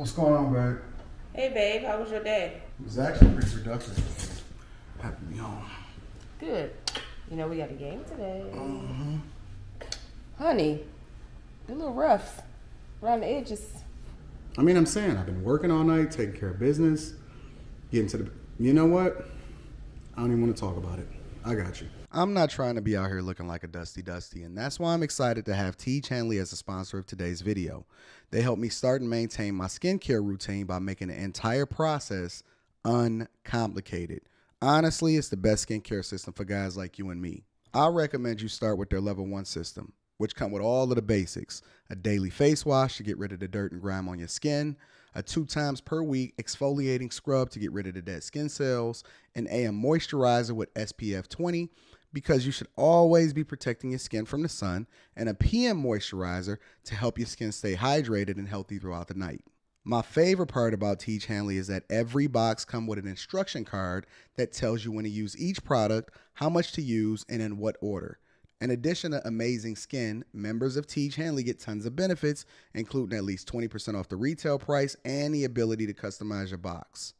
What's going on, babe? Hey babe, how was your day? It was actually pretty productive. Happy to be home. Good. You know we got a game today. Honey, you're a little rough around the edges. I'm saying I've been working all night, taking care of business, getting to the. You know what? I don't even want to talk about it. I got you. I'm not trying to be out here looking like a dusty, and that's why I'm excited to have T. Chanley as a sponsor of today's video. They help me start and maintain my skincare routine by making the entire process uncomplicated. Honestly, it's the best skincare system for guys like you and me. I recommend you start with their level 1 system, which come with all of the basics. A daily face wash to get rid of the dirt and grime on your skin, a 2 times per week exfoliating scrub to get rid of the dead skin cells, an AM moisturizer with SPF 20 because you should always be protecting your skin from the sun, and a PM moisturizer to help your skin stay hydrated and healthy throughout the night. My favorite part about Teach Hanley is that every box comes with an instruction card that tells you when to use each product, how much to use, and in what order. In addition to amazing skin, members of Teach Hanley get tons of benefits, including at least 20% off the retail price and the ability to customize your box.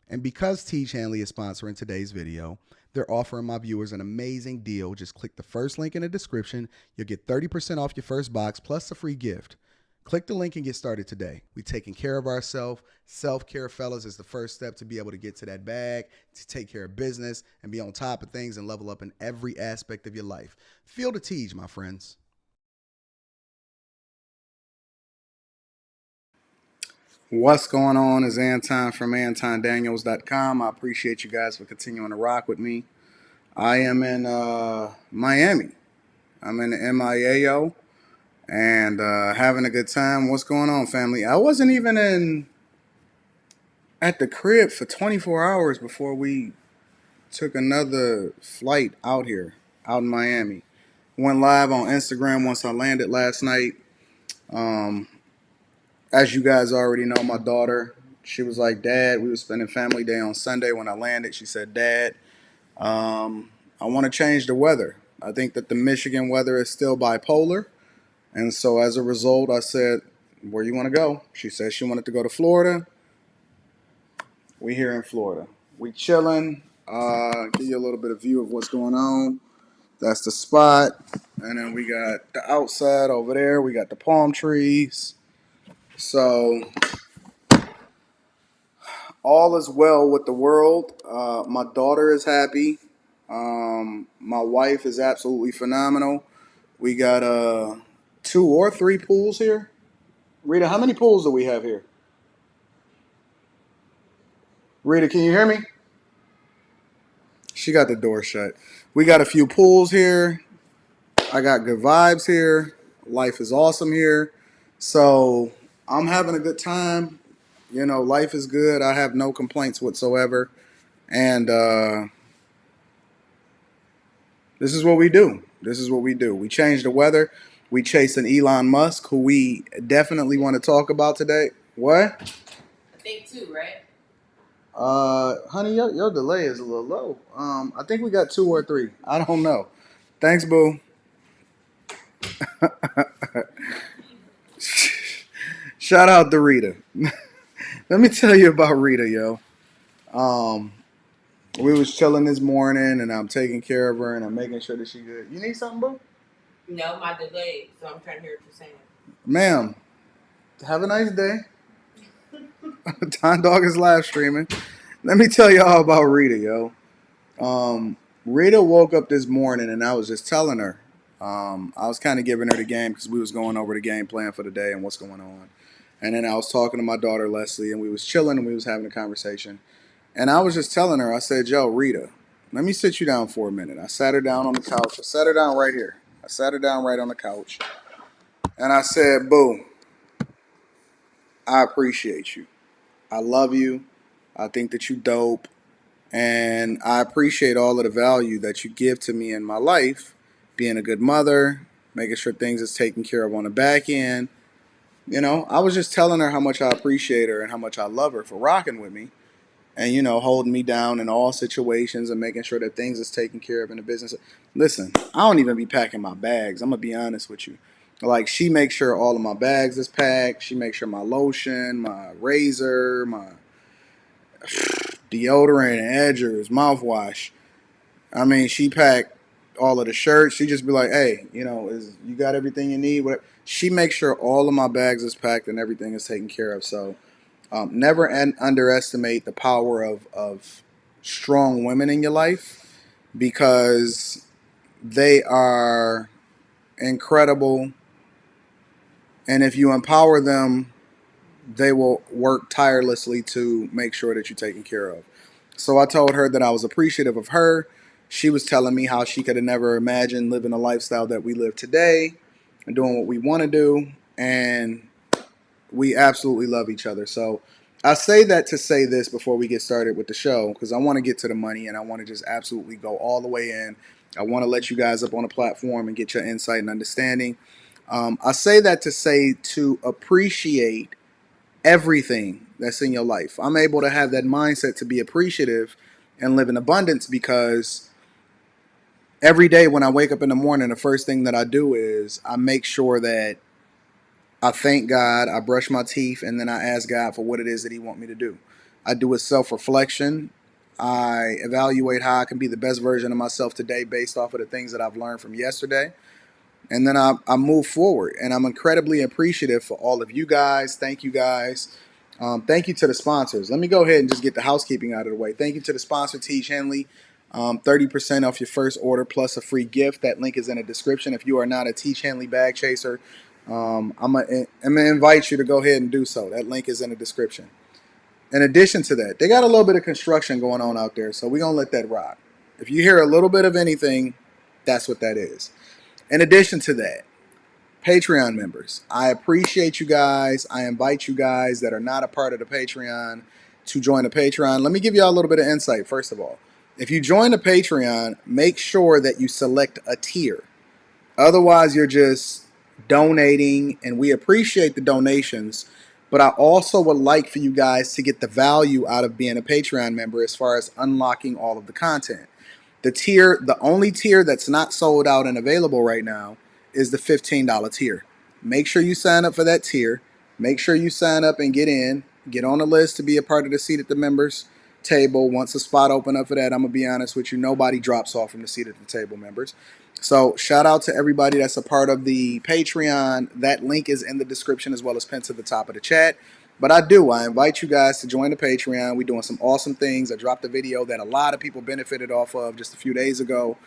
And because Teach Hanley is sponsoring today's video, they're offering my viewers an amazing deal. Just click the first link in the description. You'll get 30% off your first box plus a free gift. Click the link and get started today. We're taking care of ourselves. Self-care, fellas, is the first step to be able to get to that bag, to take care of business, and be on top of things and level up in every aspect of your life. Feel the Teach, my friends. What's going on? Is Anton from AntonDaniels.com. I appreciate you guys for continuing to rock with me. I am in Miami. I'm in the MIAO and having a good time. What's going on, family? I wasn't even at the crib for 24 hours before we took another flight out here, out in Miami. Went live on Instagram once I landed last night. As you guys already know, my daughter, she was like, Dad, we were spending family day on Sunday. When I landed, she said, Dad, I want to change the weather. I think that the Michigan weather is still bipolar. And so as a result, I said, where you want to go? She said she wanted to go to Florida. We here in Florida. We chilling. Give you a little bit of view of what's going on. That's the spot. And then we got the outside over there. We got the palm trees. So all is well with the world. My daughter is happy. My wife is absolutely phenomenal. We got 2 or 3 pools here. Rita, how many pools do we have here? Rita, can you hear me? She got the door shut. We got a few pools here. I got good vibes here. Life is awesome here. So I'm having a good time. You know, life is good. I have no complaints whatsoever. And this is what we do. This is what we do. We change the weather. We chase an Elon Musk, who we definitely want to talk about today. What? I think 2, right? Honey, your delay is a little low. I think we got 2 or 3. I don't know. Thanks, boo. Shout out to Rita. Let me tell you about Rita, yo. We was chilling this morning, and I'm taking care of her, and I'm making sure that she good. You need something, boo? No, my delay, so I'm trying to hear what you're saying. Ma'am, have a nice day. Don Dog is live streaming. Let me tell y'all about Rita, yo. Rita woke up this morning, and I was just telling her. I was kind of giving her the game because we was going over the game plan for the day and what's going on. And then I was talking to my daughter, Leslie, and we was chilling, and we was having a conversation. And I was just telling her, I said, yo, Rita, let me sit you down for a minute. I sat her down on the couch. I sat her down right here. I sat her down right on the couch. And I said, boo, I appreciate you. I love you. I think that you dope. And I appreciate all of the value that you give to me in my life, being a good mother, making sure things is taken care of on the back end. You know, I was just telling her how much I appreciate her and how much I love her for rocking with me and, you know, holding me down in all situations and making sure that things is taken care of in the business. Listen, I don't even be packing my bags. I'm going to be honest with you. Like, she makes sure all of my bags is packed. She makes sure my lotion, my razor, my deodorant, edgers, mouthwash. I mean, she packed all of the shirts. She just be like, "Hey, is you got everything you need?" Whatever. She makes sure all of my bags is packed and everything is taken care of. So, never underestimate the power of strong women in your life, because they are incredible, and if you empower them, they will work tirelessly to make sure that you're taken care of. So I told her that I was appreciative of her. She was telling me how she could have never imagined living a lifestyle that we live today and doing what we want to do. And we absolutely love each other. So I say that to say this before we get started with the show, because I want to get to the money and I want to just absolutely go all the way in. I want to let you guys up on a platform and get your insight and understanding. I say that to say to appreciate everything that's in your life. I'm able to have that mindset to be appreciative and live in abundance, because every day when I wake up in the morning, the first thing that I do is I make sure that I thank God, I brush my teeth, and then I ask God for what it is that He wants me to do. I do a self-reflection. I evaluate how I can be the best version of myself today based off of the things that I've learned from yesterday. And then I move forward, and I'm incredibly appreciative for all of you guys. Thank you guys. Thank you to the sponsors. Let me go ahead and just get the housekeeping out of the way. Thank you to the sponsor, Teach Henley. 30% off your first order plus a free gift. That link is in the description. If you are not a Teach Henley bag chaser, I'm going to invite you to go ahead and do so. That link is in the description. In addition to that, they got a little bit of construction going on out there, so we're going to let that rock. If you hear a little bit of anything, that's what that is. In addition to that, Patreon members, I appreciate you guys. I invite you guys that are not a part of the Patreon to join the Patreon. Let me give you all a little bit of insight, first of all. If you join the Patreon, make sure that you select a tier. Otherwise, you're just donating, and we appreciate the donations, but I also would like for you guys to get the value out of being a Patreon member as far as unlocking all of the content. The only tier that's not sold out and available right now is the $15 tier. Make sure you sign up for that tier. Make sure you sign up and get on the list to be a part of the seat at the members table. Once a spot open up for that, I'm going to be honest with you, nobody drops off from the seat at the table members. So shout out to everybody that's a part of the Patreon. That link is in the description as well as pinned to the top of the chat. But I invite you guys to join the Patreon. We're doing some awesome things. I dropped a video that a lot of people benefited off of just a few days ago.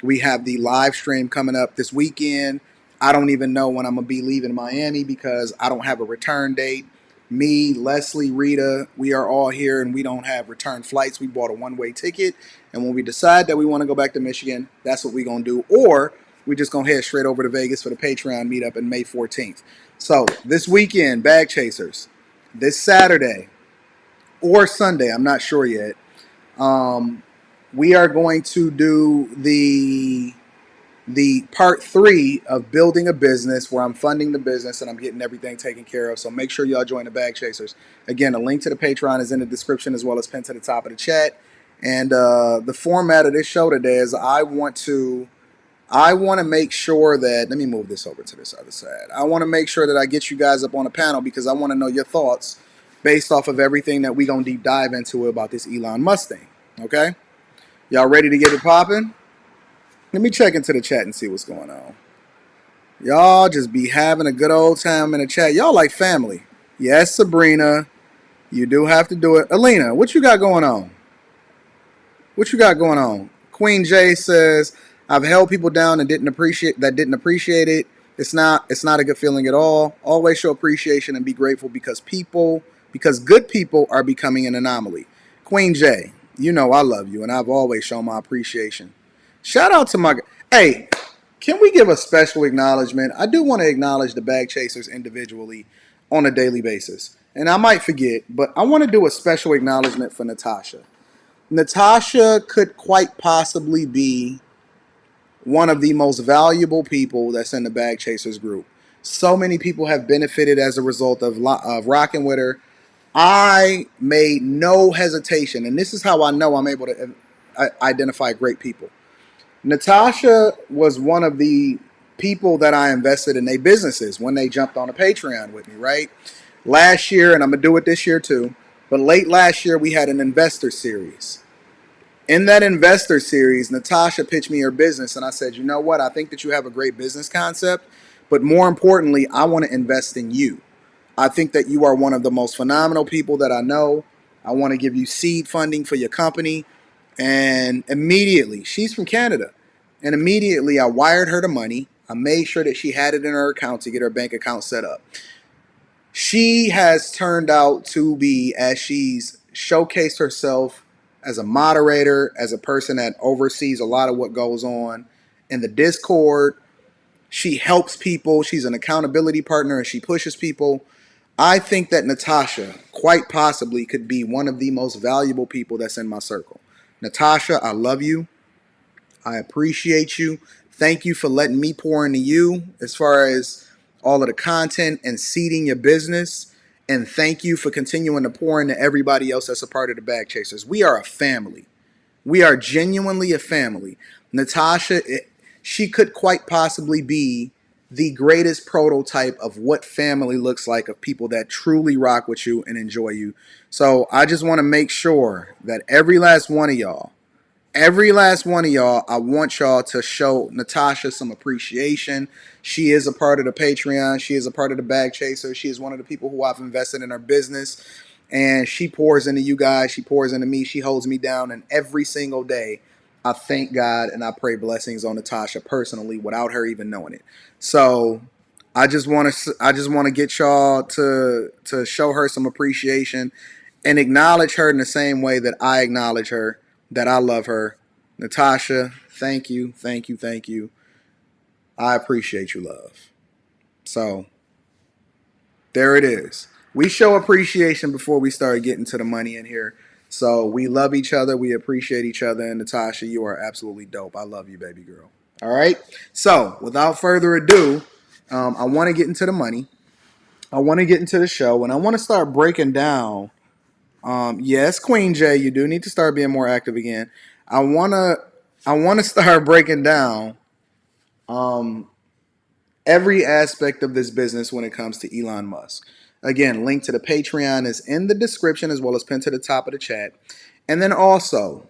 We have the live stream coming up this weekend. I don't even know when I'm going to be leaving Miami because I don't have a return date. Me, Leslie, Rita, we are all here and we don't have return flights. We bought a one-way ticket. And when we decide that we want to go back to Michigan, that's what we're going to do. Or we just going to head straight over to Vegas for the Patreon meetup on May 14th. So this weekend, Bag Chasers, this Saturday or Sunday, I'm not sure yet, we are going to do the part 3 of building a business, where I'm funding the business and I'm getting everything taken care of. So make sure y'all join the Bag Chasers. Again, a link to the Patreon is in the description as well as pinned to the top of the chat. And the format of this show today is I want to make sure that, let me move this over to this other side. I want to make sure that I get you guys up on a panel because I want to know your thoughts based off of everything that we going to deep dive into about this Elon Musk thing. Okay? Y'all ready to get it popping? Let me check into the chat and see what's going on. Y'all just be having a good old time in the chat. Y'all like family. Yes, Sabrina. You do have to do it. Alina, what you got going on? What you got going on? Queen J says, I've held people down and didn't appreciate it. It's not a good feeling at all. Always show appreciation and be grateful because good people are becoming an anomaly. Queen J, you know I love you and I've always shown my appreciation. Shout out to my... Hey, can we give a special acknowledgement? I do want to acknowledge the Bag Chasers individually on a daily basis. And I might forget, but I want to do a special acknowledgement for Natasha. Natasha could quite possibly be one of the most valuable people that's in the Bag Chasers group. So many people have benefited as a result of rocking with her. I made no hesitation, and this is how I know I'm able to identify great people. Natasha was one of the people that I invested in their businesses when they jumped on a Patreon with me, right? Last year, and I'm going to do it this year too, but late last year, we had an investor series. In that investor series, Natasha pitched me her business, and I said, you know what? I think that you have a great business concept, but more importantly, I want to invest in you. I think that you are one of the most phenomenal people that I know. I want to give you seed funding for your company. And immediately, she's from Canada. And immediately, I wired her the money. I made sure that she had it in her account to get her bank account set up. She has turned out to be, as she's showcased herself as a moderator, as a person that oversees a lot of what goes on in the Discord. She helps people. She's an accountability partner and she pushes people. I think that Natasha quite possibly could be one of the most valuable people that's in my circle. Natasha, I love you. I appreciate you. Thank you for letting me pour into you as far as all of the content and seeding your business. And thank you for continuing to pour into everybody else that's a part of the Bag Chasers. We are a family. We are genuinely a family. Natasha, she could quite possibly be the greatest prototype of what family looks like, of people that truly rock with you and enjoy you. So I just want to make sure that every last one of y'all, I want y'all to show Natasha some appreciation. She is a part of the Patreon. She is a part of the Bag Chaser. She is one of the people who I've invested in her business. And she pours into you guys. She pours into me. She holds me down. And every single day, I thank God and I pray blessings on Natasha personally without her even knowing it. So I just want to get y'all to show her some appreciation and acknowledge her in the same way that I acknowledge her, that I love her. Natasha, thank you, thank you, thank you. I appreciate you, love. So there it is. We show appreciation before we start getting to the money in here. So we love each other. We appreciate each other. And Natasha, you are absolutely dope. I love you, baby girl. All right. So without further ado, I want to get into the money. I want to get into the show. And I want to start breaking down. Yes, Queen J, you do need to start being more active again. I want to start breaking down every aspect of this business when it comes to Elon Musk. Again, link to the Patreon is in the description as well as pinned to the top of the chat. And then also,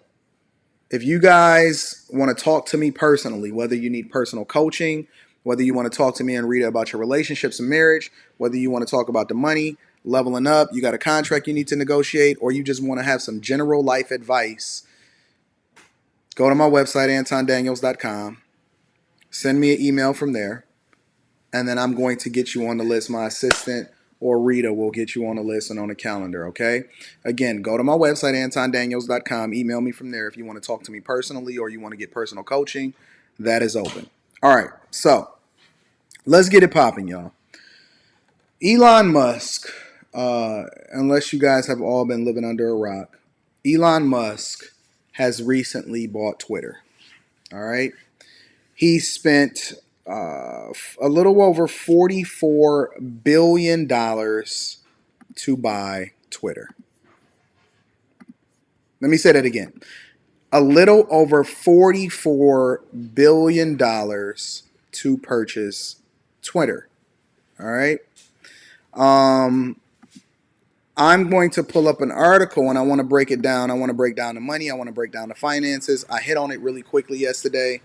if you guys want to talk to me personally, whether you need personal coaching, whether you want to talk to me and read about your relationships and marriage, whether you want to talk about the money, leveling up, you got a contract you need to negotiate, or you just want to have some general life advice, go to my website, antondaniels.com. Send me an email from there. And then I'm going to get you on the list. My assistant or Rita will get you on the list and on the calendar, okay? Again, go to my website, antondaniels.com. Email me from there if you want to talk to me personally or you want to get personal coaching. That is open. All right, so let's get it popping, y'all. Elon Musk, unless you guys have all been living under a rock, Elon Musk has recently bought Twitter, all right? He spent a little over $44 billion to buy Twitter. Let me say that again. A little over $44 billion to purchase Twitter. All right. I'm going to pull up an article and I want to break it down. I want to break down the money. I want to break down the finances. I hit on it really quickly yesterday.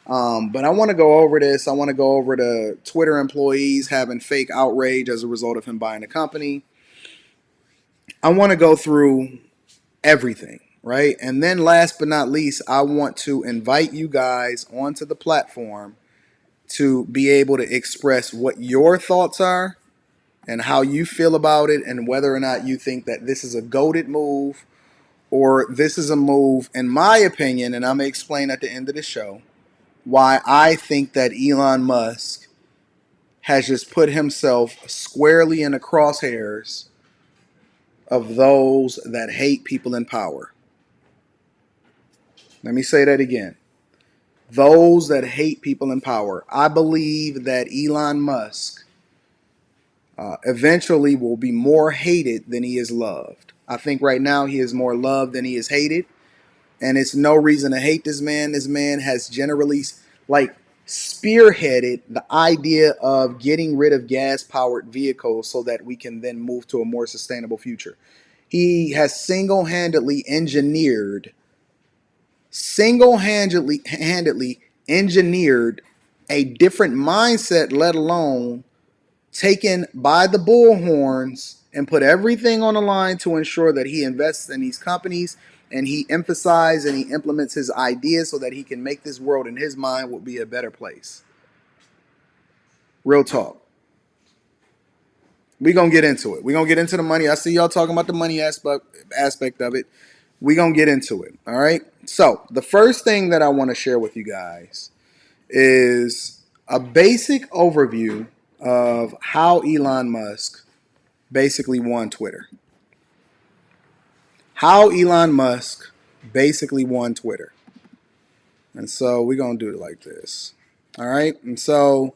But I want to go over this. I want to go over the Twitter employees having fake outrage as a result of him buying the company. I want to go through everything, right? And then last but not least, I want to invite you guys onto the platform to be able to express what your thoughts are and how you feel about it and whether or not you think that this is a goated move or this is a move, in my opinion, and I'm going to explain at the end of the show, why I think that Elon Musk has just put himself squarely in the crosshairs of those that hate people in power. Let me say that again. Those that hate people in power. I believe that Elon Musk eventually will be more hated than he is loved. I think right now he is more loved than he is hated. And it's no reason to hate this man. This man has generally, like, spearheaded the idea of getting rid of gas-powered vehicles so that we can then move to a more sustainable future. He has single-handedly engineered a different mindset, let alone taken by the bullhorns and put everything on the line to ensure that he invests in these companies and he emphasizes and he implements his ideas so that he can make this world in his mind will be a better place. Real talk. We're going to get into it. We're going to get into the money. I see y'all talking about the money aspect of it. We're going to get into it. All right. So the first thing that I want to share with you guys is a basic overview of how Elon Musk basically won Twitter. How Elon Musk basically won Twitter. And so we're going to do it like this. All right. And so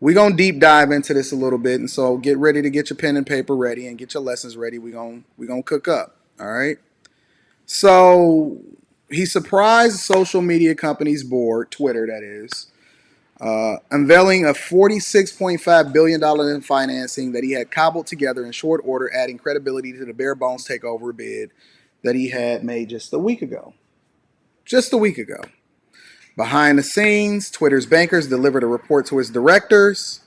we're going to deep dive into this a little bit. And so get ready to get your pen and paper ready and get your lessons ready. We're going to cook up. All right. So he surprised the social media company's board, Twitter that is, unveiling a $46.5 billion in financing that he had cobbled together in short order, adding credibility to the bare bones takeover bid that he had made just a week ago. Behind the scenes, Twitter's bankers delivered a report to his directors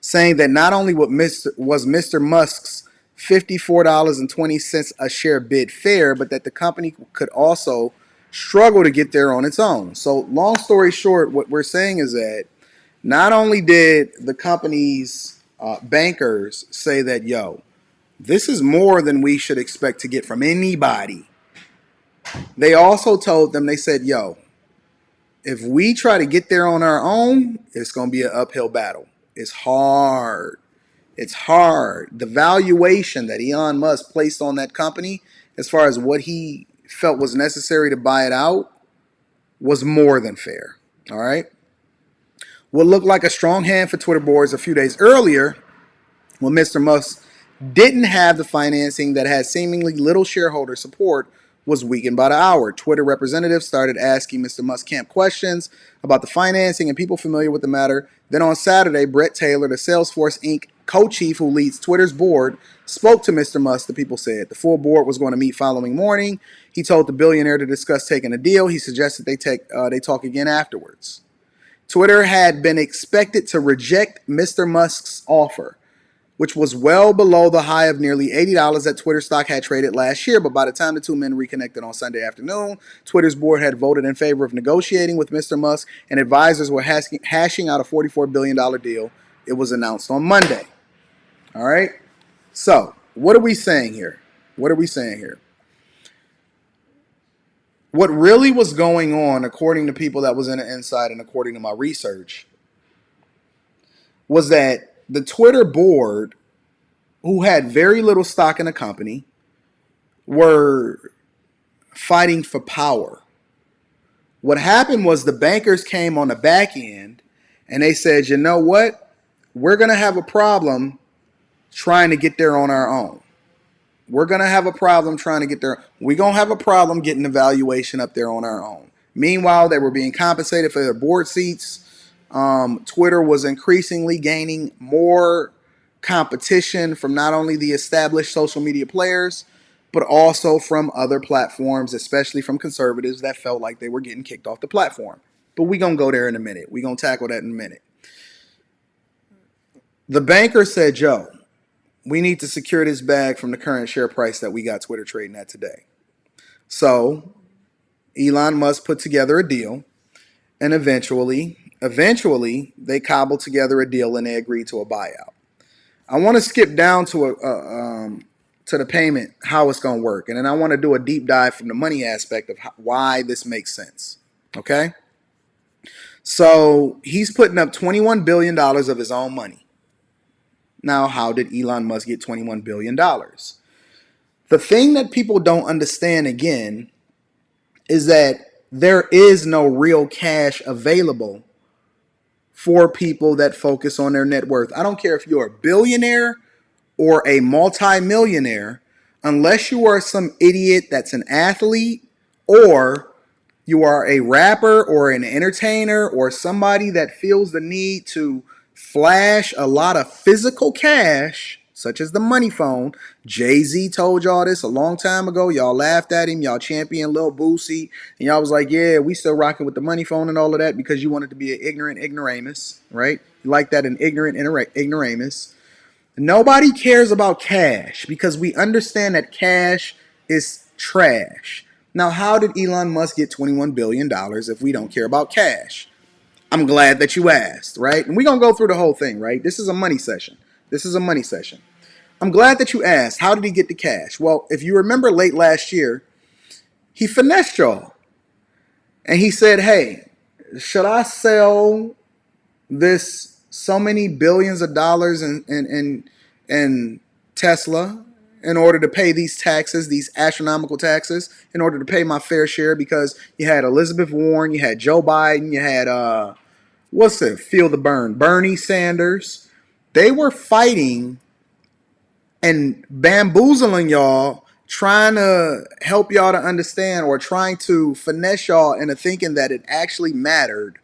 saying that not only was Mr. Musk's $54.20 a share bid fair, but that the company could also struggle to get there on its own. So long story short, what we're saying is that not only did the company's bankers say that, yo, this is more than we should expect to get from anybody. They also told them, they said, yo, if we try to get there on our own, it's going to be an uphill battle. It's hard. The valuation that Elon Musk placed on that company, as far as what he felt was necessary to buy it out, was more than fair. All right. What looked like a strong hand for Twitter boards a few days earlier, when Mr. Musk didn't have the financing that had seemingly little shareholder support, was weakened by the hour. Twitter representatives started asking Mr. Musk camp questions about the financing and people familiar with the matter. Then on Saturday, Brett Taylor, the Salesforce Inc. co-chief who leads Twitter's board, spoke to Mr. Musk, the people said. The full board was going to meet following morning. He told the billionaire to discuss taking a deal. He suggested they talk again afterwards. Twitter had been expected to reject Mr. Musk's offer, which was well below the high of nearly $80 that Twitter stock had traded last year. But by the time the two men reconnected on Sunday afternoon, Twitter's board had voted in favor of negotiating with Mr. Musk, and advisors were hashing out a $44 billion deal. It was announced on Monday. All right? So, what are we saying here? What really was going on, according to people that was in the inside and according to my research, was that the Twitter board, who had very little stock in the company, were fighting for power. What happened was the bankers came on the back end and they said, you know what? We're going to have a problem trying to get there on our own. We're going to have a problem trying to get there. We're going to have a problem getting the valuation up there on our own. Meanwhile, they were being compensated for their board seats. Twitter was increasingly gaining more competition from not only the established social media players, but also from other platforms, especially from conservatives that felt like they were getting kicked off the platform. But we're going to go there in a minute. We're going to tackle that in a minute. The banker said, Joe, we need to secure this bag from the current share price that we got Twitter trading at today. So Elon Musk put together a deal, and eventually they cobbled together a deal and they agreed to a buyout. I want to skip down to the payment, how it's going to work, and then I want to do a deep dive from the money aspect of why this makes sense. Okay, so he's putting up $21 billion of his own money. Now, how did Elon Musk get $21 billion? The thing that people don't understand, again, is that there is no real cash available for people that focus on their net worth. I don't care if you're a billionaire or a multimillionaire, unless you are some idiot that's an athlete or You are a rapper or an entertainer or somebody that feels the need to flash a lot of physical cash, such as the money phone. Jay-Z told y'all this a long time ago. Y'all laughed at him. Y'all championed Lil Boosie. And y'all was like, yeah, we still rocking with the money phone and all of that because you wanted to be an ignorant ignoramus, right? You like that, an ignorant ignoramus. Nobody cares about cash because we understand that cash is trash. Now, how did Elon Musk get $21 billion if we don't care about cash? I'm glad that you asked, right? And we're going to go through the whole thing, right? This is a money session. This is a money session. I'm glad that you asked. How did he get the cash? Well, if you remember late last year, he finessed y'all. And he said, hey, should I sell this so many billions of dollars in Tesla in order to pay these taxes, these astronomical taxes, in order to pay my fair share? Because you had Elizabeth Warren, you had Joe Biden, you had feel the burn, Bernie Sanders. They were fighting and bamboozling y'all, trying to help y'all to understand or trying to finesse y'all into thinking that it actually mattered.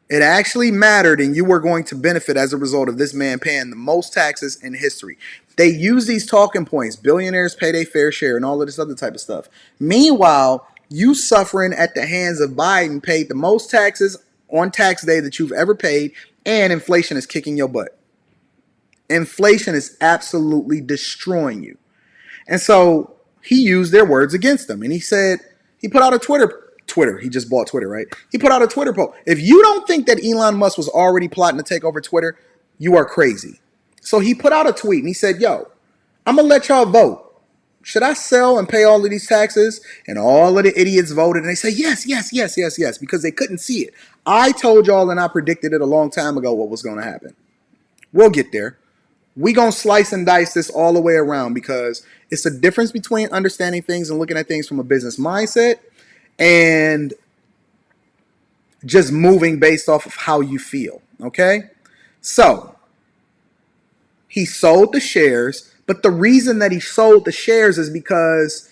It actually mattered, and you were going to benefit as a result of this man paying the most taxes in history. They use these talking points, billionaires pay their fair share and all of this other type of stuff. Meanwhile, you suffering at the hands of Biden paid the most taxes on tax day that you've ever paid, and inflation is kicking your butt. Inflation is absolutely destroying you. And so he used their words against them. And he said, he put out a Twitter. He just bought Twitter, right? He put out a Twitter post. If you don't think that Elon Musk was already plotting to take over Twitter, you are crazy. So he put out a tweet and he said, yo, I'm going to let y'all vote. Should I sell and pay all of these taxes? And all of the idiots voted and they say, yes, yes, yes, yes, yes, because they couldn't see it. I told y'all and I predicted it a long time ago what was going to happen. We'll get there. We gonna slice and dice this all the way around because it's a difference between understanding things and looking at things from a business mindset and just moving based off of how you feel. Okay, so he sold the shares, but the reason that he sold the shares is because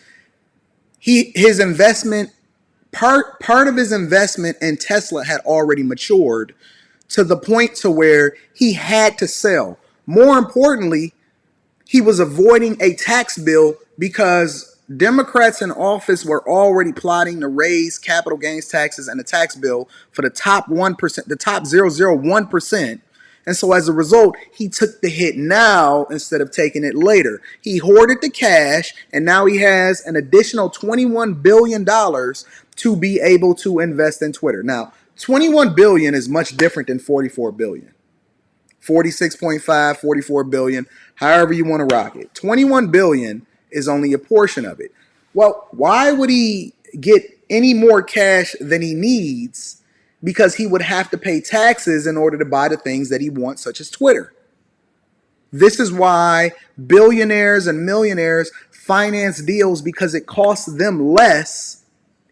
his investment part of his investment in Tesla had already matured to the point to where he had to sell. More importantly, he was avoiding a tax bill because Democrats in office were already plotting to raise capital gains taxes and a tax bill for the top 1%, the top 0.001%. And so as a result, he took the hit now instead of taking it later. He hoarded the cash, and now he has an additional $21 billion to be able to invest in Twitter. Now, 21 billion is much different than 44 billion. 46.5, 44 billion, however you want to rock it. 21 billion is only a portion of it. Well, why would he get any more cash than he needs? Because he would have to pay taxes in order to buy the things that he wants, such as Twitter. This is why billionaires and millionaires finance deals, because it costs them less.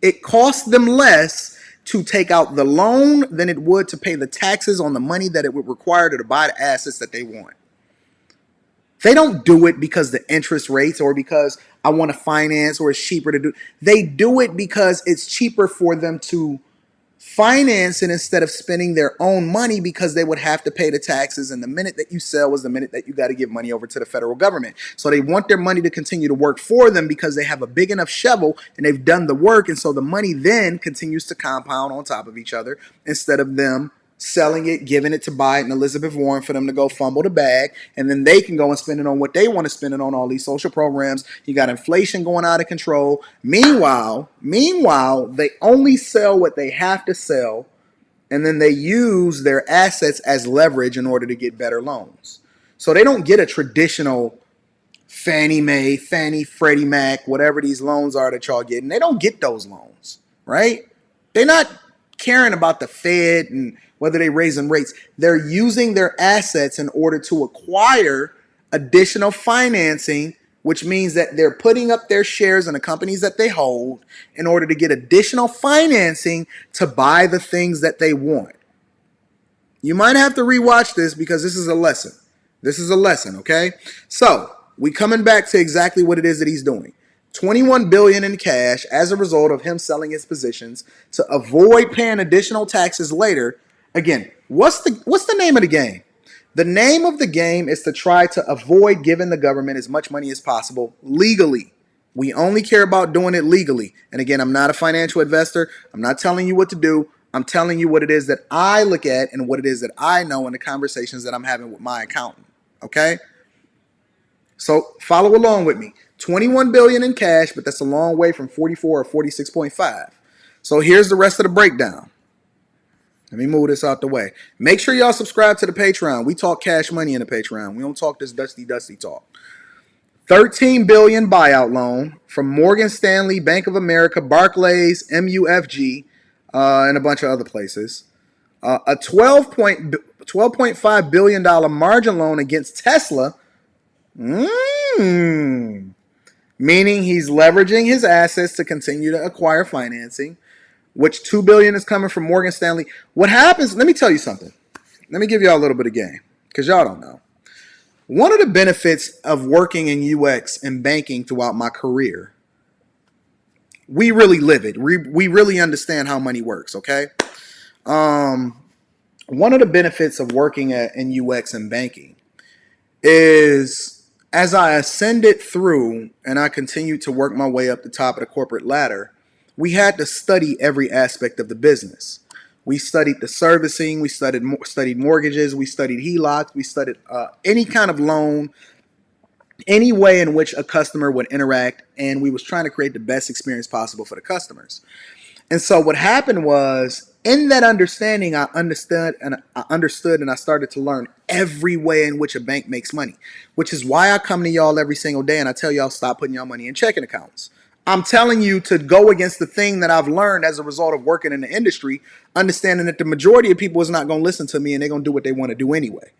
It costs them less to take out the loan than it would to pay the taxes on the money that it would require to buy the assets that they want. They don't do it because the interest rates or because I want to finance or it's cheaper to do. They do it because it's cheaper for them to finance it instead of spending their own money, because they would have to pay the taxes, and the minute that you sell is the minute that you got to give money over to the federal government. So they want their money to continue to work for them because they have a big enough shovel and they've done the work, and so the money then continues to compound on top of each other instead of them selling it, giving it to Biden and Elizabeth Warren for them to go fumble the bag, and then they can go and spend it on what they want to spend it on, all these social programs. You got inflation going out of control. Meanwhile, they only sell what they have to sell, and then they use their assets as leverage in order to get better loans. So they don't get a traditional Fannie Mae, Freddie Mac, whatever these loans are that y'all getting. They don't get those loans, right? They're not caring about the Fed and whether they're raising rates. They're using their assets in order to acquire additional financing, which means that they're putting up their shares in the companies that they hold in order to get additional financing to buy the things that they want. You might have to rewatch this because this is a lesson. This is a lesson, okay? So we coming back to exactly what it is that he's doing. $21 billion in cash as a result of him selling his positions to avoid paying additional taxes later. Again, what's the name of the game? The name of the game is to try to avoid giving the government as much money as possible legally. We only care about doing it legally. And again, I'm not a financial investor. I'm not telling you what to do. I'm telling you what it is that I look at and what it is that I know in the conversations that I'm having with my accountant. Okay? So follow along with me. 21 billion in cash, but that's a long way from 44 or 46.5. So here's the rest of the breakdown. Let me move this out the way. Make sure y'all subscribe to the Patreon. We talk cash money in the Patreon. We don't talk this dusty talk. 13 billion buyout loan from Morgan Stanley, Bank of America, Barclays, MUFG, and a bunch of other places. A $12.5 billion margin loan against Tesla. Meaning he's leveraging his assets to continue to acquire financing, which $2 billion is coming from Morgan Stanley. What happens, let me tell you something. Let me give y'all a little bit of game, because y'all don't know. One of the benefits of working in UX and banking throughout my career, we really live it. We really understand how money works, okay? One of the benefits of working in UX and banking is as I ascended through and I continued to work my way up the top of the corporate ladder, we had to study every aspect of the business. We studied the servicing, we studied mortgages, we studied HELOCs, we studied any kind of loan, any way in which a customer would interact, and we was trying to create the best experience possible for the customers. And so what happened was, in that understanding, I understood and I started to learn every way in which a bank makes money, which is why I come to y'all every single day and I tell y'all stop putting y'all money in checking accounts. I'm telling you to go against the thing that I've learned as a result of working in the industry, understanding that the majority of people is not going to listen to me and they're going to do what they want to do anyway.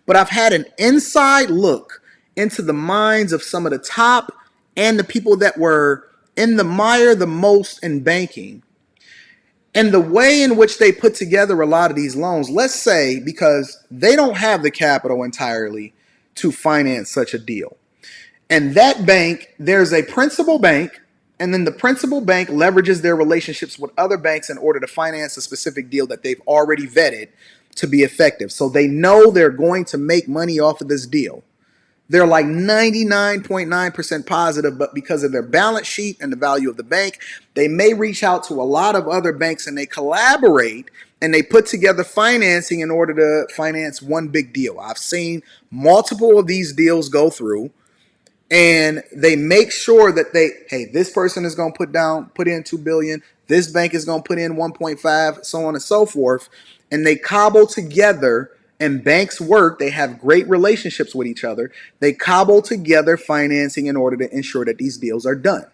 But I've had an inside look into the minds of some of the top and the people that were in the mire the most in banking, and the way in which they put together a lot of these loans. Let's say because they don't have the capital entirely to finance such a deal. And that bank, there's a principal bank, and then the principal bank leverages their relationships with other banks in order to finance a specific deal that they've already vetted to be effective. So they know they're going to make money off of this deal. They're like 99.9% positive, but because of their balance sheet and the value of the bank, they may reach out to a lot of other banks and they collaborate and they put together financing in order to finance one big deal. I've seen multiple of these deals go through, and they make sure that this person is going to put in $2 billion. This bank is going to put in 1.5, so on and so forth. And they cobble together, and banks work. They have great relationships with each other. They cobble together financing in order to ensure that these deals are done.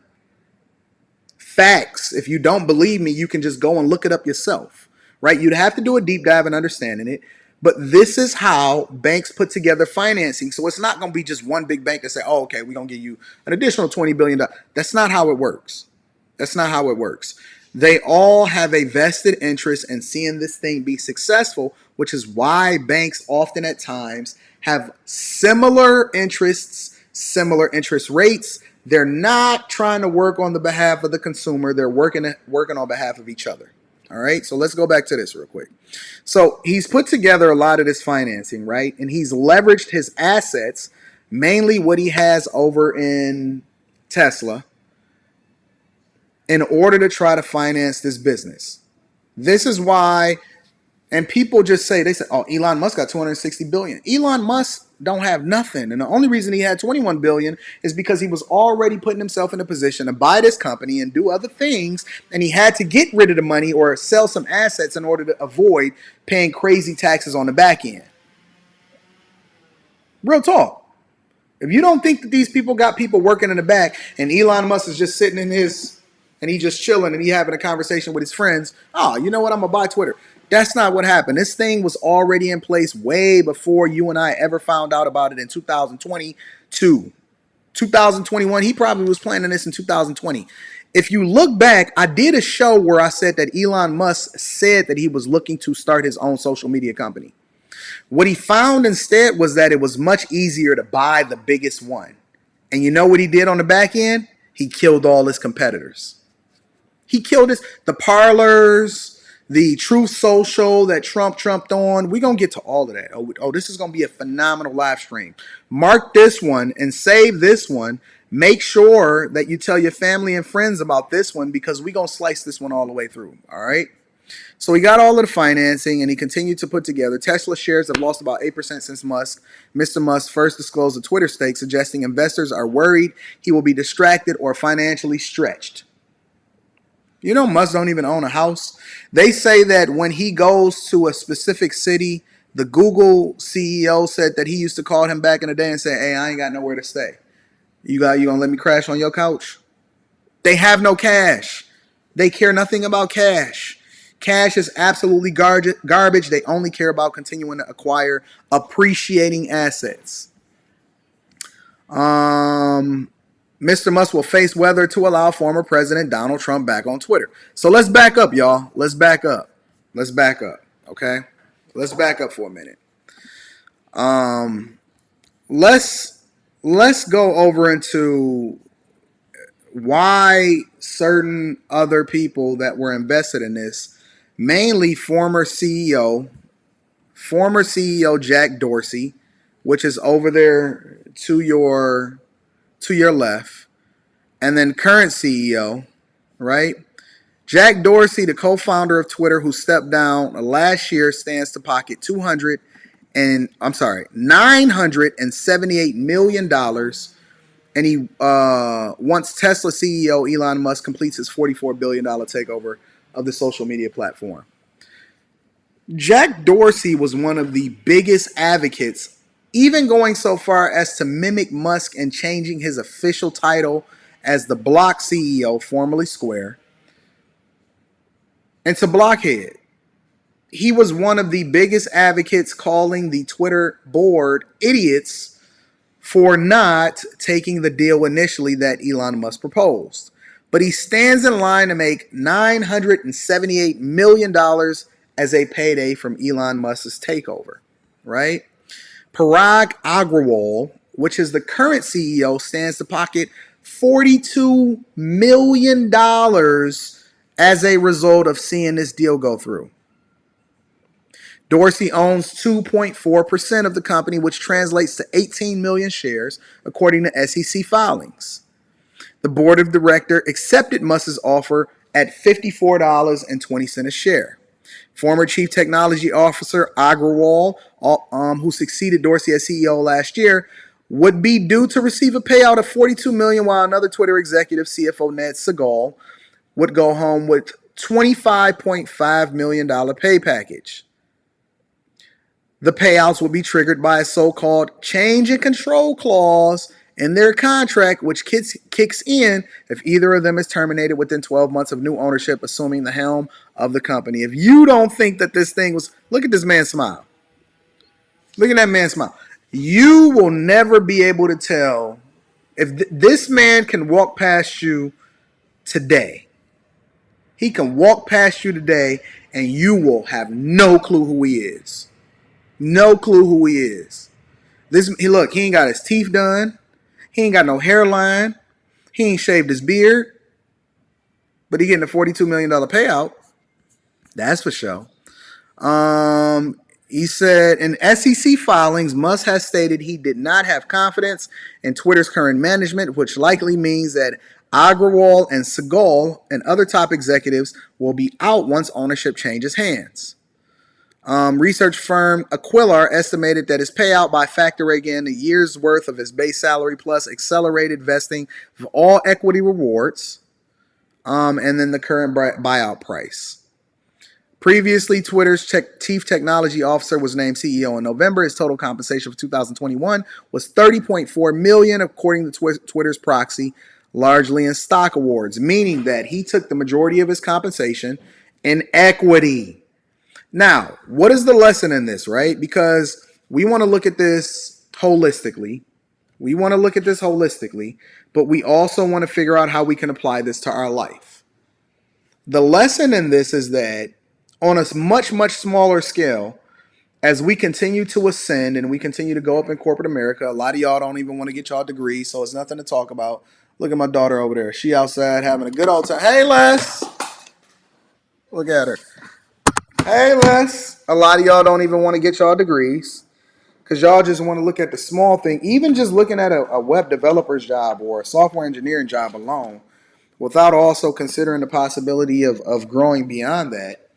Facts. If you don't believe me, you can just go and look it up yourself, right? You'd have to do a deep dive in understanding it. But this is how banks put together financing. So it's not going to be just one big bank that say, oh, okay, we're going to give you an additional $20 billion. That's not how it works. That's not how it works. They all have a vested interest in seeing this thing be successful, which is why banks often at times have similar interests, similar interest rates. They're not trying to work on the behalf of the consumer. They're working on behalf of each other. All right, so let's go back to this real quick. So he's put together a lot of this financing, right? And he's leveraged his assets, mainly what he has over in Tesla, in order to try to finance this business. This is why, and people just say, oh, Elon Musk got 260 billion. Elon Musk don't have nothing. And the only reason he had 21 billion is because he was already putting himself in a position to buy this company and do other things. And he had to get rid of the money or sell some assets in order to avoid paying crazy taxes on the back end. Real talk. If you don't think that these people got people working in the back and Elon Musk is just sitting in his, and he just chilling and he having a conversation with his friends, oh, you know what, I'm going to buy Twitter. That's not what happened. This thing was already in place way before you and I ever found out about it in 2022. 2021, he probably was planning this in 2020. If you look back, I did a show where I said that Elon Musk said that he was looking to start his own social media company. What he found instead was that it was much easier to buy the biggest one. And you know what he did on the back end? He killed all his competitors. He killed the parlors, the Truth Social that Trumped on. We're going to get to all of that. This is going to be a phenomenal live stream. Mark this one and save this one. Make sure that you tell your family and friends about this one because we're going to slice this one all the way through. All right? So he got all of the financing and he continued to put together. Tesla shares have lost about 8% since Mr. Musk first disclosed a Twitter stake, suggesting investors are worried he will be distracted or financially stretched. You know, Musk don't even own a house. They say that when he goes to a specific city, the Google CEO said that he used to call him back in the day and say, hey, I ain't got nowhere to stay. You gonna let me crash on your couch? They have no cash. They care nothing about cash. Cash is absolutely garbage. They only care about continuing to acquire appreciating assets. Mr. Musk will face whether to allow former President Donald Trump back on Twitter. So let's back up, y'all. Let's back up. Okay? Let's back up for a minute. Let's go over into why certain other people that were invested in this, mainly former CEO Jack Dorsey, which is over there to your left, and then current CEO, right? Jack Dorsey, the co-founder of Twitter, who stepped down last year, stands to pocket $978 million. And he once Tesla CEO Elon Musk completes his $44 billion takeover of the social media platform. Jack Dorsey was one of the biggest advocates, even going so far as to mimic Musk and changing his official title as the Block CEO, formerly Square, into Blockhead. He was one of the biggest advocates, calling the Twitter board idiots for not taking the deal initially that Elon Musk proposed. But he stands in line to make $978 million as a payday from Elon Musk's takeover, right? Parag Agrawal, which is the current CEO, stands to pocket $42 million as a result of seeing this deal go through. Dorsey owns 2.4% of the company, which translates to 18 million shares, according to SEC filings. The board of directors accepted Musk's offer at $54.20 a share. Former Chief Technology Officer Agrawal, who succeeded Dorsey as CEO last year, would be due to receive a payout of $42 million, while another Twitter executive, CFO Ned Segal, would go home with $25.5 million pay package. The payouts will be triggered by a so-called change in control clause in their contract, which kicks in if either of them is terminated within 12 months of new ownership assuming the helm of the company. If you don't think that this thing was... Look at this man smile. Look at that man smile. You will never be able to tell if this man can walk past you today. He can walk past you today and you will have no clue who he is. No clue who he is. He ain't got his teeth done. He ain't got no hairline. He ain't shaved his beard. But he getting a $42 million payout. That's for sure. He said in SEC filings, Musk has stated he did not have confidence in Twitter's current management, which likely means that Agrawal and Segal and other top executives will be out once ownership changes hands. Research firm Aquilar estimated that his payout by factoring in a year's worth of his base salary plus accelerated vesting of all equity rewards, and then the current buyout price. Previously, Twitter's chief technology officer was named CEO in November. His total compensation for 2021 was $30.4 million, according to Twitter's proxy, largely in stock awards, meaning that he took the majority of his compensation in equity. Now, what is the lesson in this, right? Because we want to look at this holistically. But we also want to figure out how we can apply this to our life. The lesson in this is that on a much, much smaller scale, as we continue to ascend and we continue to go up in corporate America, a lot of y'all don't even want to get y'all degrees, so it's nothing to talk about. Look at my daughter over there. She outside having a good old time. Hey, Les. Look at her. Hey, Les. A lot of y'all don't even want to get y'all degrees because y'all just want to look at the small thing. Even just looking at a web developer's job or a software engineering job alone without also considering the possibility of growing beyond that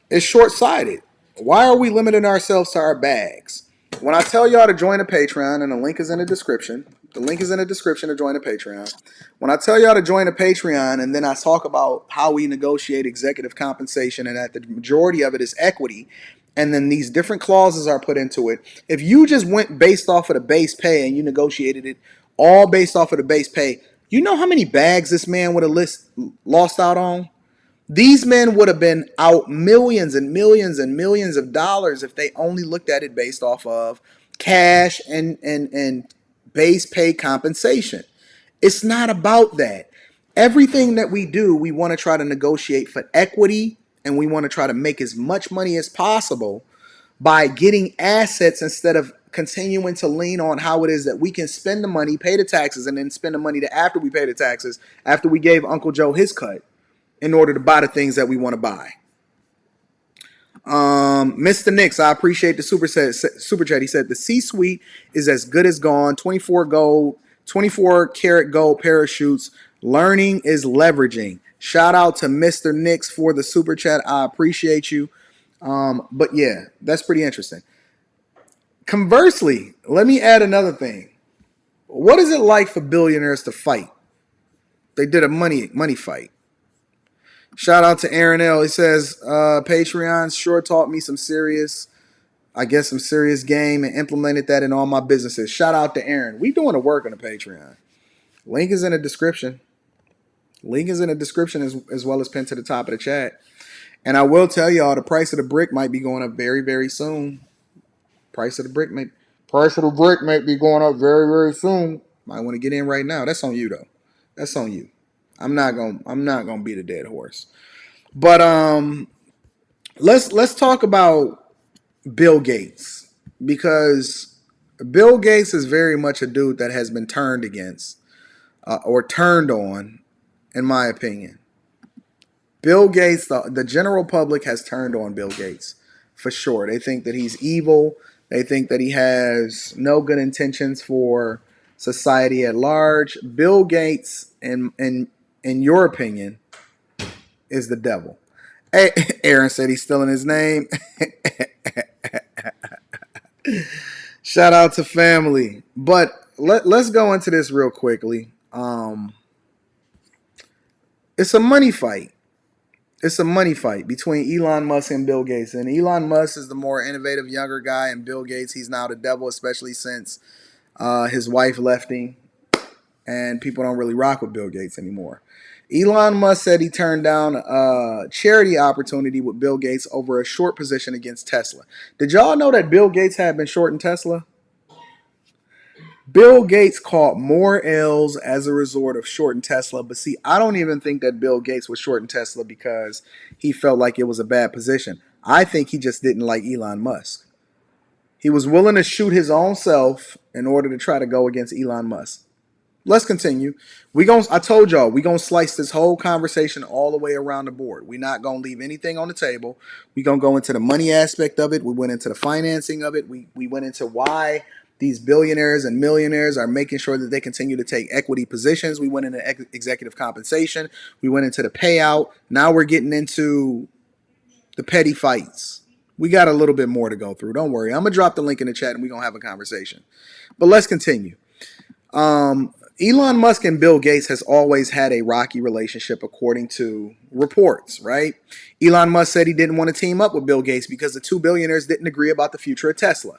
is short-sighted. Why are we limiting ourselves to our bags? When I tell y'all to join a Patreon, and the link is in the description, to join a Patreon. When I tell y'all to join a Patreon, and then I talk about how we negotiate executive compensation, and that the majority of it is equity, and then these different clauses are put into it. If you just went based off of the base pay and you negotiated it all based off of the base pay, you know how many bags this man would have lost out on? These men would have been out millions and millions and millions of dollars if they only looked at it based off of cash and base pay compensation. It's not about that. Everything that we do, we want to try to negotiate for equity, and we want to try to make as much money as possible by getting assets instead of continuing to lean on how it is that we can spend the money, pay the taxes, and then spend the money that after we pay the taxes, after we gave Uncle Joe his cut, in order to buy the things that we want to buy. Mr. Nix, I appreciate the super chat. He said the C-suite is as good as gone. 24 karat gold parachutes. Learning is leveraging. Shout out to Mr. Nix for the super chat. I appreciate you. But yeah, that's pretty interesting. Conversely, let me add another thing. What is it like for billionaires to fight? They did a money fight. Shout out to Aaron L. He says, Patreon sure taught me some serious game and implemented that in all my businesses. Shout out to Aaron. We doing the work on the Patreon. Link is in the description. As well as pinned to the top of the chat. And I will tell y'all the price of the brick might be going up very, very soon. Price of the brick might be going up very, very soon. Might want to get in right now. That's on you though. That's on you. I'm not gonna beat a dead horse. But let's talk about Bill Gates, because Bill Gates is very much a dude that has been turned against or turned on, in my opinion. Bill Gates, the general public has turned on Bill Gates for sure. They think that he's evil. They think that he has no good intentions for society at large. Bill Gates, in your opinion, is the devil. Hey, Aaron said he's still in his name. Shout out to family. But let's go into this real quickly. It's a money fight. It's a money fight between Elon Musk and Bill Gates. And Elon Musk is the more innovative, younger guy. And Bill Gates, he's now the devil, especially since his wife left him. And people don't really rock with Bill Gates anymore. Elon Musk said he turned down a charity opportunity with Bill Gates over a short position against Tesla. Did y'all know that Bill Gates had been shorting Tesla? Bill Gates caught more L's as a result of shorting Tesla. But see, I don't even think that Bill Gates was shorting Tesla because he felt like it was a bad position. I think he just didn't like Elon Musk. He was willing to shoot his own self in order to try to go against Elon Musk. Let's continue. I told y'all, we're going to slice this whole conversation all the way around the board. We're not going to leave anything on the table. We're going to go into the money aspect of it. We went into the financing of it. We went into why these billionaires and millionaires are making sure that they continue to take equity positions. We went into executive compensation. We went into the payout. Now we're getting into the petty fights. We got a little bit more to go through. Don't worry. I'm going to drop the link in the chat and we're going to have a conversation. But let's continue. Elon Musk and Bill Gates has always had a rocky relationship according to reports, right? Elon Musk said he didn't want to team up with Bill Gates because the two billionaires didn't agree about the future of Tesla.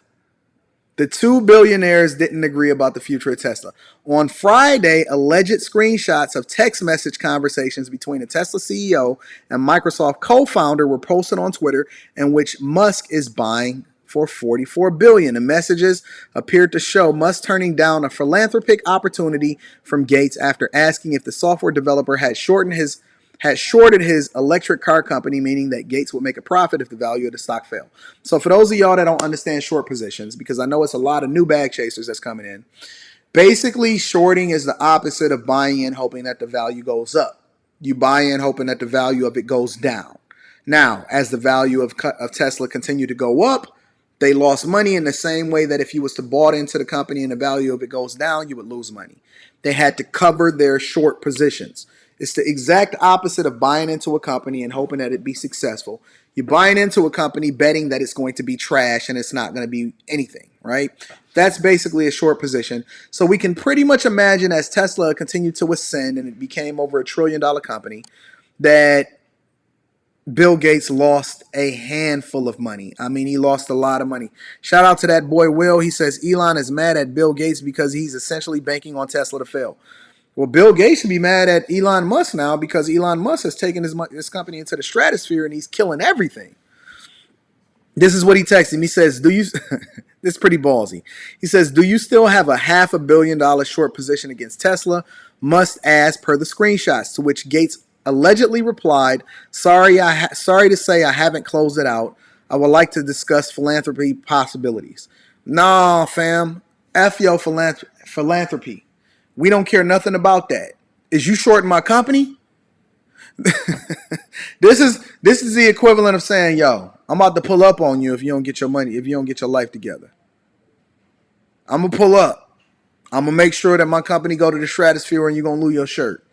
On Friday, alleged screenshots of text message conversations between the Tesla CEO and Microsoft co-founder were posted on Twitter, in which Musk is buying for $44 billion. The messages appeared to show Musk turning down a philanthropic opportunity from Gates after asking if the software developer had shorted his electric car company, meaning that Gates would make a profit if the value of the stock fell. So for those of y'all that don't understand short positions, because I know it's a lot of new bag chasers that's coming in, Basically, shorting is the opposite of buying in hoping that the value goes up. You buy in hoping that the value of it goes down. Now, as the value of Tesla continued to go up, they lost money in the same way that if you was to bought into the company and the value of it goes down, you would lose money. They had to cover their short positions. It's the exact opposite of buying into a company and hoping that it be successful. You're buying into a company betting that it's going to be trash and it's not going to be anything, right? That's basically a short position. So we can pretty much imagine as Tesla continued to ascend and it became over $1 trillion company, that Bill Gates lost a handful of money. I mean, he lost a lot of money. Shout out to that boy Will. He says Elon is mad at Bill Gates because he's essentially banking on Tesla to fail. Well, Bill Gates should be mad at Elon Musk now because Elon Musk has taken his company into the stratosphere and he's killing everything. This is what he texted me. He says, do you, this is pretty ballsy. He says, do you still have a $500 million short position against Tesla? Musk asked per the screenshots, to which Gates allegedly replied, sorry to say I haven't closed it out. I would like to discuss philanthropy possibilities. Nah, fam. F your philanthropy. We don't care nothing about that. Is you shorting my company? This is the equivalent of saying, yo, I'm about to pull up on you if you don't get your money, if you don't get your life together. I'm going to pull up. I'm going to make sure that my company go to the stratosphere and you're going to lose your shirt.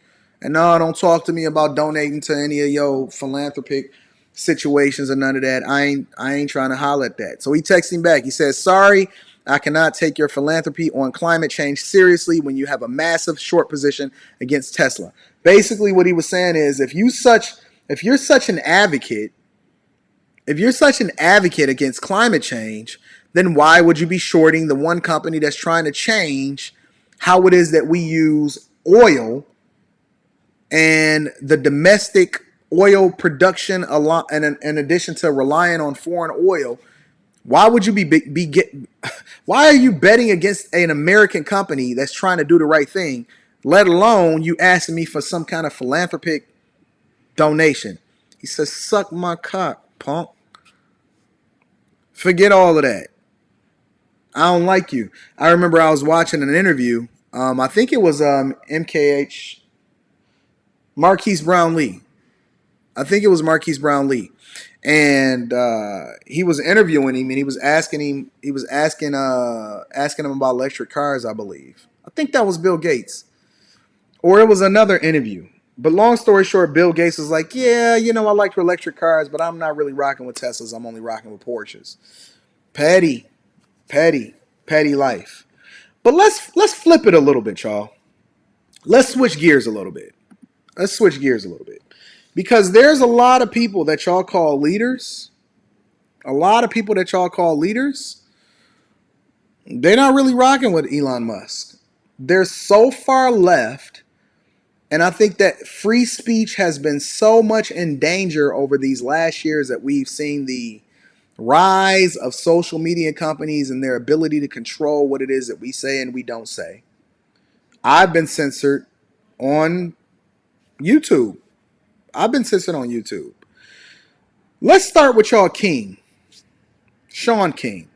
And no, don't talk to me about donating to any of your philanthropic situations or none of that. I ain't trying to holler at that. So he texts him back. He says, sorry, I cannot take your philanthropy on climate change seriously when you have a massive short position against Tesla. Basically, what he was saying is, if you're such an advocate against climate change, then why would you be shorting the one company that's trying to change how it is that we use oil and the domestic oil production, in addition to relying on foreign oil? Why would you why are you betting against an American company that's trying to do the right thing, let alone you asking me for some kind of philanthropic donation? He says, suck my cock, punk. Forget all of that. I don't like you. I remember I was watching an interview. I think it was MKH, Marquise Brown Lee. I think it was Marquise Brown Lee. And he was interviewing him, and he was asking him about electric cars, I believe. I think that was Bill Gates. Or it was another interview. But long story short, Bill Gates was like, yeah, I like electric cars, but I'm not really rocking with Teslas. I'm only rocking with Porsches. Petty life. But let's flip it a little bit, y'all. Let's switch gears a little bit. Because there's a lot of people that y'all call leaders. They're not really rocking with Elon Musk. They're so far left. And I think that free speech has been so much in danger over these last years that we've seen the rise of social media companies and their ability to control what it is that we say and we don't say. I've been censored on YouTube. Let's start with y'all King. Sean King.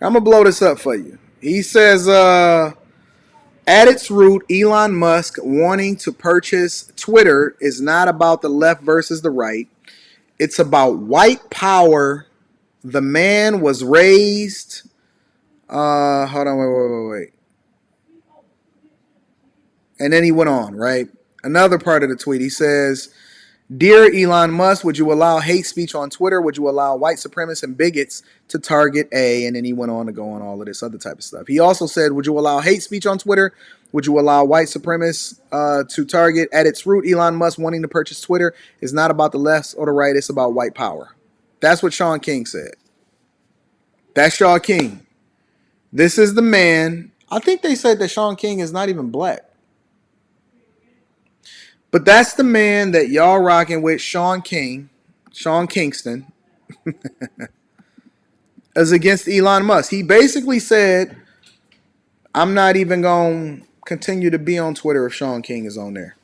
I'm going to blow this up for you. He says, at its root, Elon Musk wanting to purchase Twitter is not about the left versus the right. It's about white power. The man was raised. Hold on, wait. And then he went on, right? Another part of the tweet, he says, Dear Elon Musk, would you allow hate speech on Twitter? Would you allow white supremacists and bigots to target A? And then he went on to go on all of this other type of stuff. He also said, would you allow hate speech on Twitter? Would you allow white supremacists to target? At its root, Elon Musk wanting to purchase Twitter is not about the left or the right. It's about white power. That's what Sean King said. That's Sean King. This is the man. I think they said that Sean King is not even black. But that's the man that y'all rocking with, Sean Kingston, is against Elon Musk. He basically said, I'm not even going to continue to be on Twitter if Sean King is on there.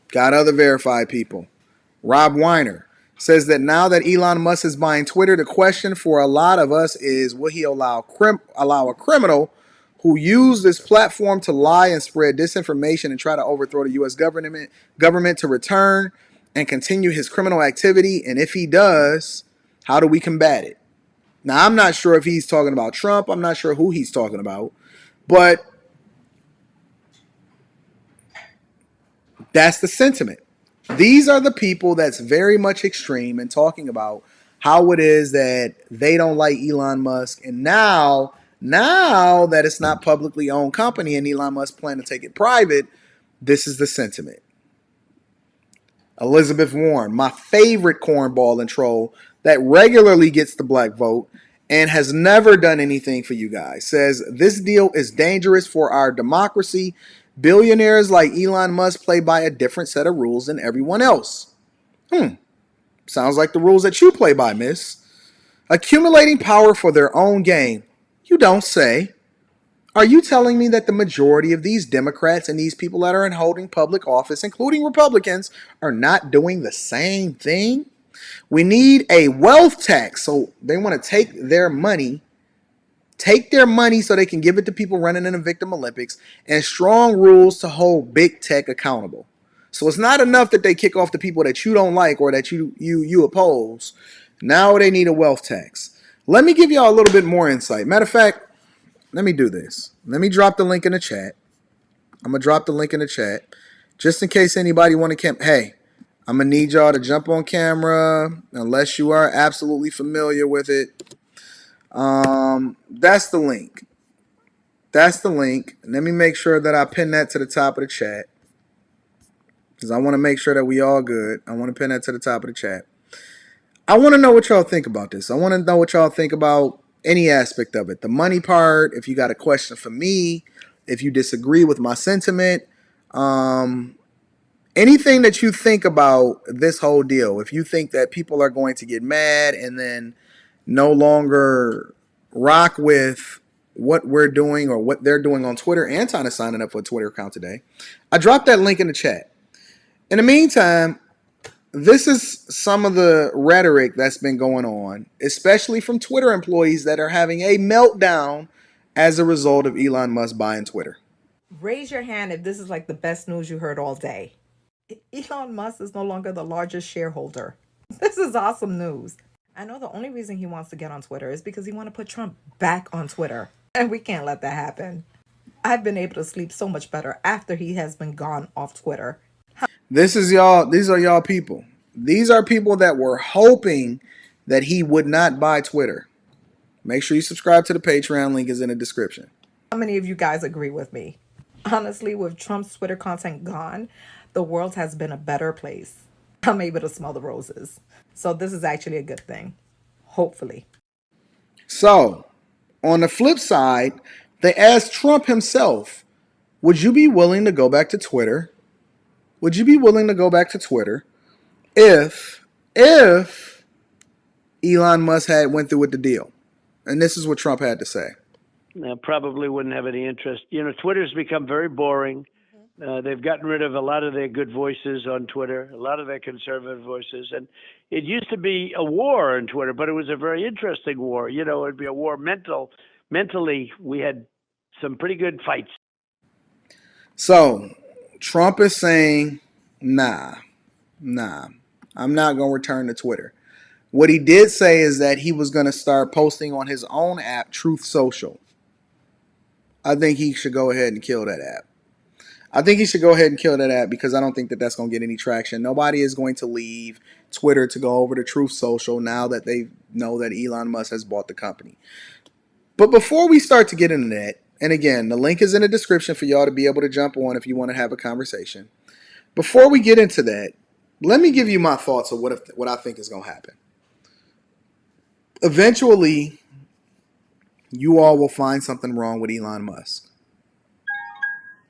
Got other verified people. Rob Weiner Says that now that Elon Musk is buying Twitter, the question for a lot of us is, will he allow a criminal who used this platform to lie and spread disinformation and try to overthrow the U.S. government to return and continue his criminal activity? And if he does, how do we combat it? Now, I'm not sure if he's talking about Trump. I'm not sure who he's talking about. But that's the sentiment. These are the people that's very much extreme and talking about how it is that they don't like Elon Musk. And now that it's not publicly owned company and Elon Musk plan to take it private, this is the sentiment. Elizabeth Warren, my favorite cornball and troll that regularly gets the black vote and has never done anything for you guys, says this deal is dangerous for our democracy. Billionaires like Elon Musk play by a different set of rules than everyone else. Sounds like the rules that you play by, miss. Accumulating power for their own gain. You don't say. Are you telling me that the majority of these Democrats and these people that are in holding public office, including Republicans, are not doing the same thing? We need a wealth tax. So they want to take their money so they can give it to people running in the Victim Olympics, and strong rules to hold big tech accountable. So it's not enough that they kick off the people that you don't like or that you oppose. Now they need a wealth tax. Let me give y'all a little bit more insight. Matter of fact, let me do this. Let me drop the link in the chat. I'm going to drop the link in the chat just in case anybody want to hey, I'm going to need y'all to jump on camera unless you are absolutely familiar with it. That's the link. Let me make sure that I pin that to the top of the chat because I want to make sure that we all good. I want to pin that to the top of the chat. I want to know what y'all think about this. I want to know what y'all think about any aspect of it. The money part, if you got a question for me, if you disagree with my sentiment, anything that you think about this whole deal. If you think that people are going to get mad and then no longer rock with what we're doing or what they're doing on Twitter. Anton is signing up for a Twitter account today. I dropped that link in the chat. In the meantime, this is some of the rhetoric that's been going on, especially from Twitter employees that are having a meltdown as a result of Elon Musk buying Twitter. Raise your hand if this is like the best news you heard all day. Elon Musk is no longer the largest shareholder. This is awesome news. I know the only reason he wants to get on Twitter is because he wants to put Trump back on Twitter. And we can't let that happen. I've been able to sleep so much better after he has been gone off Twitter. These are y'all people. These are people that were hoping that he would not buy Twitter. Make sure you subscribe to the Patreon. Link is in the description. How many of you guys agree with me? Honestly, with Trump's Twitter content gone, the world has been a better place. I'm able to smell the roses. So this is actually a good thing. Hopefully. So, on the flip side, they asked Trump himself, would you be willing to go back to Twitter? Would you be willing to go back to Twitter if Elon Musk had went through with the deal? And this is what Trump had to say. Probably wouldn't have any interest. Twitter's become very boring. They've gotten rid of a lot of their good voices on Twitter, a lot of their conservative voices. And it used to be a war on Twitter, but it was a very interesting war. It'd be a war mentally. We had some pretty good fights. So Trump is saying, nah, I'm not going to return to Twitter. What he did say is that he was going to start posting on his own app, Truth Social. I think he should go ahead and kill that app. Because I don't think that that's going to get any traction. Nobody is going to leave Twitter to go over to Truth Social now that they know that Elon Musk has bought the company. But before we start to get into that, and again, the link is in the description for y'all to be able to jump on if you want to have a conversation. Before we get into that, let me give you my thoughts of what I think is going to happen. Eventually, you all will find something wrong with Elon Musk.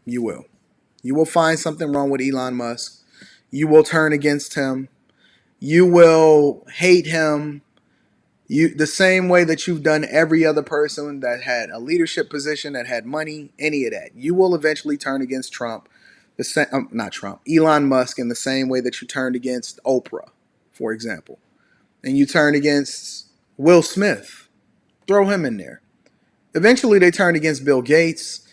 You will. You will find something wrong with Elon Musk. You will turn against him. You will hate him. The same way that you've done every other person that had a leadership position, that had money, any of that. You will eventually turn against Elon Musk in the same way that you turned against Oprah, for example, and you turn against Will Smith, throw him in there. Eventually, they turned against Bill Gates.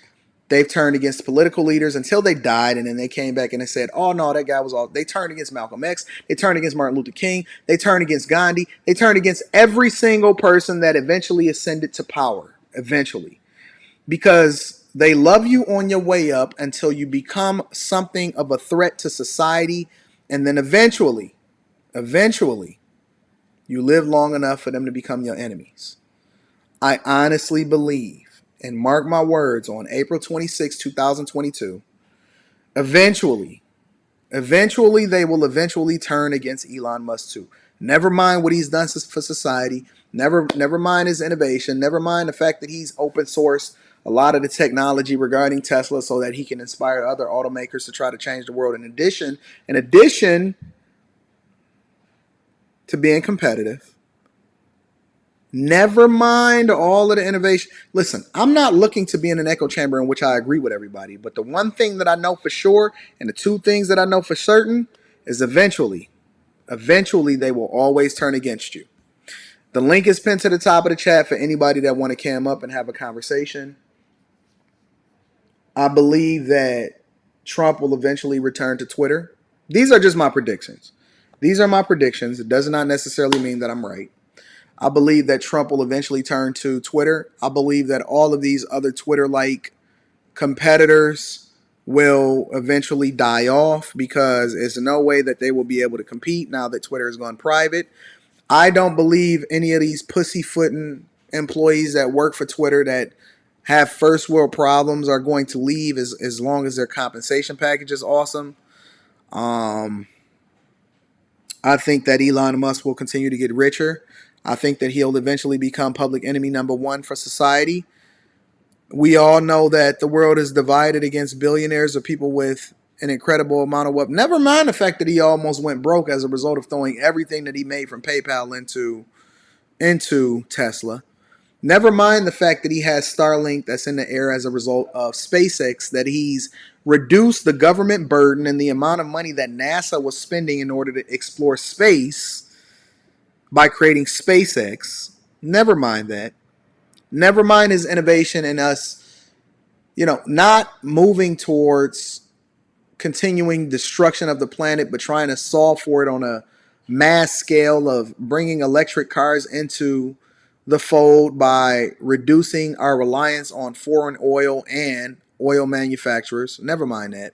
They've turned against political leaders until they died, and then they came back and they said, "Oh no, that guy was all." They turned against Malcolm X. They turned against Martin Luther King. They turned against Gandhi. They turned against every single person that eventually ascended to power. Eventually, because they love you on your way up until you become something of a threat to society, and then eventually, you live long enough for them to become your enemies. I honestly believe, and mark my words, on April 26, 2022, eventually they will eventually turn against Elon Musk too. Never mind what he's done for society. Never mind his innovation. Never mind the fact that he's open sourced a lot of the technology regarding Tesla so that he can inspire other automakers to try to change the world. In addition to being competitive, never mind all of the innovation. Listen, I'm not looking to be in an echo chamber in which I agree with everybody. But the one thing that I know for sure, and the two things that I know for certain, is eventually they will always turn against you. The link is pinned to the top of the chat for anybody that want to cam up and have a conversation. I believe that Trump will eventually return to Twitter. These are just my predictions. It does not necessarily mean that I'm right. I believe that Trump will eventually turn to Twitter. I believe that all of these other Twitter-like competitors will eventually die off because there's no way that they will be able to compete now that Twitter has gone private. I don't believe any of these pussyfooting employees that work for Twitter that have first world problems are going to leave as long as their compensation package is awesome. I think that Elon Musk will continue to get richer. I think that he'll eventually become public enemy number one for society. We all know that the world is divided against billionaires or people with an incredible amount of wealth. Never mind the fact that he almost went broke as a result of throwing everything that he made from PayPal into Tesla. Never mind the fact that he has Starlink that's in the air as a result of SpaceX, that he's reduced the government burden and the amount of money that NASA was spending in order to explore space by creating SpaceX. Never mind that. Never mind his innovation in us, not moving towards continuing destruction of the planet, but trying to solve for it on a mass scale of bringing electric cars into the fold by reducing our reliance on foreign oil and oil manufacturers. Never mind that.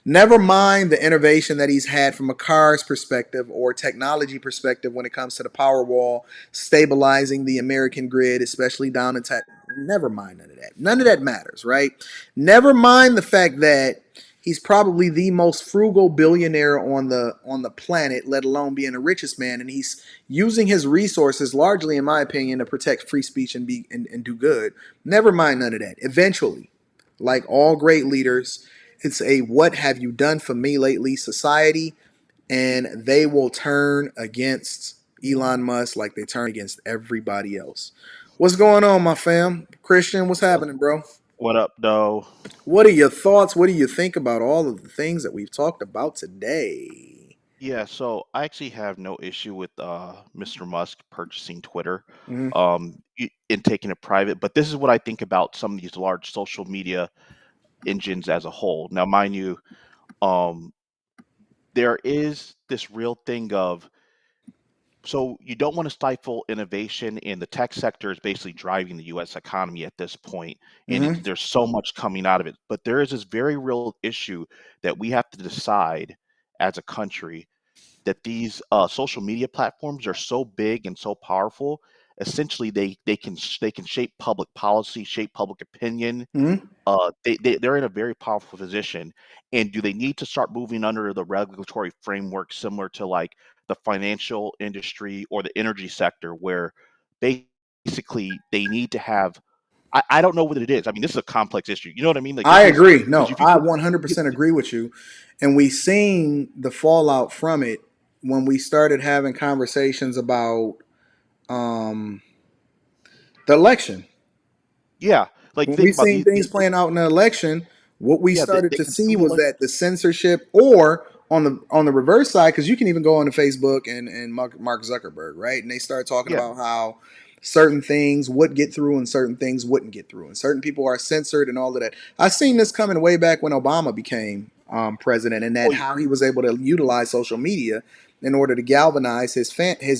Never mind the innovation that he's had from a car's perspective or technology perspective when it comes to the power wall, stabilizing the American grid, especially down in Texas. Never mind none of that. None of that matters, right? Never mind the fact that he's probably the most frugal billionaire on the planet, let alone being the richest man, and he's using his resources largely, in my opinion, to protect free speech and do good. Never mind none of that. Eventually, like all great leaders, it's a "what have you done for me lately" society, and they will turn against Elon Musk like they turn against everybody else. What's going on, my fam? Christian, what's happening, bro? What up, though? What are your thoughts? What do you think about all of the things that we've talked about today? Yeah, so I actually have no issue with Mr. Musk purchasing Twitter, Mm-hmm. and taking it private. But this is what I think about some of these large social media engines as a whole. Now, mind you, um, there is this real thing of, so you don't want to stifle innovation, and the tech sector is basically driving the U.S. economy at this point, and Mm-hmm. there's so much coming out of it. But there is this very real issue that we have to decide as a country, that these social media platforms are so big and so powerful. Essentially, they can shape public policy, shape public opinion. Mm-hmm. They're in a very powerful position. And do they need to start moving under the regulatory framework similar to like the financial industry or the energy sector, where basically they need to have? I don't know what it is. I mean, this is a complex issue. You know what I mean? Like I this is agree. because No, if you I look, 100% agree with you. And we seen the fallout from it when we started having conversations about um, the election. yeah, like When we think about seen things playing out in the election, what we yeah, started they to see consume was like that the censorship or on the reverse side, because you can even go on to Facebook and Mark Zuckerberg, right? And they start talking Yeah. about how certain things would get through and certain things wouldn't get through, and certain people are censored and all of that. I seen this coming way back when Obama became president, and Oh, that how he was able to utilize social media in order to galvanize his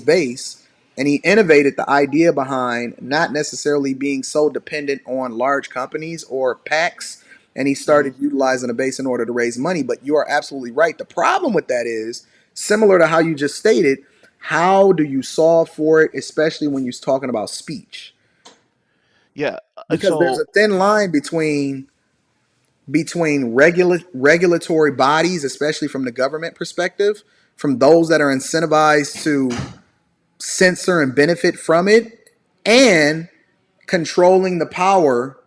base. And he innovated the idea behind not necessarily being so dependent on large companies or PACs, and he hmm started utilizing a base in order to raise money. But you are absolutely right. The problem with that is similar to how you just stated. How do you solve for it, especially when you're talking about speech? yeah. And Because there's so a thin line between regulatory bodies, especially from the government perspective, from those that are incentivized to censor and benefit from it, and controlling the power,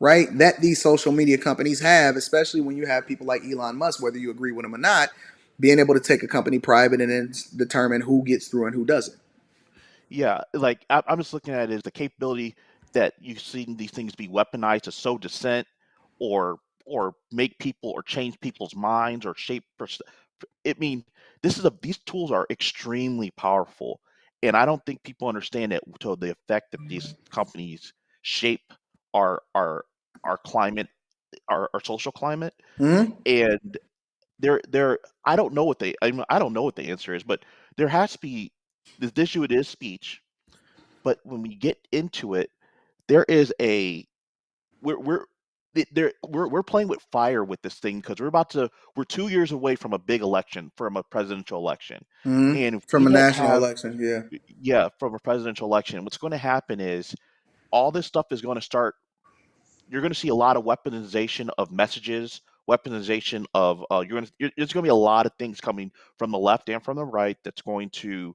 right, that these social media companies have, especially when you have people like Elon Musk, whether you agree with him or not, being able to take a company private and then determine who gets through and who doesn't. yeah, like I'm just looking at it as the capability that you've seen these things be weaponized to sow dissent, or make people or change people's minds or shape. I mean, these tools are extremely powerful, and I don't think people understand it to the effect that these companies shape our climate, our social climate. Hmm. And there I don't know what I don't know what the answer is, but there has to be this issue. It is speech, but when we get into it, there is a we're we're playing with fire with this thing, because we're 2 years away from a big election, from a presidential election. Hmm. And if we From a don't national have, election, yeah. yeah, from a presidential election, what's going to happen is all this stuff is going to start. You're going to see a lot of weaponization of messages, weaponization of there's going to be a lot of things coming from the left and from the right that's going to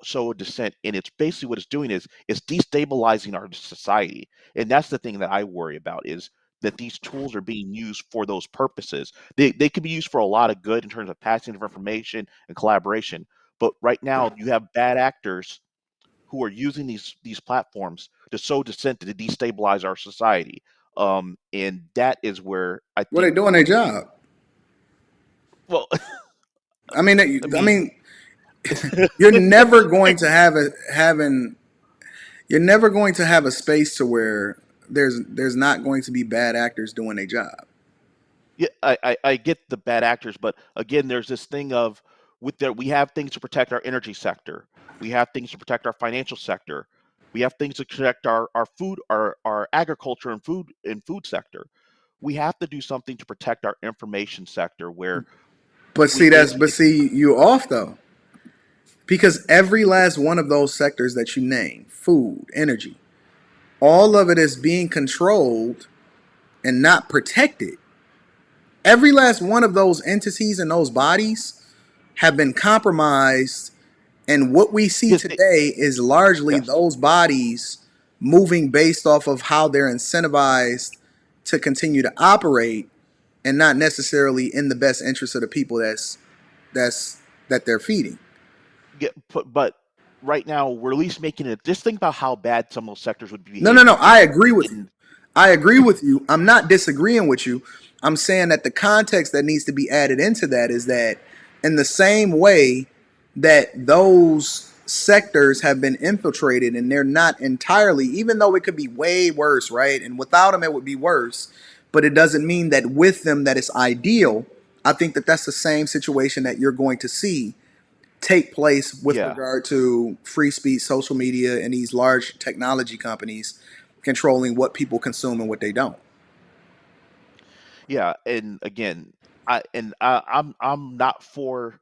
show a dissent. And it's basically, what it's doing is it's destabilizing our society. And that's the thing that I worry about, is that these tools are being used for those purposes. They can be used for a lot of good in terms of passing of information and collaboration. But right now you have bad actors who are using these platforms to sow dissent, to destabilize our society. And that is where I Well, they think, doing their job. well, I mean, I I mean, mean, you're never going to have a having. You're never going to have a space to where there's not going to be bad actors doing their job. yeah, I get the bad actors, but again, there's this thing of, with that, we have things to protect our energy sector, we have things to protect our financial sector, we have things to protect our food, our agriculture and food sector. We have to do something to protect our information sector, where But we see, it's but see, you off though, because every last one of those sectors that you name, food, energy, all of it is being controlled and not protected. Every last one of those entities and those bodies have been compromised. And what we see because today is largely yes. those bodies moving based off of how they're incentivized to continue to operate, and not necessarily in the best interest of the people that's that they're feeding. But right now we're at least making it. Just think about how bad some of those sectors would be No, no, no. behaving. I agree with you. In I agree with you. I'm not disagreeing with you. I'm saying that the context that needs to be added into that is that, in the same way that those sectors have been infiltrated and they're not entirely, even though it could be way worse, right? And without them, it would be worse. But it doesn't mean that with them that it's ideal. I think that that's the same situation that you're going to see take place with yeah, regard to free speech, social media, and these large technology companies controlling what people consume and what they don't. yeah, and again, I'm not for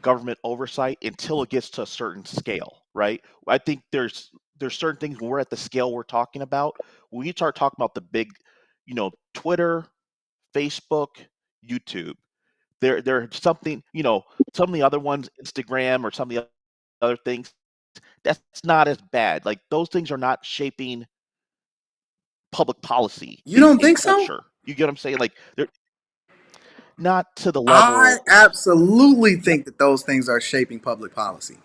government oversight until it gets to a certain scale, right? I think there's certain things when we're at the scale we're talking about. When you start talking about the big, Twitter, Facebook, YouTube, there's something, some of the other ones, Instagram or some of the other things, that's not as bad. Like, those things are not shaping public policy You don't in think so? culture. You get what I'm saying? Like, they're not to the I level. absolutely think that those things are shaping public policy.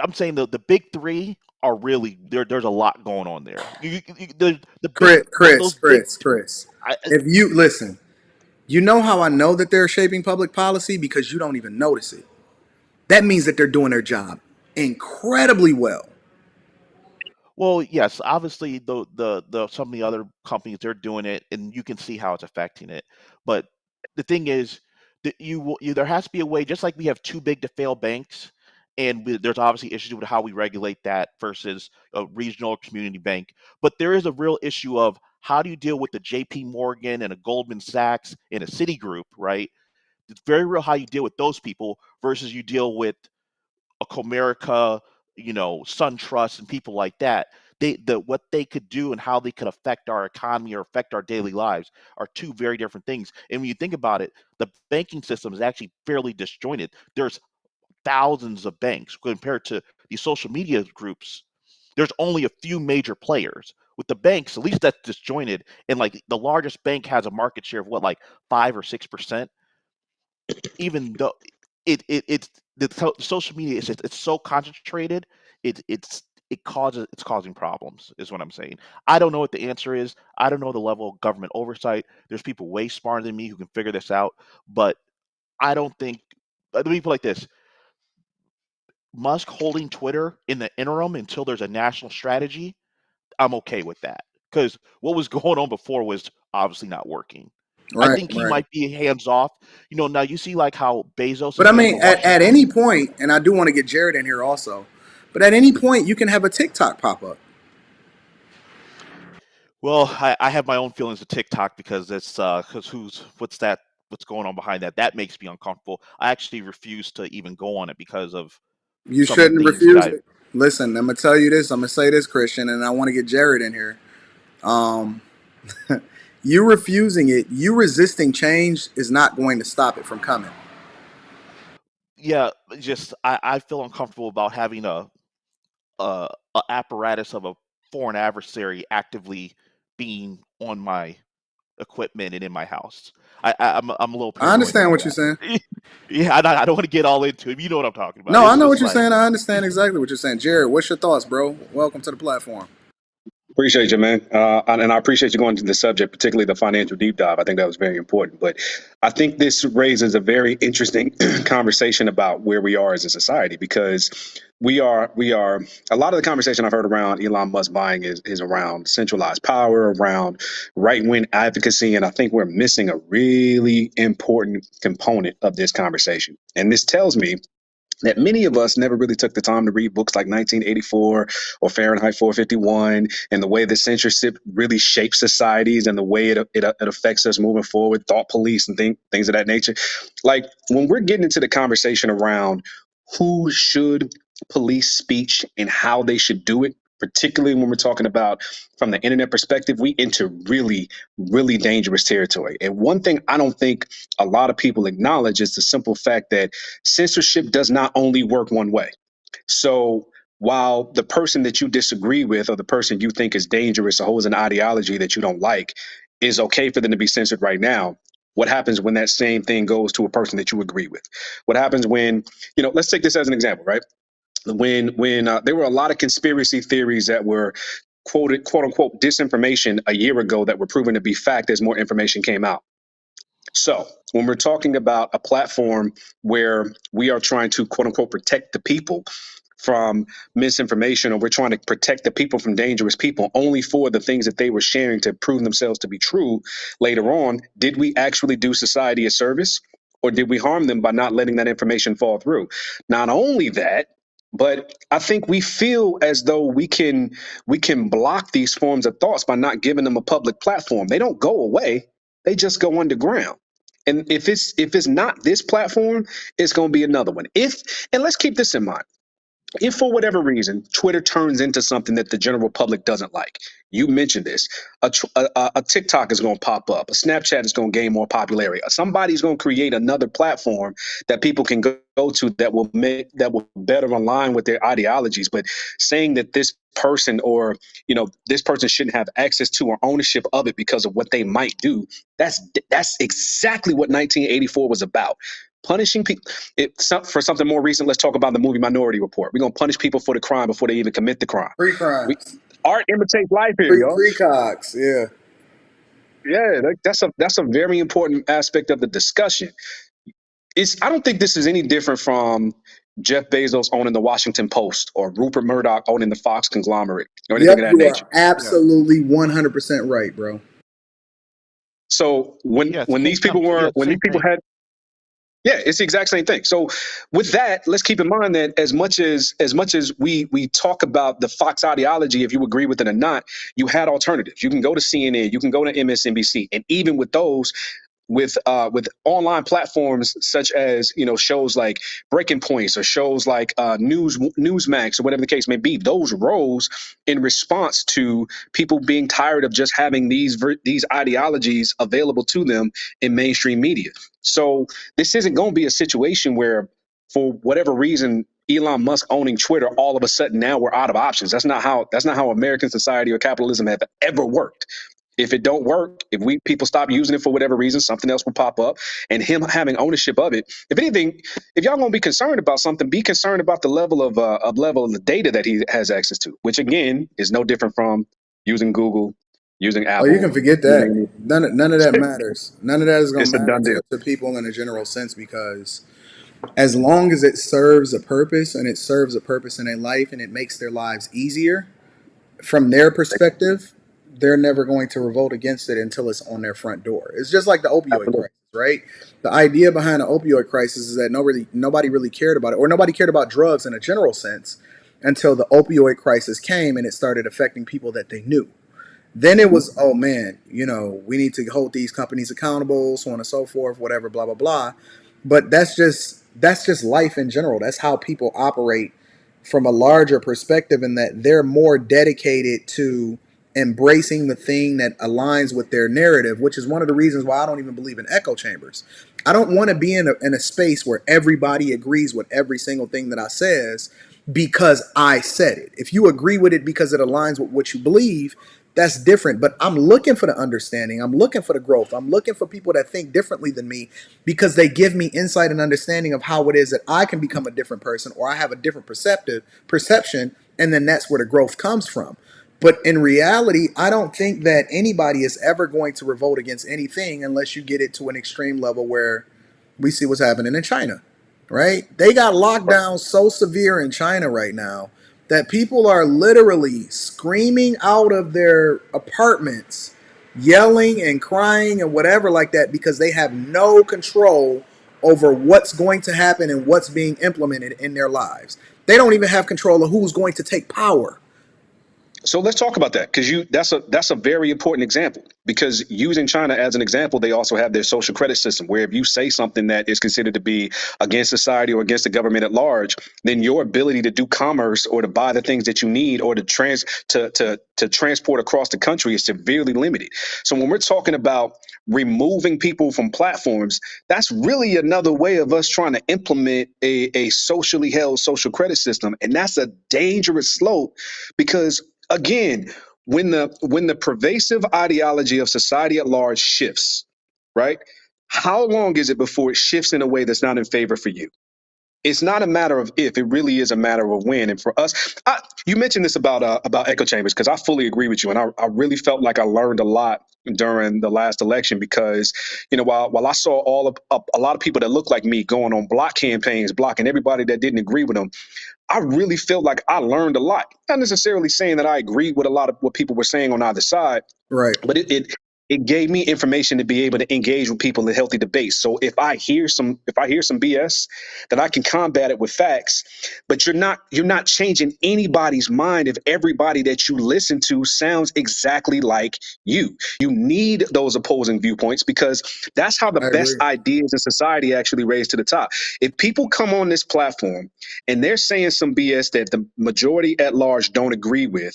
I'm saying the big three are really there. There's a lot going on there. The big Chris, Chris, those big. Chris, Chris. I, If you listen, You know how I know that they're shaping public policy? Because you don't even notice it. That means that they're doing their job incredibly well. Well, yes, obviously the some of the other companies they're doing it, and you can see how it's affecting it. But the thing is that there has to be a way, just like we have too big to fail banks, and there's obviously issues with how we regulate that versus a regional or community bank. But there is a real issue of how do you deal with the J.P. Morgan and a Goldman Sachs and a Citigroup, right? It's very real how you deal with those people versus you deal with a Comerica, SunTrust and people like that. What they could do and how they could affect our economy or affect our daily lives are two very different things. And when you think about it, the banking system is actually fairly disjointed. There's thousands of banks compared to these social media groups. There's only a few major players. With the banks, at least that's disjointed. And like the largest bank has a market share of what, like 5 or 6%. Even though it's social media is it's so concentrated, it's causing problems, is what I'm saying. I don't know what the answer is. I don't know the level of government oversight. There's people way smarter than me who can figure this out, but I don't think. Let me put it like this: Musk holding Twitter in the interim until there's a national strategy. I'm okay with that because what was going on before was obviously not working. I Right, think he right. might be hands off. Now you see like how Bezos But is I mean, handling at Washington. any point, and I do want to get Jared in here also, but at any point, you can have a TikTok pop up. Well, I have my own feelings of TikTok because it's because what's going on behind that. That makes me uncomfortable. I actually refuse to even go on it because of You some of the shouldn't things that refuse I. it. Listen, I'm gonna tell you this. I'm gonna say this, Christian, and I want to get Jared in here. Um, you refusing it, you resisting change is not going to stop it from coming. Yeah, just I feel uncomfortable about having a apparatus of a foreign adversary actively being on my equipment and in my house. I'm a little I paranoid understand about what you're that. saying. Yeah, I don't want to get all into it. You know what I'm talking about. No, I It's know just what you're like saying. I understand exactly what you're saying. Jared, what's your thoughts, bro? Welcome to the platform. Appreciate you, man. And I appreciate you going to the subject, particularly the financial deep dive. I think that was very important. But I think this raises a very interesting conversation about where we are as a society because we are a lot of the conversation I've heard around Elon Musk buying is around centralized power, around right wing advocacy. And I think we're missing a really important component of this conversation. And this tells me that many of us never really took the time to read books like 1984 or Fahrenheit 451 and the way that censorship really shapes societies and the way it affects us moving forward, thought police and things of that nature. Like when we're getting into the conversation around who should police speech and how they should do it, particularly when we're talking about from the internet perspective, we enter really, really dangerous territory. And one thing I don't think a lot of people acknowledge is the simple fact that censorship does not only work one way. So while the person that you disagree with or the person you think is dangerous or holds an ideology that you don't like is okay for them to be censored right now, what happens when that same thing goes to a person that you agree with? What happens when, let's take this as an example, right? When there were a lot of conspiracy theories that were quoted, quote unquote, disinformation a year ago that were proven to be fact as more information came out. So when we're talking about a platform where we are trying to quote unquote protect the people from misinformation, or we're trying to protect the people from dangerous people only for the things that they were sharing to prove themselves to be true later on, did we actually do society a service, or did we harm them by not letting that information fall through? Not only that, but I think we feel as though we can block these forms of thoughts by not giving them a public platform. They don't go away, they just go underground. And if it's not this platform, it's going to be another one. And let's keep this in mind, if for whatever reason Twitter turns into something that the general public doesn't like, you mentioned this, a TikTok is going to pop up, a Snapchat is going to gain more popularity, somebody's going to create another platform that people can go to that will better align with their ideologies. But saying that this person or this person shouldn't have access to or ownership of it because of what they might do, that's exactly what 1984 was about. Punishing people. For something more recent, let's talk about the movie Minority Report. We're gonna punish people for the crime before they even commit the crime. Free We crimes. art imitates life here, Free y'all. free cogs. Yeah. Yeah, that's a very important aspect of the discussion. I don't think this is any different from Jeff Bezos owning the Washington Post or Rupert Murdoch owning the Fox conglomerate or anything Yep, of that you nature. are Yeah. absolutely 100% right, bro. So Yeah, it's the same. No, yeah, when these same people thing. had, yeah, it's the exact same thing. So with that, let's keep in mind that as much as we talk about the Fox ideology, if you agree with it or not, you had alternatives. You can go to CNN, you can go to MSNBC, and even with those, with online platforms such as shows like Breaking Points or shows like Newsmax or whatever the case may be, those rose in response to people being tired of just having these ideologies available to them in mainstream media. So this isn't going to be a situation where, for whatever reason, Elon Musk owning Twitter, all of a sudden now we're out of options. That's not how American society or capitalism have ever worked. If it don't work, if we people stop using it for whatever reason, something else will pop up. And him having ownership of it, if anything, if y'all gonna be concerned about something, be concerned about the level of the data that he has access to, which again is no different from using Google, using Oh, you Apple, can forget you that. name None of that matters. None of that is going it's to a matter done deal. to people in a general sense because as long as it serves a purpose and it serves a purpose in their life and it makes their lives easier from their perspective, they're never going to revolt against it until it's on their front door. It's just like the opioid Absolutely. crisis, right? The idea behind the opioid crisis is that nobody really cared about it, or nobody cared about drugs in a general sense until the opioid crisis came and it started affecting people that they knew. Then it Mhm. was, oh man, we need to hold these companies accountable, so on and so forth, whatever, blah blah blah. But that's just life in general. That's how people operate from a larger perspective, in that they're more dedicated to embracing the thing that aligns with their narrative, which is one of the reasons why I don't even believe in echo chambers. I don't want to be in a space where everybody agrees with every single thing that I says because I said it. If you agree with it because it aligns with what you believe, that's different. But I'm looking for the understanding. I'm looking for the growth. I'm looking for people that think differently than me because they give me insight and understanding of how it is that I can become a different person, or I have a different perception, and then that's where the growth comes from. But in reality, I don't think that anybody is ever going to revolt against anything unless you get it to an extreme level where we see what's happening in China, right? They got lockdowns so severe in China right now that people are literally screaming out of their apartments, yelling and crying and whatever like that because they have no control over what's going to happen and what's being implemented in their lives. They don't even have control of who's going to take power. So let's talk about that, because you that's a very important example, because using China as an example, they also have their social credit system where if you say something that is considered to be against society or against the government at large, then your ability to do commerce or to buy the things that you need or to transport across the country is severely limited. So when we're talking about removing people from platforms, that's really another way of us trying to implement a socially held social credit system, and that's a dangerous slope because, again, when the pervasive ideology of society at large shifts, right? How long is it before it shifts in a way that's not in favor for you? It's not a matter of if; it really is a matter of when. And for us, you mentioned this about echo chambers, because I fully agree with you, and I really felt like I learned a lot during the last election, because while I saw a lot of people that look like me going on block campaigns, blocking everybody that didn't agree with them, I really felt like I learned a lot. Not necessarily saying that I agreed with a lot of what people were saying on either side, Right. but it gave me information to be able to engage with people in healthy debates. So if I hear some BS, then I can combat it with facts. But you're not changing anybody's mind if everybody that you listen to sounds exactly like you. You need those opposing viewpoints, because that's how the I best agree. ideas in society actually raise to the top. If people come on this platform and they're saying some BS that the majority at large don't agree with,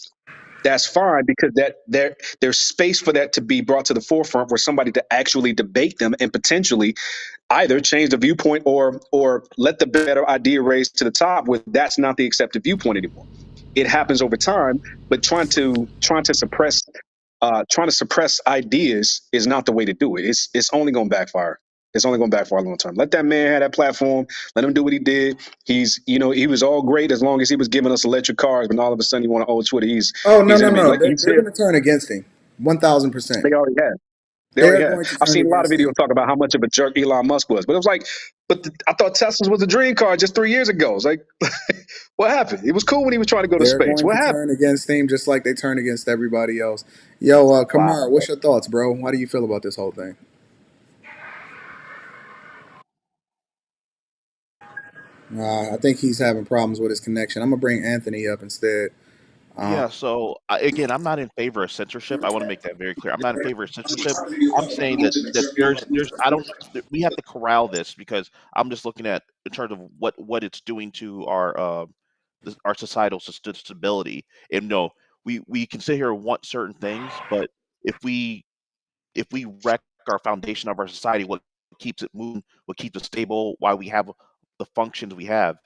that's fine, because there's space for that to be brought to the forefront, where somebody to actually debate them and potentially either change the viewpoint or let the better idea raise to the top where that's not the accepted viewpoint anymore. It happens over time, but trying to suppress ideas is not the way to do it. It's only going to backfire. It's only going to backfire long term. Let that man have that platform. Let him do what he did. He was all great as long as he was giving us electric cars. But all of a sudden, he want to own Twitter. Oh, no, He's no, innovating. no. Like you They're said, going to turn against him. 1,000%. they already have. They already They're have. going to I've turn seen a lot of against videos him. talk about how much of a jerk Elon Musk was, but it was like, I thought Tesla's was a dream car just 3 years ago. It's like, what happened? It was cool when he was trying to go to They're space. going What to happened? turn against him just like they turn against everybody else. Yo, Wow. Kamar, what's your thoughts, bro? How do you feel about this whole thing? I think he's having problems with his connection. I'm gonna bring Anthony up instead. Uh, Yeah, so again, I'm not in favor of censorship. I want to make that very clear. I'm not in favor of censorship. I'm saying that there's I don't we have to corral this because I'm just looking at in terms of what it's doing to our societal stability. And no, we can sit here and want certain things, but if we if we wreck our foundation of our society, what keeps it moving, what keeps it stable, why we have the functions we have,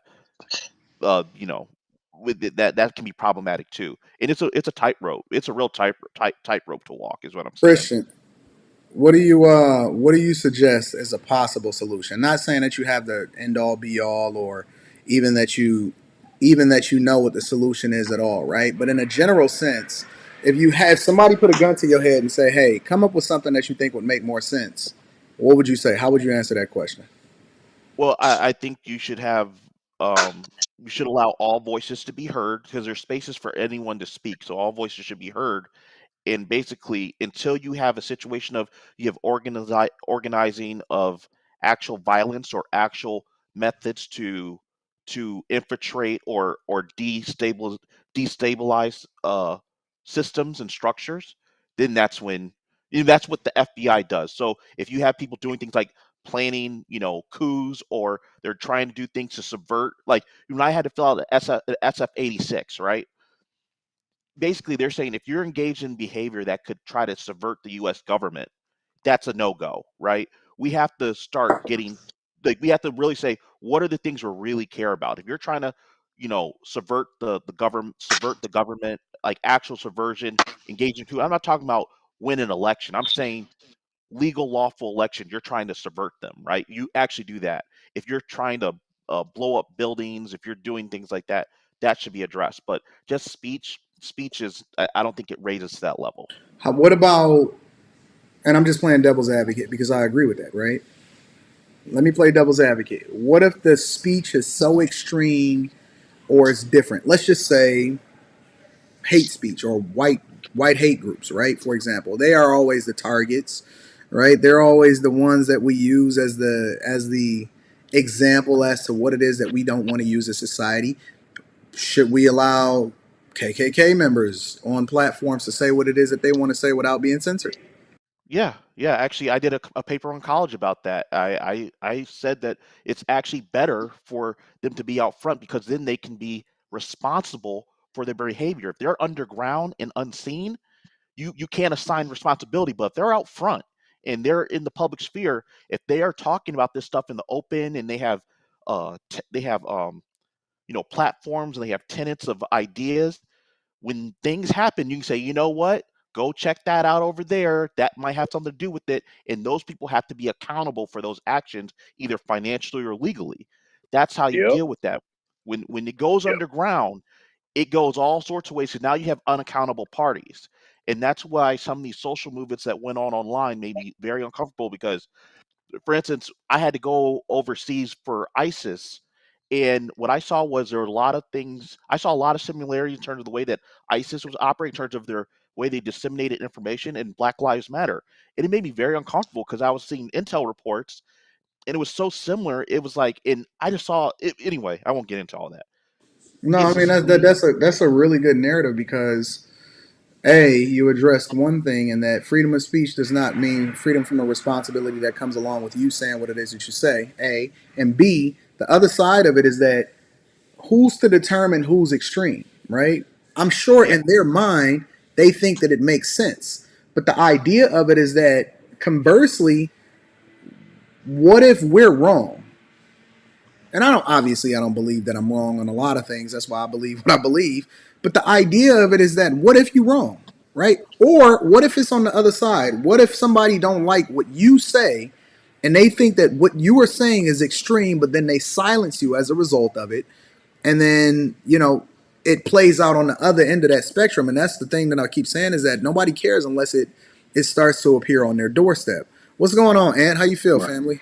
you know, with that can be problematic too. And it's a tightrope. It's a real tightrope to walk, is what I'm saying. Christian, what do you suggest as a possible solution? Not saying that you have the end all be all, or even that you know what the solution is at all, right? But in a general sense, if you have somebody put a gun to your head and say, "Hey, come up with something that you think would make more sense," what would you say? How would you answer that question? Well, I think you should allow all voices to be heard because there's spaces for anyone to speak. So all voices should be heard. And basically, until you have a situation of you have organizing of actual violence or actual methods to infiltrate or destabilize systems and structures, then that's when that's what the FBI does. So if you have people doing things like planning, coups, or they're trying to do things to subvert, like when I had to fill out the SF-86, right? Basically they're saying if you're engaged in behavior that could try to subvert the US government, that's a no-go, right? We have to start getting, like, we have to really say what are the things we really care about. If you're trying to, subvert the government, like actual subversion, engaging coup. I'm not talking about win an election. I'm saying legal, lawful election. You're trying to subvert them, right? You actually do that. If you're trying to blow up buildings, if you're doing things like that, that should be addressed. But just speech is, I don't think it raises to that level. What about? And I'm just playing devil's advocate because I agree with that, right? Let me play devil's advocate. What if the speech is so extreme or it's different? Let's just say hate speech or white hate groups, right? For example, they are always the targets, right? They're always the ones that we use as the example as to what it is that we don't want to use as society. Should we allow KKK members on platforms to say what it is that they want to say without being censored? Yeah, yeah. Actually, I did a paper in college about that. I said that it's actually better for them to be out front because then they can be responsible for their behavior. If they're underground and unseen, you can't assign responsibility. But if they're out front and they're in the public sphere, if they are talking about this stuff in the open and they have platforms and they have tenets of ideas, when things happen, you can say, you know what? Go check that out over there. That might have something to do with it. And those people have to be accountable for those actions, either financially or legally. That's how you Yep. deal with that. When it goes Yep. underground, it goes all sorts of ways. So now you have unaccountable parties. And that's why some of these social movements that went on online may be very uncomfortable because, for instance, I had to go overseas for ISIS. And what I saw was there were a lot of things. I saw a lot of similarities in terms of the way that ISIS was operating, in terms of their way they disseminated information and Black Lives Matter. And it made me very uncomfortable because I was seeing intel reports and it was so similar. It was like, and I just saw it anyway. I won't get into all that. No, I It's mean just to me, that's a really good narrative because you addressed one thing, and that freedom of speech does not mean freedom from the responsibility that comes along with you saying what it is that you say. A and B, the other side of it is that who's to determine who's extreme, right? I'm sure yeah, in their mind they think that it makes sense, but the idea of it is that conversely, what if we're wrong? And I don't believe that I'm wrong on a lot of things. That's why I believe what I believe. But the idea of it is that what if you're wrong, right? Or what if it's on the other side? What if somebody don't like what you say and they think that what you are saying is extreme, but then they silence you as a result of it, and then it plays out on the other end of that spectrum. And that's the thing that I keep saying is that nobody cares unless it it starts to appear on their doorstep. What's going on, Ant? How you feel, Right. family?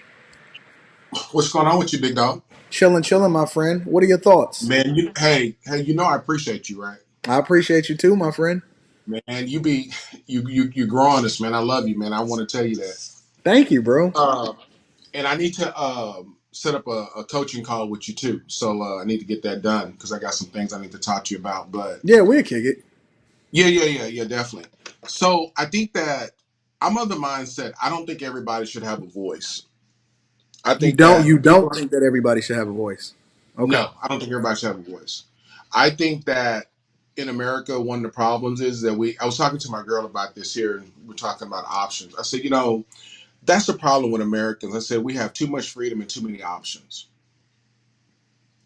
What's going on with you, big dog? Chilling, chilling, my friend. What are your thoughts? Man, hey, I appreciate you, right? I appreciate you too, my friend. Man, you growing us, man. I love you, man. I want to tell you that. Thank you, bro. Uh, and I need to set up a coaching call with you too. So I need to get that done because I got some things I need to talk to you about. But Yeah, we'll kick it. yeah, definitely. So I think that I'm of the mindset. I don't think everybody should have a voice. I You think don't that you people. don't think that everybody should have a voice. Okay. No, I don't think everybody should have a voice. I think that in America, one of the problems is that I was talking to my girl about this here, and we're talking about options. I said, that's the problem with Americans. I said, we have too much freedom and too many options.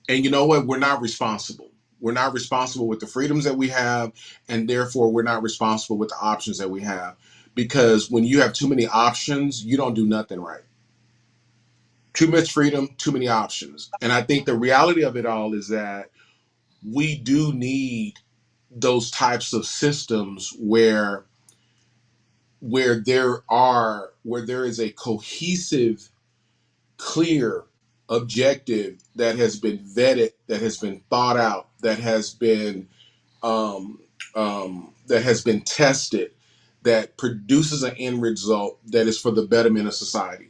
And you know what? We're not responsible. We're not responsible with the freedoms that we have, and therefore we're not responsible with the options that we have. Because when you have too many options, you don't do nothing right. Too much freedom, too many options. And I think the reality of it all is that we do need those types of systems where there is a cohesive, clear objective that has been vetted, that has been thought out, um, that has been tested, that produces an end result that is for the betterment of society.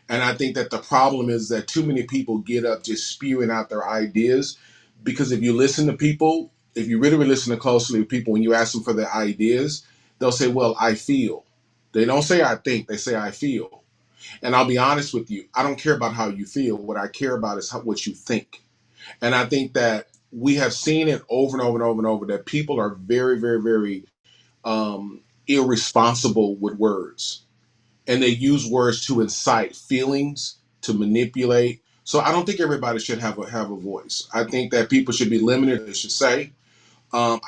And I think that the problem is that too many people get up just spewing out their ideas, because if you listen to people, if you really listen to closely to people, when you ask them for their ideas, they'll say, well, I feel. They don't say I think, they say I feel. And I'll be honest with you, I don't care about how you feel. What I care about is what you think. And I think that we have seen it over and over and over and over that people are very, very, very irresponsible with words, and they use words to incite feelings, to manipulate. So I don't think everybody should have a voice. I think that people should be limited. They should say.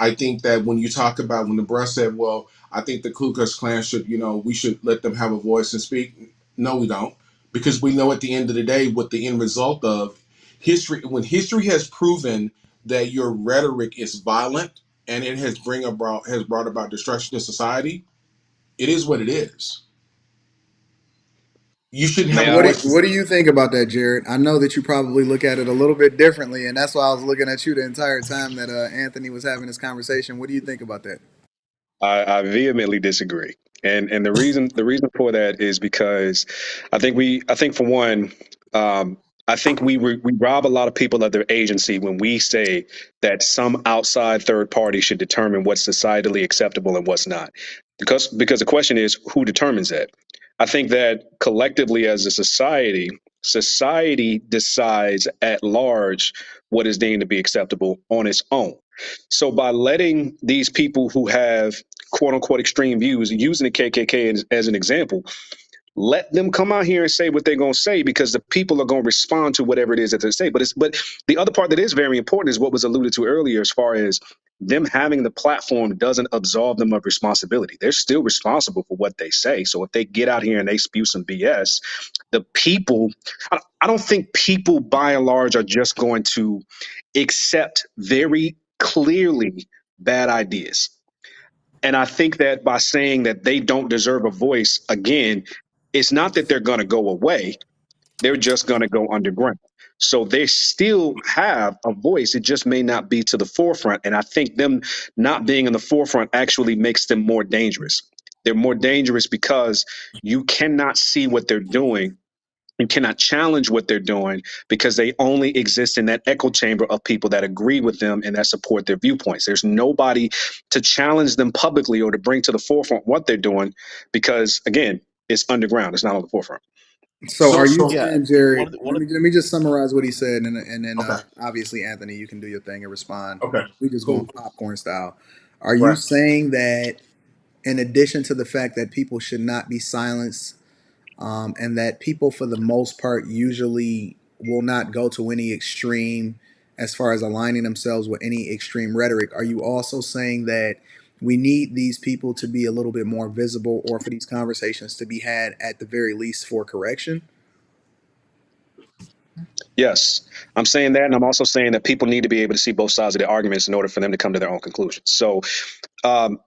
I think that when the bruh said, "Well, I think the Ku Klux Klan should, we should let them have a voice and speak." No, we don't, because we know at the end of the day what the end result of history. When history has proven that your rhetoric is violent and it has brought about destruction to society, it is what it is. You shouldn't have May a What I? do, voice. what do you think about that, Jared? I know that you probably look at it a little bit differently, and that's why I was looking at you the entire time that Anthony was having this conversation. What do you think about that? I vehemently disagree, and the reason for that is because I think for one, um, I think we rob a lot of people of their agency when we say that some outside third party should determine what's societally acceptable and what's not, because the question is who determines that. I think that collectively as a society decides at large what is deemed to be acceptable on its own. So by letting these people who have quote unquote extreme views, using the KKK as an example, let them come out here and say what they're going to say, because the people are going to respond to whatever it is that they say. But the other part that is very important is what was alluded to earlier, as far as them having the platform doesn't absolve them of responsibility. They're still responsible for what they say. So if they get out here and they spew some BS, the people, I don't think people by and large are just going to accept very clearly bad ideas. And I think that by saying that they don't deserve a voice, again, it's not that they're going to go away, they're just going to go underground. So they still have a voice. It just may not be to the forefront. And I think them not being in the forefront actually makes them more dangerous. They're more dangerous because you cannot see what they're doing, and cannot challenge what they're doing, because they only exist in that echo chamber of people that agree with them and that support their viewpoints. There's nobody to challenge them publicly or to bring to the forefront what they're doing, because again, it's underground. It's not on the forefront. So, So are you so Yeah, saying, one Jared? of the, one Let of me let me just summarize what he said, and then okay, obviously Anthony, you can do your thing and respond. okay, We just going cool, popcorn style. Are you right. saying that, in addition to the fact that people should not be silenced, and that people for the most part usually will not go to any extreme as far as aligning themselves with any extreme rhetoric, are you also saying that we need these people to be a little bit more visible, or for these conversations to be had at the very least for correction? Yes, I'm saying that, and I'm also saying that people need to be able to see both sides of the arguments in order for them to come to their own conclusions. So, um,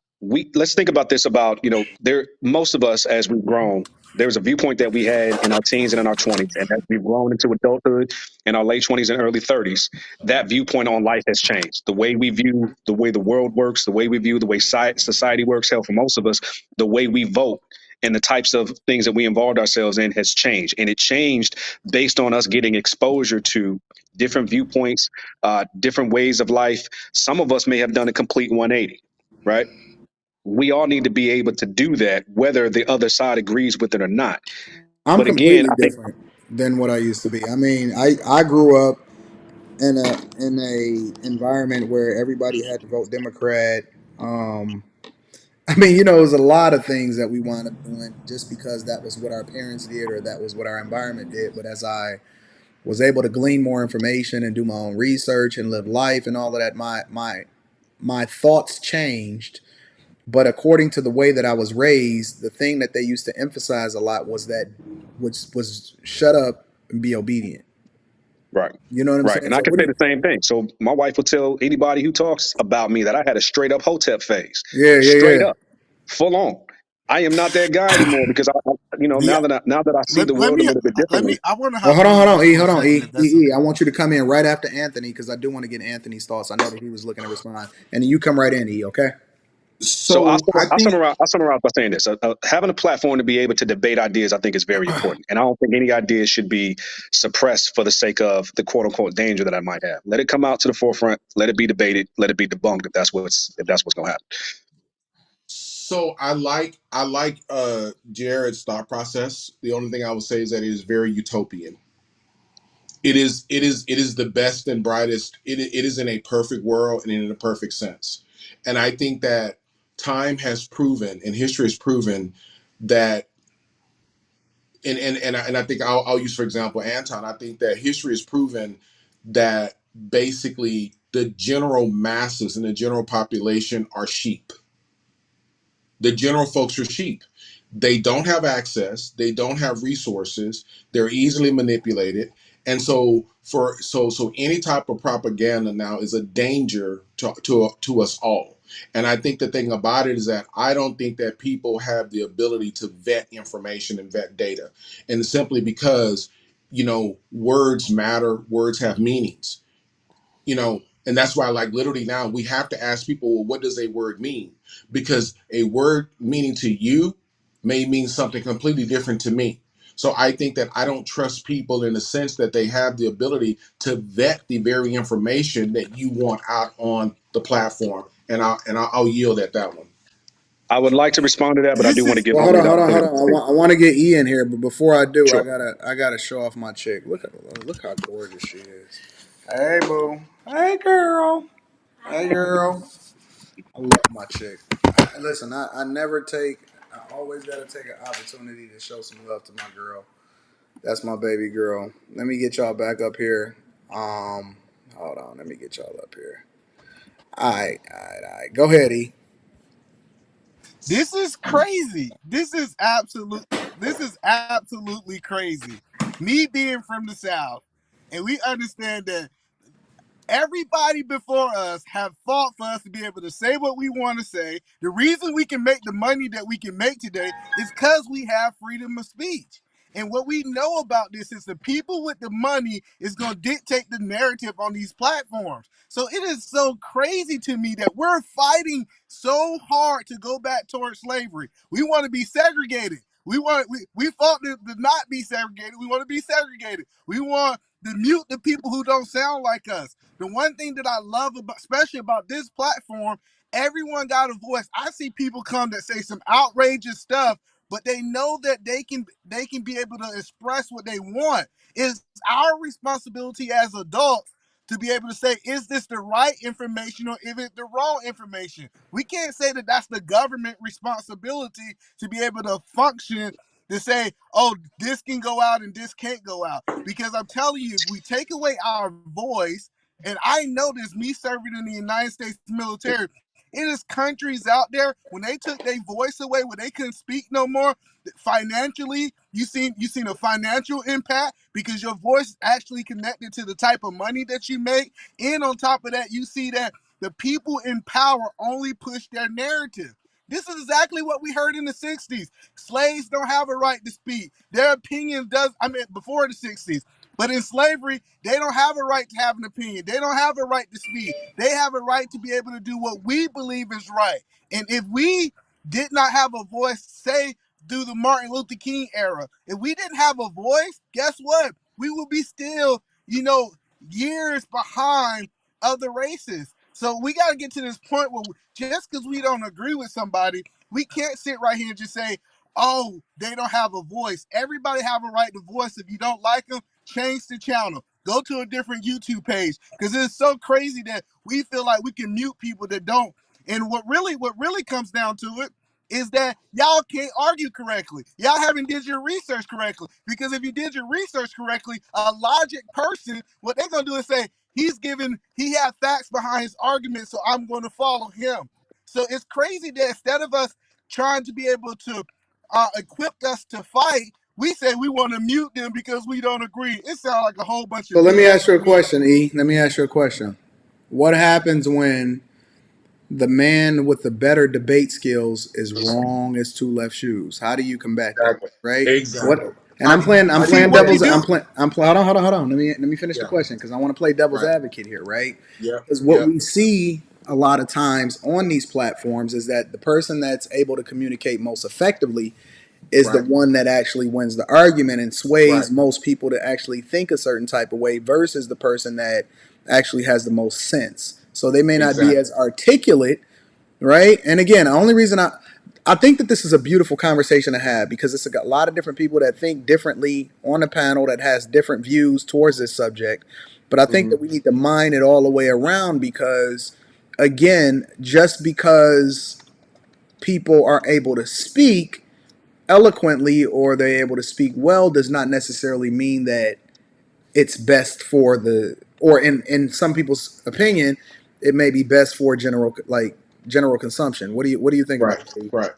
let's think about this about, there, most of us as we've grown, there's a viewpoint that we had in our teens and in our 20s, and as we've grown into adulthood in our late 20s and early 30s, that viewpoint on life has changed. The way we view the way the world works, the way we view the way society works, hell, for most of us, the way we vote and the types of things that we involved ourselves in has changed. And it changed based on us getting exposure to different viewpoints, different ways of life. Some of us may have done a complete 180, right? We all need to be able to do that, whether the other side agrees with it or not. I'm But again, completely I think, different than what I used to be. I mean, I grew up in a environment where everybody had to vote Democrat. Um, I mean, it was a lot of things that we wound up doing just because that was what our parents did or that was what our environment did. But as I was able to glean more information and do my own research and live life and all of that, my thoughts changed. But according to the way that I was raised, the thing that they used to emphasize a lot was that, which was shut up and be obedient. right. You know what I'm Right. saying? And I So can what do say you? the same thing. So my wife will tell anybody who talks about me that I had a straight up hotep phase, Yeah, straight yeah, up, full on. I am not that guy anymore because The now that I see the let world a me little bit let differently. me. I want to Well, hop in hold just on, E, for a hold on, second, if that's E. I okay. want you to come in right after Anthony because I do want to get Anthony's thoughts. I know that he was looking to respond, and then you come right in, E. Okay? So So I think I'll summarize by saying this: having a platform to be able to debate ideas, I think, is very important, and I don't think any idea should be suppressed for the sake of the quote unquote danger that I might have. Let it come out to the forefront. Let it be debated. Let it be debunked if that's what's going to happen. so. I like Jared's thought process. The only thing I would say is that it is very utopian. It is the best and brightest. It is in a perfect world and in a perfect sense. And I think that time has proven and history has proven that, and I think I'll use for example Anton. I think that history has proven that basically the general masses and the general population are sheep. The general folks are sheep. They don't have access, they don't have resources, they're easily manipulated. And so any type of propaganda now is a danger to us all. And I think the thing about it is that I don't think that people have the ability to vet information and vet data. And simply because, words matter, words have meanings, and that's why, like, literally now we have to ask people, well, what does a word mean? Because a word meaning to you may mean something completely different to me. So I think that I don't trust people in the sense that they have the ability to vet the very information that you want out on the platform. And I'll yield at that one. I would like to respond to that, but I do This want to is give Well, Holly the hold opportunity on. to speak. I want to get E in here, but before I do, Sure. I gotta show off my chick. Look how gorgeous she is. Hey, boo. Hey, girl. Hey, girl. I love my chick. Listen, I never take. I always gotta take an opportunity to show some love to my girl. That's my baby girl. Let me get y'all back up here. Hold on. Let me get y'all up here. All right. Go ahead, E. this is crazy. This is absolutely crazy. Me being from the South, and we understand that everybody before us have fought for us to be able to say what we want to say. The reason we can make the money that we can make today is because we have freedom of speech. And what we know about this is the people with the money is going to dictate the narrative on these platforms. So it is so crazy to me that we're fighting so hard to go back towards slavery. We want to be segregated. We fought to not be segregated. We want to be segregated. We want to mute the people who don't sound like us. The one thing that I love about, especially about this platform, everyone got a voice. I see people come that say some outrageous stuff, but they know that they can be able to express what they want. It's our responsibility as adults to be able to say, is this the right information or is it the wrong information? We can't say that that's the government responsibility to be able to function to say, oh, this can go out and this can't go out. Because I'm telling you, if we take away our voice, and I know this, me serving in the United States military, it is countries out there when they took their voice away, when they couldn't speak no more. Financially, you seen a financial impact because your voice is actually connected to the type of money that you make. And on top of that, you see that the people in power only push their narrative. This is exactly what we heard in the 60s. Slaves don't have a right to speak. Their opinion does, I mean, before the 60s. But in slavery, they don't have a right to have an opinion. They don't have a right to speak. They have a right to be able to do what we believe is right. And if we did not have a voice, say, through the Martin Luther King era, if we didn't have a voice, guess what? We would be still, years behind other races. So we got to get to this point where just because we don't agree with somebody, we can't sit right here and just say, oh, they don't have a voice. Everybody have a right to voice. If you don't like them, change the channel. Go to a different YouTube page, because it's so crazy that we feel like we can mute people that don't. And what really comes down to it is that y'all can't argue correctly. Y'all haven't did your research correctly. Because if you did your research correctly, a logic person, what they're gonna do is say, he had facts behind his argument, so I'm gonna follow him. So it's crazy that instead of us trying to be able to equip us to fight, we say we want to mute them because we don't agree. It sounds like a whole bunch of So let me BS ask you to a me. question, E. Let me ask you a question. What happens when the man with the better debate skills is wrong as two left shoes? How do you combat that? Exactly. Right? What? Exactly. And I'm playing. I'm See playing what they devil's. do. Hold on. Let me finish the Yeah. question, because I want to play devil's Right. advocate here, right? Yeah. Because what Yeah. we see a lot of times on these platforms is that the person that's able to communicate most effectively is the Right. one that actually wins the argument and sways Right. most people to actually think a certain type of way, versus the person that actually has the most sense. So they may not be Exactly. as articulate, right? And again, the only reason I think that this is a beautiful conversation to have, because it's a lot of different people that think differently on the panel that has different views towards this subject. But I think Hmm. that we need to mine it all the way around, because again, just because people are able to speak eloquently or they're able to speak well does not necessarily mean that it's best for the, or in some people's opinion, it may be best for general consumption. What do you think about Right. that? Right.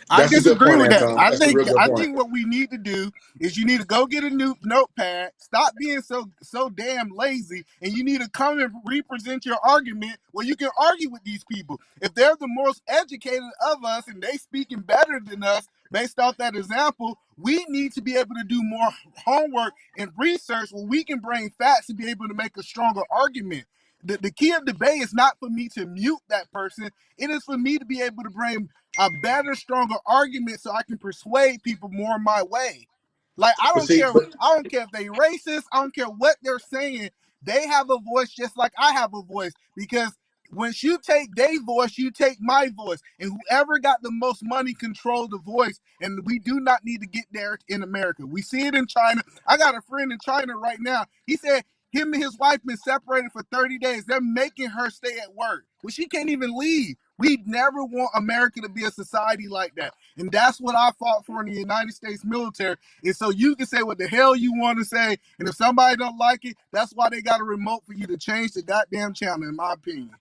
I That's a good disagree point, with that. Anton. I That's a think real good I point. think what we need to do is you need to go get a new notepad, stop being so damn lazy, and you need to come and represent your argument where you can argue with these people. If they're the most educated of us and they speaking better than us based off that example, we need to be able to do more homework and research where we can bring facts to be able to make a stronger argument. The key of debate is not for me to mute that person. It is for me to be able to bring a better, stronger argument so I can persuade people more my way. Like I But don't see, care. I don't care if they racist. I don't care what they're saying. They have a voice just like I have a voice. Because once you take their voice, you take my voice. And whoever got the most money control the voice. And we do not need to get there in America. We see it in China. I got a friend in China right now. He said him and his wife been separated for 30 days. They're making her stay at work. Well, she can't even leave. We never want America to be a society like that. And that's what I fought for in the United States military. And so you can say what the hell you want to say. And if somebody don't like it, that's why they got a remote for you to change the goddamn channel, in my opinion.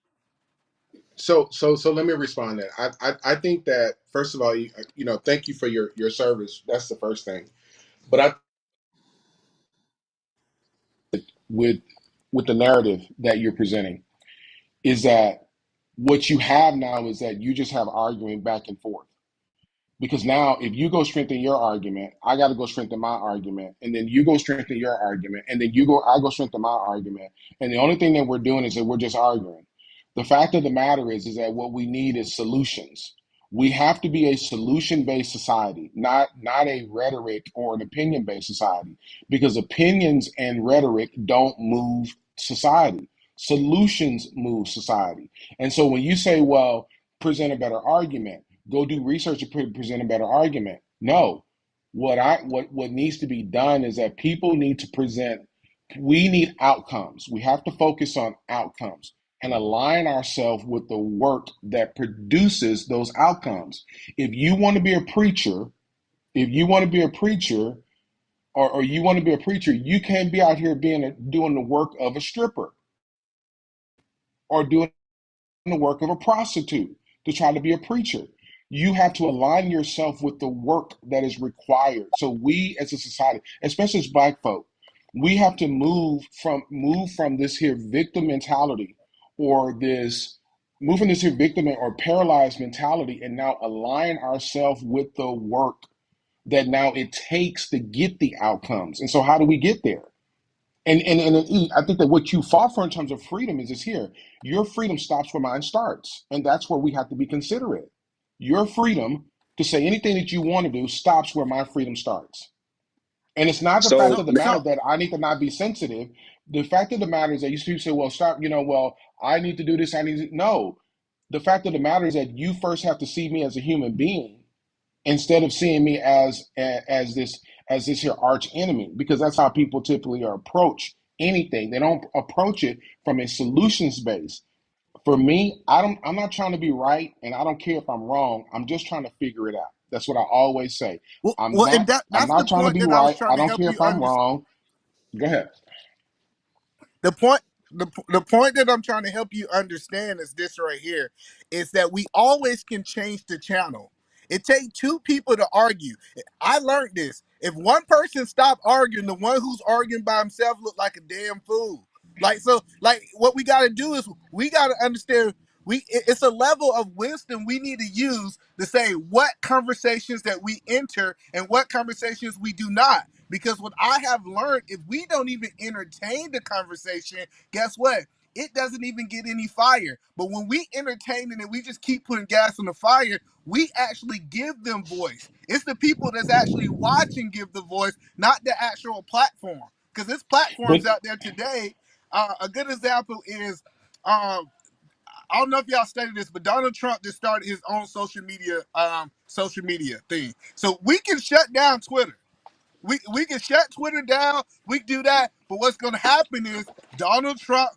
so let me respond to that. I think that, first of all, thank you for your service. That's the first thing. But I with with the narrative that you're presenting is that what you have now is that you just have arguing back and forth. Because now, if you go strengthen your argument, I got to go strengthen my argument, and then you go strengthen your argument, and then I go strengthen my argument, and the only thing that we're doing is that we're just arguing. The fact of the matter is that what we need is solutions. We have to be a solution-based society, not a rhetoric or an opinion-based society, because opinions and rhetoric don't move society. Solutions move society. And so when you say, well, present a better argument, go do research to present a better argument. No, what needs to be done is that people need to present. We need outcomes. We have to focus on outcomes and align ourselves with the work that produces those outcomes. If you want to be a preacher, if you want to be a preacher, or you want to be a preacher, you can't be out here doing the work of a stripper or doing the work of a prostitute to try to be a preacher. You have to align yourself with the work that is required. So we as a society, especially as Black folk, we have to move from this here victim mentality or this moving this here victim or paralyzed mentality and now align ourselves with the work that now it takes to get the outcomes. And so how do we get there? And I think that what you fought for in terms of freedom is here. Your freedom stops where mine starts. And that's where we have to be considerate. Your freedom to say anything that you want to do stops where my freedom starts. And it's not the fact So of the matter that I need to not be sensitive. The fact of the matter is that you say, well, stop, well, I need to do this. I need to. No. The fact of the matter is that you first have to see me as a human being instead of seeing me as this here arch enemy, because that's how people typically approach anything. They don't approach it from a solutions base. For me, I'm not trying to be right, and I don't care if I'm wrong. I'm just trying to figure it out. That's what I always say. I'm Well, and not I'm that's the not trying to point be that I was right. trying I to don't help care you if I'm understand. wrong. Go ahead. The point the point that I'm trying to help you understand is this right here, is that we always can change the channel. It takes two people to argue. I learned this. If one person stopped arguing, the one who's arguing by himself look like a damn fool. Like what we got to do is we got to understand it's a level of wisdom we need to use to say what conversations that we enter and what conversations we do not. Because what I have learned, if we don't even entertain the conversation, guess what? It doesn't even get any fire. But when we entertain it and we just keep putting gas on the fire, we actually give them voice. It's the people that's actually watching give the voice, not the actual platform. Because there's But platforms out there today. A good example is, I don't know if y'all studied this, but Donald Trump just started his own social media thing. So we can shut down Twitter. We can shut Twitter down. We can do that. But what's going to happen is Donald Trump,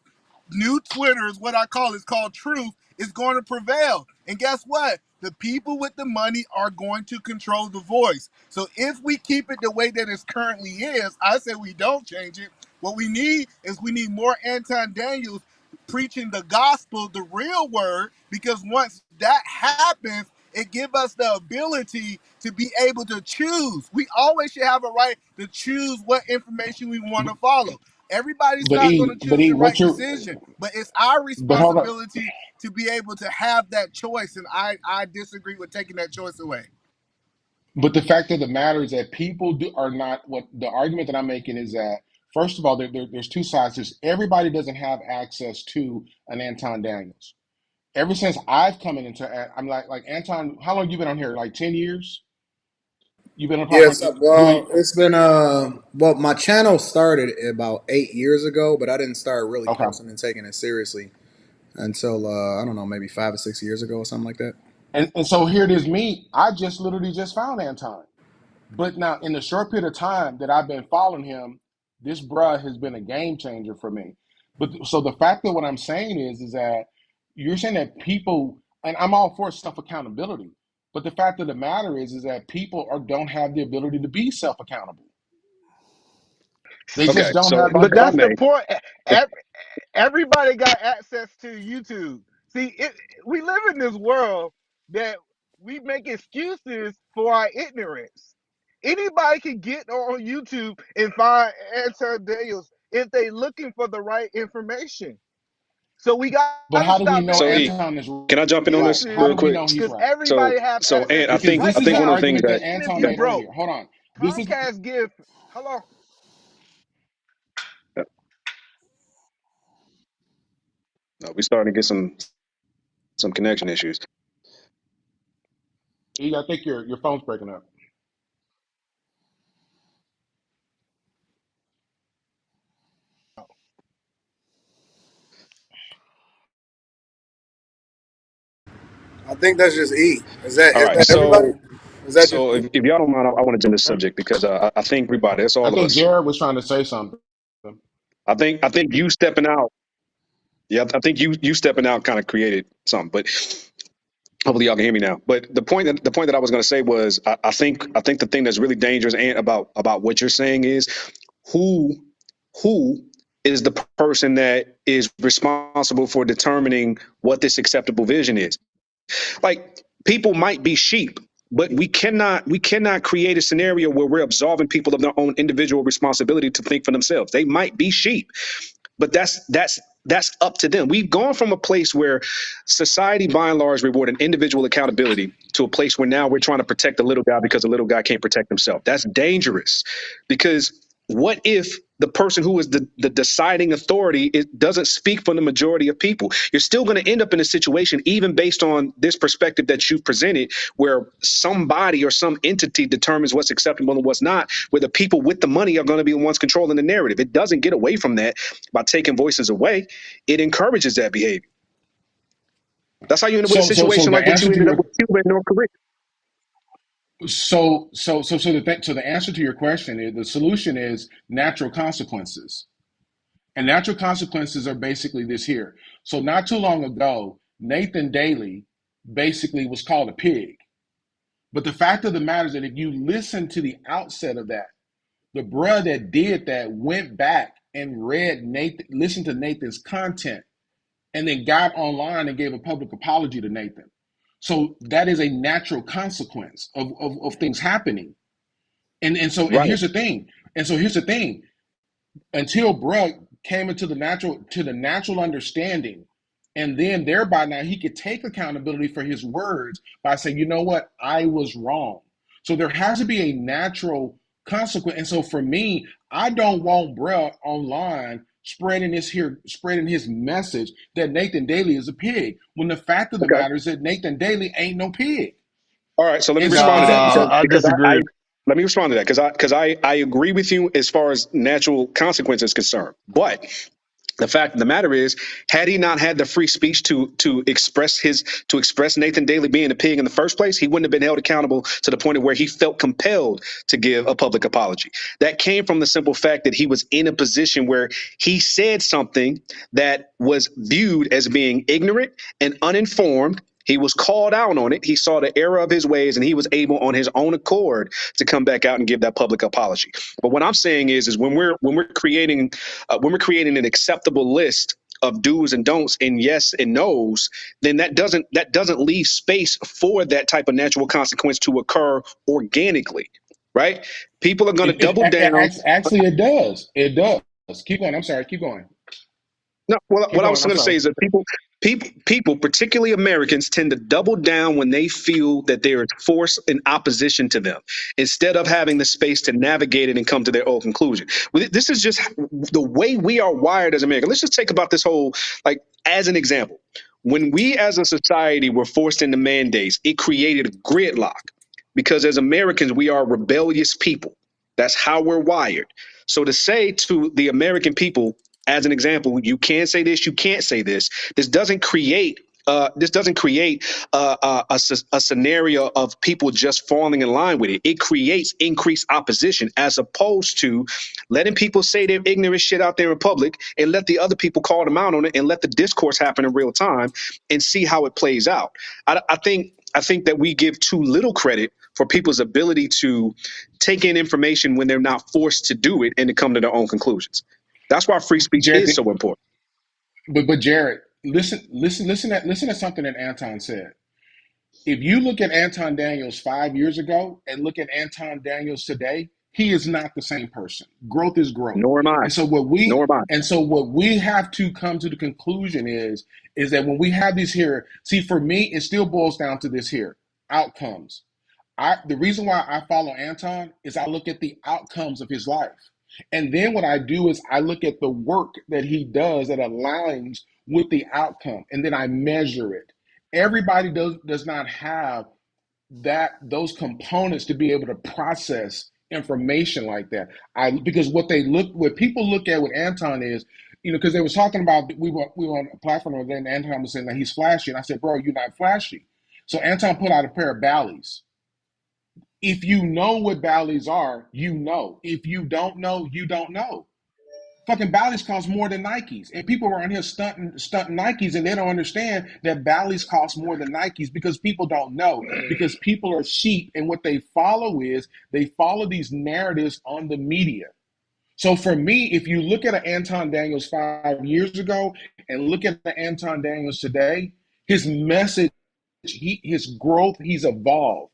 new Twitter is what I call it. It's called Truth, is going to prevail. And guess what? The people with the money are going to control the voice. So if we keep it the way that it currently is, I say we don't change it. What we need more Anton Daniels preaching the gospel, the real word, because once that happens, it gives us the ability to be able to choose. We always should have a right to choose what information we want to follow. Everybody's but not going E, to but choose E, the what right you're decision, but it's our but hold on. responsibility to be able to have that choice. And I disagree with taking that choice away. But the fact of the matter is that are not what the argument that I'm making is that first of all, there's two sides. Everybody doesn't have access to an Anton Daniels. Ever since I've come into, I'm like Anton. How long you been on here? Like 10 years? You've been on the Yes, platform. well, it's been well, my channel started about 8 years ago, but I didn't start really Okay, posting and taking it seriously until I don't know, maybe 5 or 6 years ago or something like that. and so here it is. Me, I just literally just found Anton. But now, in the short period of time that I've been following him, this bruh has been a game changer for me. But so the fact that what I'm saying is that you're saying that people, and I'm all for self accountability, but the fact of the matter is that people don't have the ability to be self accountable. They okay, just don't so have the But if I that's the may, ability. point. if, Everybody got access to YouTube. See, we live in this world that we make excuses for our ignorance. Anybody can get on YouTube and find Anton Daniels if they looking for the right information. So we got But to how do we stop know so making E, Anton is can I jump in on this right? How real do excuses we quick? know he's because right? everybody So have so access. and Because I this Right is think the one of the now, things argument that that even if Anton you that made broke, earlier. Hold on. This is Comcast give. Hello. we're starting to get some connection issues. E, I think your phone's breaking up. I think that's just E. All Is right, that everybody? Is that just so E? if y'all don't mind, I want to jump this subject because I think everybody, it's I all of think us. Jared was trying to say something. I think you stepping out. Yeah, I think you stepping out kind of created something, but hopefully y'all can hear me now. But the point that I was going to say was I think the thing that's really dangerous and about what you're saying is who who is the person that is responsible for determining what this acceptable vision is. Like people might be sheep, but we cannot create a scenario where we're absolving people of their own individual responsibility to think for themselves. They might be sheep, but that's up to them. We've gone from a place where society, by and large, rewarded individual accountability to a place where now we're trying to protect the little guy because the little guy can't protect himself. That's dangerous, because what if the person who is the deciding authority doesn't speak for the majority of people? You're still going to end up in a situation, even based on this perspective that you've presented, where somebody or some entity determines what's acceptable and what's not, where the people with the money are going to be the ones controlling the narrative. It doesn't get away from that by taking voices away. It encourages that behavior. That's how you end up with a situation the like what you answer to ended up your with Cuba and North Korea. the answer to your question is, the solution is natural consequences. And natural consequences are basically this here. So not too long ago, Nathan Daly basically was called a pig. But the fact of the matter is that if you listen to the outset of that, the bruh that did that went back and listened to Nathan's content, and then got online and gave a public apology to Nathan. So that is a natural consequence of things happening. And Right. here's the thing. And so here's the thing. Until bruh came into the natural understanding, and then thereby now he could take accountability for his words by saying, you know what, I was wrong. So there has to be a natural consequence. And so for me, I don't want bruh online spreading his message that Nathan Daly is a pig, when the fact of the Okay. matter is that Nathan Daly ain't no pig. All right. So let me And respond to that, Nah, I because disagree. let me respond to that, because I agree with you as far as natural consequences concerned. But the fact of the matter is, had he not had the free speech to express Nathan Daly being a pig in the first place, he wouldn't have been held accountable to the point of where he felt compelled to give a public apology. That came from the simple fact that he was in a position where he said something that was viewed as being ignorant and uninformed. He was called out on it. He saw the error of his ways, and he was able, on his own accord, to come back out and give that public apology. But what I'm saying is when we're creating an acceptable list of do's and don'ts and yes and no's, then that doesn't leave space for that type of natural consequence to occur organically, right? People are going to double down. Actually, it does. It does. Keep going. I'm sorry. Keep going. No, Keep what I was going. I'm going to say sorry. is that people, particularly Americans, tend to double down when they feel that there is force in opposition to them, instead of having the space to navigate it and come to their own conclusion. This is just the way we are wired as Americans. Let's just take about this whole, like, as an example. When we as a society were forced into mandates, it created a gridlock, because as Americans, we are rebellious people. That's how we're wired. So to say to the American people, as an example, you can say this, you can't say this. This doesn't create a scenario of people just falling in line with it. It creates increased opposition, as opposed to letting people say their ignorant shit out there in public and let the other people call them out on it and let the discourse happen in real time and see how it plays out. I think that we give too little credit for people's ability to take in information when they're not forced to do it and to come to their own conclusions. That's why free speech is Jared, so important. but Jared, listen to something that Anton said. If you look at Anton Daniels 5 years ago and look at Anton Daniels today, he is not the same person. Growth is growth. Nor am I. And so what we Nor am I. and so what we have to come to the conclusion is that when we have these here, see, for me, it still boils down to this here: outcomes. The reason why I follow Anton is I look at the outcomes of his life. And then what I do is I look at the work that he does that aligns with the outcome, and then I measure it. Everybody does not have those components to be able to process information like that. Because what people look at with Anton is, because they was talking about, we were on a platform the other day, and Anton was saying that he's flashy, and I said, bro, you're not flashy. So Anton put out a pair of Bally's. If you know what Bally's are, you know. If you don't know, you don't know. Fucking Bally's cost more than Nikes. And people around here stunting Nikes, and they don't understand that Bally's cost more than Nikes, because people don't know. Because people are sheep, and what they follow is they follow these narratives on the media. So for me, if you look at an Anton Daniels 5 years ago and look at the Anton Daniels today, his message, his growth, he's evolved.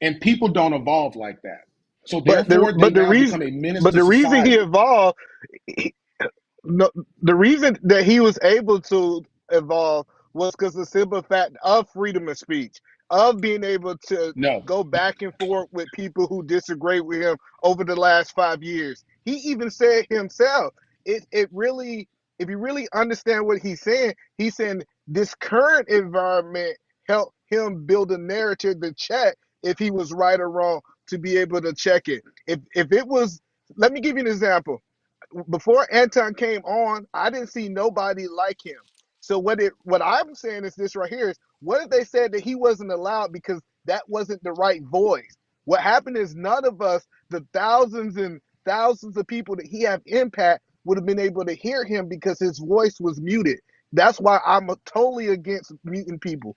And people don't evolve like that. So But therefore, they the now reason become a menace but to the reason he society. evolved No, the reason that he was able to evolve was because the simple fact of freedom of speech, of being able to No, go back and forth with people who disagree with him over the last 5 years. He even said himself, it really, if you really understand what he's saying this current environment helped him build a narrative to check if he was right or wrong, to be able to check it. If it was, let me give you an example. Before Anton came on, I didn't see nobody like him. So what I'm saying is this right here is, what if they said that he wasn't allowed because that wasn't the right voice? What happened is, none of us, the thousands and thousands of people that he have impact, would have been able to hear him because his voice was muted. That's why I'm totally against muting people.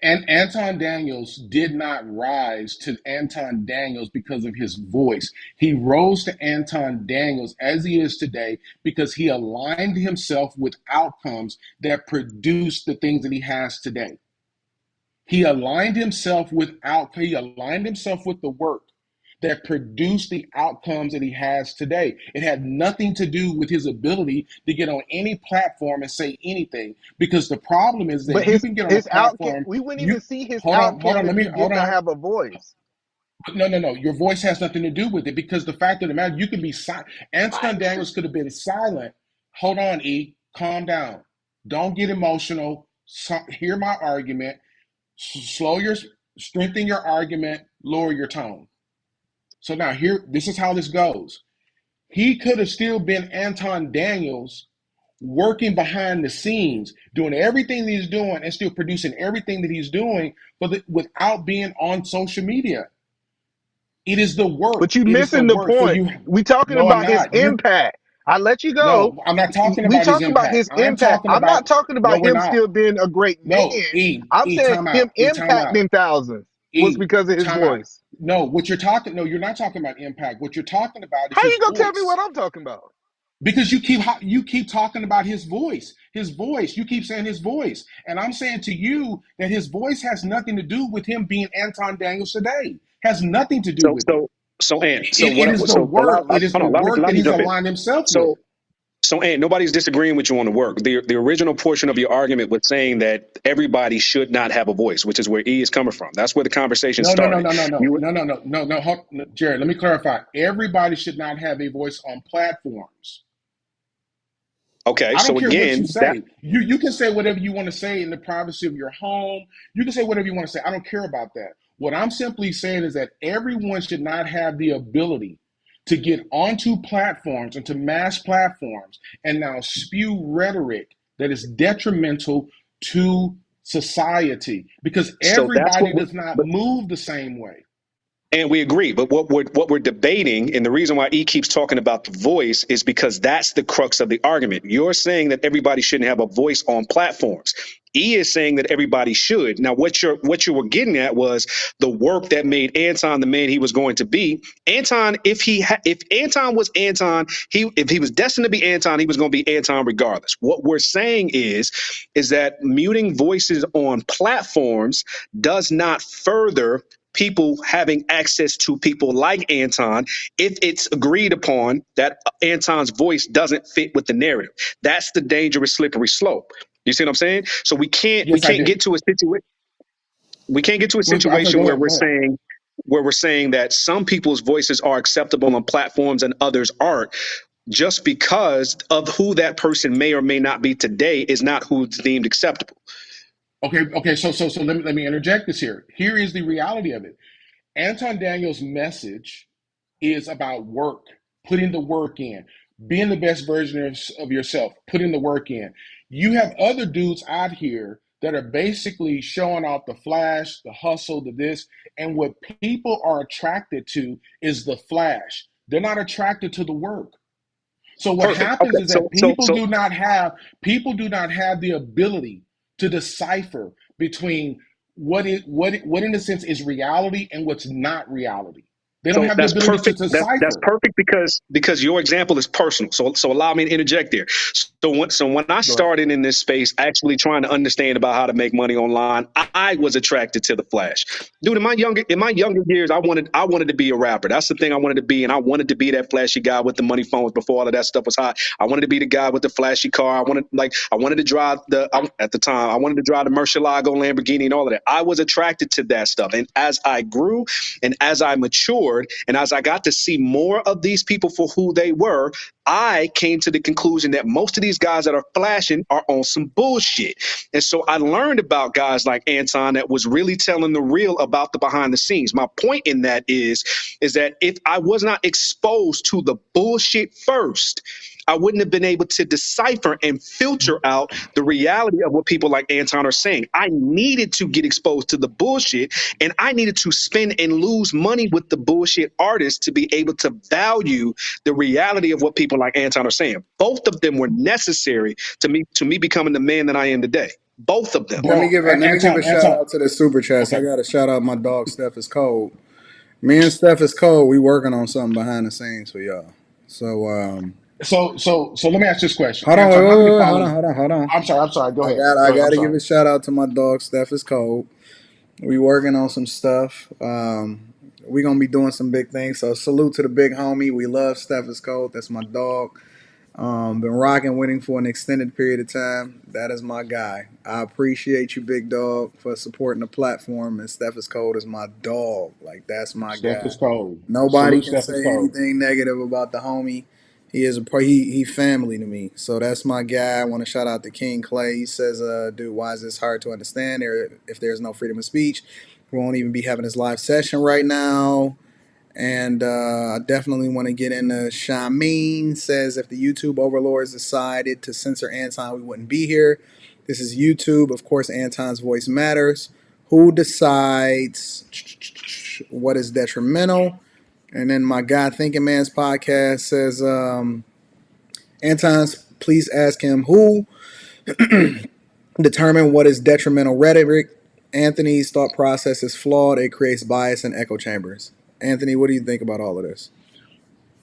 and Anton Daniels did not rise to Anton Daniels because of his voice. He rose to Anton Daniels as he is today because he aligned himself with outcomes that produced the things that he has today. He aligned himself with the work that produced the outcomes that he has today. It had nothing to do with his ability to get on any platform and say anything. Because the problem is But that you can get on a his outcast, platform. we wouldn't You even see his hold on, hold on. outcome Let if me he hold did not on. have a voice. No, no, no. Your voice has nothing to do with it because the fact of the matter, you can be silent. Anton Daniels could have been silent. Hold on, E. Calm down. Don't get emotional. Hear my argument. Strengthen your argument. Lower your tone. So now this is how this goes. He could have still been Anton Daniels working behind the scenes, doing everything that he's doing and still producing everything that he's doing, but without being on social media. It is the work. But you It is the missing the work for point. you. We talking No, I'm about his not. impact. I let you go. No, I'm not talking We about his talking about impact. his I'm impact. talking I'm not about, talking no, about we're him not. still being a great No, man. I'm saying time out. him Time out. impacting thousands was E, because of his time out. voice. No, no, you're not talking about impact. What you're talking about is How his you gonna tell me voice. what I'm talking about? Because you keep talking about his voice. You keep saying his voice, and I'm saying to you that his voice has nothing to do with him being Anton Daniels today. Has nothing to do So, with it. so, so, Ant. It, So, it what? is the So, work. It is hold the on. work Allow that me to he's jump in. aligned himself with. So, and nobody's disagreeing with you on the work. The original portion of your argument was saying that everybody should not have a voice, which is where E is coming from. That's where the conversation No, no, no, started. no, no, no, You no, no, no, no, no. Jared, let me clarify. Everybody should not have a voice on platforms. okay? I don't So care what you again, that say. You can say whatever you want to say in the privacy of your home. You can say whatever you want to say. I don't care about that. What I'm simply saying is that everyone should not have the ability to get onto platforms and to mass platforms and now spew rhetoric that is detrimental to society because so that's everybody what. does not move the same way. And we agree, but what we're debating, and the reason why E keeps talking about the voice is because that's the crux of the argument. You're saying that everybody shouldn't have a voice on platforms. E is saying that everybody should. Now, what you were getting at was the work that made Anton the man he was going to be. Anton, if Anton was Anton, if he was destined to be Anton, he was going to be Anton regardless. What we're saying is that muting voices on platforms does not further people having access to people like Anton if it's agreed upon that Anton's voice doesn't fit with the narrative. That's the dangerous slippery slope. You see what I'm saying? So we can't we Yes, I can't do. get to a situation we can't get to a I'm sorry, situation go where ahead. we're Go ahead. saying that some people's voices are acceptable on platforms and others aren't, just because of who that person may or may not be today is not who's deemed acceptable. Okay. So let me interject this here. Here is the reality of it. Anton Daniels' message is about work, putting the work in, being the best version of yourself, putting the work in. You have other dudes out here that are basically showing off the flash, the hustle, the this, and what people are attracted to is the flash. They're not attracted to the work. So what Perfect. happens Okay. is So that so so people do not have the ability to decipher between what in a sense is reality and what's not reality. They don't So have the that's ability to perfect. That's decipher. perfect because your example is personal. So allow me to interject there. So when I Go ahead. started in this space, actually trying to understand about how to make money online, I was attracted to the flash. Dude, in my younger years, I wanted to be a rapper. That's the thing I wanted to be, and I wanted to be that flashy guy with the money phones before all of that stuff was hot. I wanted to be the guy with the flashy car. I wanted to drive at the time I wanted to drive the Murcielago Lamborghini and all of that. I was attracted to that stuff, and as I grew and as I matured and as I got to see more of these people for who they were, I came to the conclusion that most of these guys that are flashing are on some bullshit. And so I learned about guys like Anton that was really telling the real about the behind the scenes. My point in that is that if I was not exposed to the bullshit first, I wouldn't have been able to decipher and filter out the reality of what people like Anton are saying. I needed to get exposed to the bullshit, and I needed to spend and lose money with the bullshit artists to be able to value the reality of what people like Anton are saying. Both of them were necessary to me becoming the man that I am today. Both of them. Let me Bro, give a shout Anton. out to the super chats. I Okay. got to shout out my dog Steph is cold. Me and Steph is cold. We working on something behind the scenes for y'all. So So let me ask this question, hold on, Anton. How many hold on, followers? hold on, hold on. I'm sorry. I'm sorry. Go I ahead. got Go I ahead. got I'm to give sorry. a shout out to my dog Steph is cold. We working on some stuff. We gonna be doing some big things. So salute to the big homie. We love Steph is cold. That's my dog. Been rocking with him for an extended period of time. That is my guy. I appreciate you, big dog, for supporting the platform. And Steph is cold is my dog. Like that's my Steph guy. is cold. Nobody Salute, can Steph is say cold. anything negative about the homie. He is a he family to me. So that's my guy. I want to shout out to King Clay. He says, dude, why is this hard to understand? If there's no freedom of speech, we won't even be having this live session right now. And I definitely want to get into Shameen says if the YouTube overlords decided to censor Anton, we wouldn't be here. This is YouTube. Of course, Anton's voice matters. Who decides what is detrimental? And then my guy Thinking Man's podcast says, Anton's, please ask him who determine what is detrimental rhetoric. Anthony's thought process is flawed. It creates bias and echo chambers. Anthony, what do you think about all of this?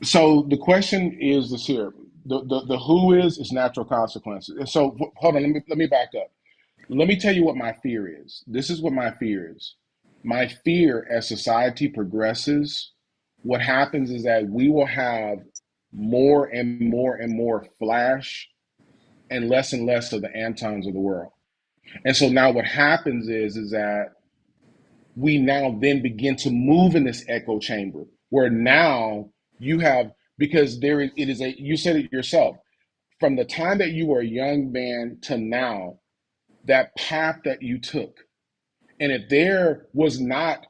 So the question is this here. The who is natural consequences. And so hold on. Let me back up. Let me tell you what my fear is. This is what my fear is. My fear as society progresses, what happens is that we will have more and more and more flash and less of the Antons of the world. And so now what happens is that we now then begin to move in this echo chamber where now you have, because it is a, you said it yourself, from the time that you were a young man to now, that path that you took. And if there was not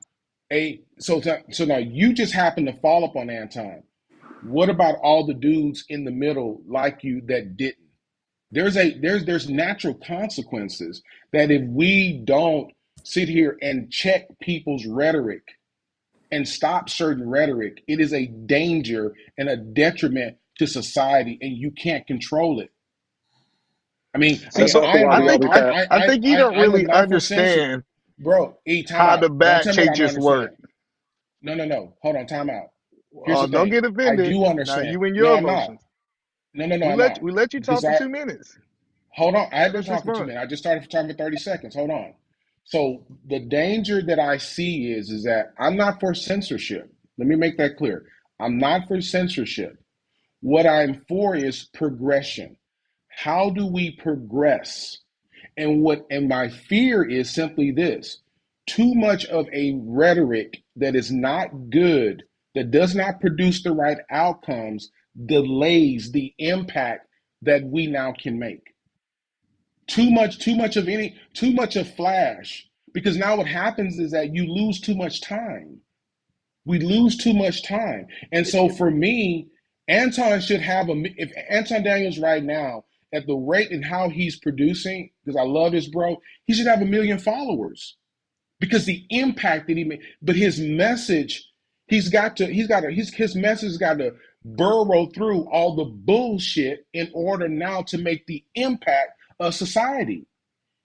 so now you just happen to fall up on Anton. What about all the dudes in the middle like you that didn't? There's natural consequences that if we don't sit here and check people's rhetoric and stop certain rhetoric, it is a danger and a detriment to society, and you can't control it. I mean, See, That's also I am why I we not. think always I, have. I think you don't I am really not for censor, understand bro. Time how the out. Don't bad tell me what I don't changes work. understand. No. Hold on. Time out. Here's the Don't thing. get I offended. do Now understand. you and No, your I'm not. emotions. No, We I'm not. let you Because talk for 2 minutes. hold on. I have Let been us talking to respond. man. I just started talking for 30 seconds. Hold on. So the danger that I see is that I'm not for censorship. Let me make that clear. I'm not for censorship. What I'm for is progression. How do we progress? And my fear is simply this: too much of a rhetoric that is not good, that does not produce the right outcomes, delays the impact that we now can make. Too much of flash. Because now what happens is that you lose too much time. We lose too much time. And so for me, Anton should have if Anton Daniels right now, at the rate and how he's producing, because I love his bro, he should have 1 million followers because the impact that he made. But his message, his message has got to burrow through all the bullshit in order now to make the impact of society.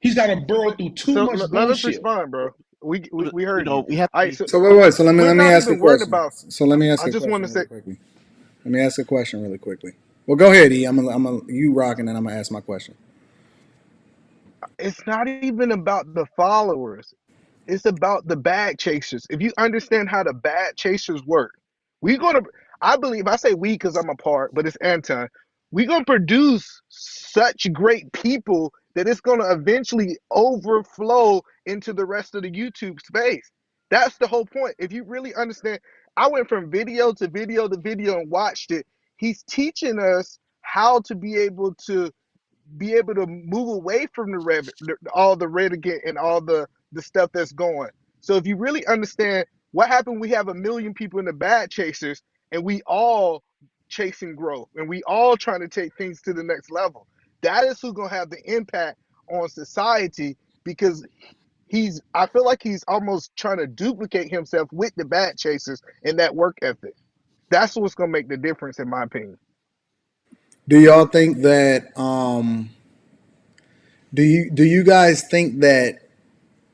He's got to burrow through too So much let us bullshit. respond, bro. We heard you. we have All to right, be. so So wait. So we're let me not ask a even worried question. about. So let me ask I a just want question to really say quickly. Let me ask a question really quickly. Well, go ahead, E. I'm you rocking, and I'm gonna ask my question. it's not even about the followers. It's about the bag chasers. If you understand how the bag chasers work, we gonna. I believe I say we because I'm a part, but it's Anton. We gonna produce such great people that it's gonna eventually overflow into the rest of the YouTube space. That's the whole point. If you really understand, I went from video to video to video and watched it. He's teaching us how to be able to move away from all the renegade and all the stuff that's going. So if you really understand what happened, we have a million people in the bad chasers, and we all chasing growth, and we all trying to take things to the next level. That is who's gonna have the impact on society because I feel like he's almost trying to duplicate himself with the bad chasers and that work ethic. That's what's gonna make the difference, in my opinion. Do y'all think that? Do you guys think that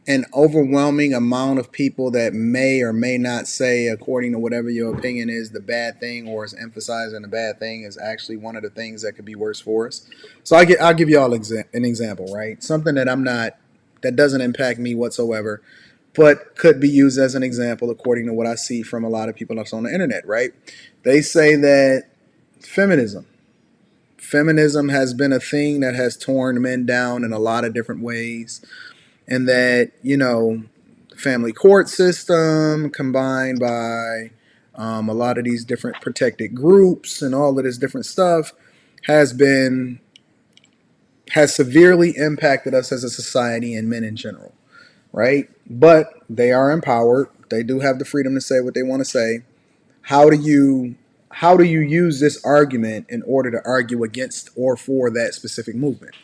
an overwhelming amount of people that may or may not say, according to whatever your opinion is, the bad thing or is emphasizing the bad thing is actually one of the things that could be worse for us? So I'll give you all an example, right? Something that doesn't impact me whatsoever, but could be used as an example according to what I see from a lot of people that's on the internet, right? They say that feminism. Feminism has been a thing that has torn men down in a lot of different ways, and that family court system combined by a lot of these different protected groups and all of this different stuff has been has severely impacted us as a society and men in general, right? But they are empowered. They do have the freedom to say what they want to say. How do you use this argument in order to argue against or for that specific movement?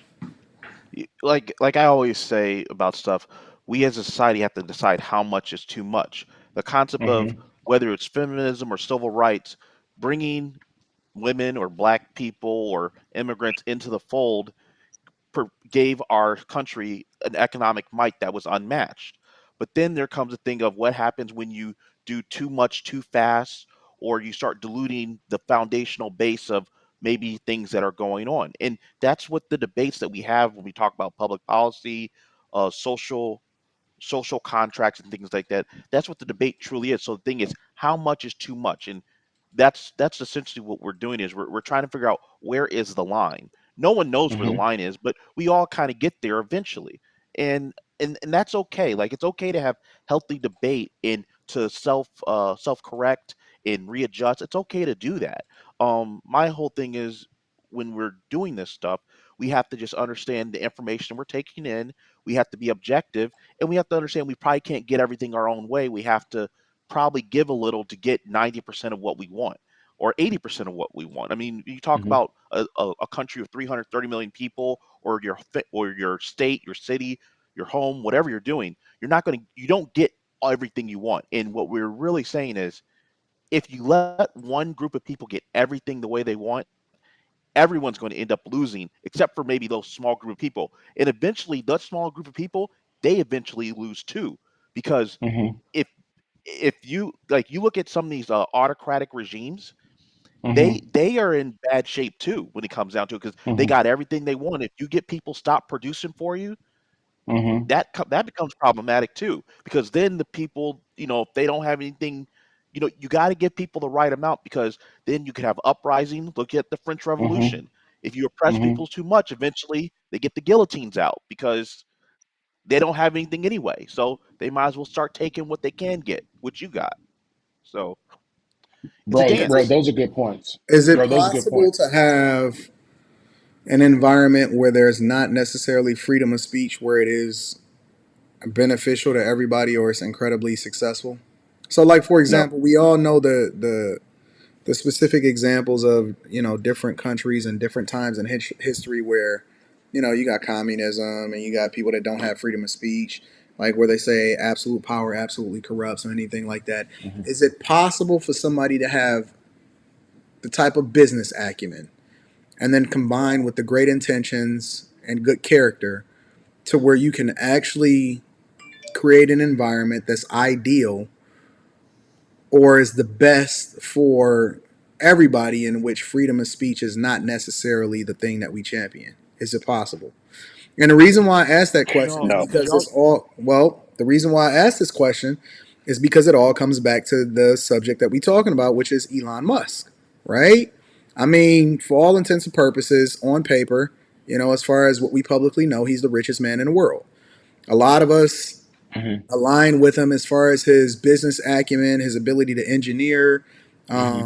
Like I always say about stuff, we as a society have to decide how much is too much. The concept of Hmm. whether it's feminism or civil rights, bringing women or black people or immigrants into the fold gave our country an economic might that was unmatched. But then there comes a thing of what happens when you do too much too fast, or you start diluting the foundational base of maybe things that are going on. And that's what the debates that we have when we talk about public policy, social contracts and things like that. That's what the debate truly is. So the thing is, how much is too much? And that's essentially what we're doing is we're trying to figure out where is the line. No one knows where the Hmm. line is, but we all kind of get there eventually. And that's okay. Like it's okay to have healthy debate and to self correct and readjust. It's okay to do that. My whole thing is when we're doing this stuff, we have to just understand the information we're taking in. We have to be objective, and we have to understand we probably can't get everything our own way. We have to probably give a little to get 90% of what we want or 80% of what we want. I mean, you talk Hmm. about a country of 330 million people, or your state, your city, your home, whatever you're doing, you don't get everything you want. And what we're really saying is if you let one group of people get everything the way they want, everyone's going to end up losing, except for maybe those small group of people. And eventually, that small group of people, they eventually lose too, because Hmm. if you like you look at some of these autocratic regimes, Hmm. they are in bad shape too when it comes down to it because they Hmm. got everything they want. If you get people stop producing for you, Hmm. that becomes problematic too because then the people, if they don't have anything, you got to give people the right amount because then you can have uprising. Look at the French Hmm. Revolution. If you oppress Hmm. people too much, eventually they get the guillotines out because they don't have anything anyway, so they might as well start taking what they can get, what you got. So it's a Bro, dance. those are good points. Is it Bro, those are good possible points. to have an environment where there's not necessarily freedom of speech, where it is beneficial to everybody or it's incredibly successful? So, like for No. example, we all know the specific examples of different countries and different times in history where you got communism and you got people that don't have freedom of speech, like where they say absolute power absolutely corrupts or anything like that. Hmm. Is it possible for somebody to have the type of business acumen and then combine with the great intentions and good character to where you can actually create an environment that's ideal or is the best for everybody in which freedom of speech is not necessarily the thing that we champion? Is it possible? And the reason why I asked that question is No, No. because because y'all. it's all, well, the reason why I asked this question is because it all comes back to the subject that we're talking about, which is Elon Musk, right? I mean, for all intents and purposes, on paper, as far as what we publicly know, he's the richest man in the world. A lot of us Hmm. align with him as far as his business acumen, his ability to engineer, Hmm.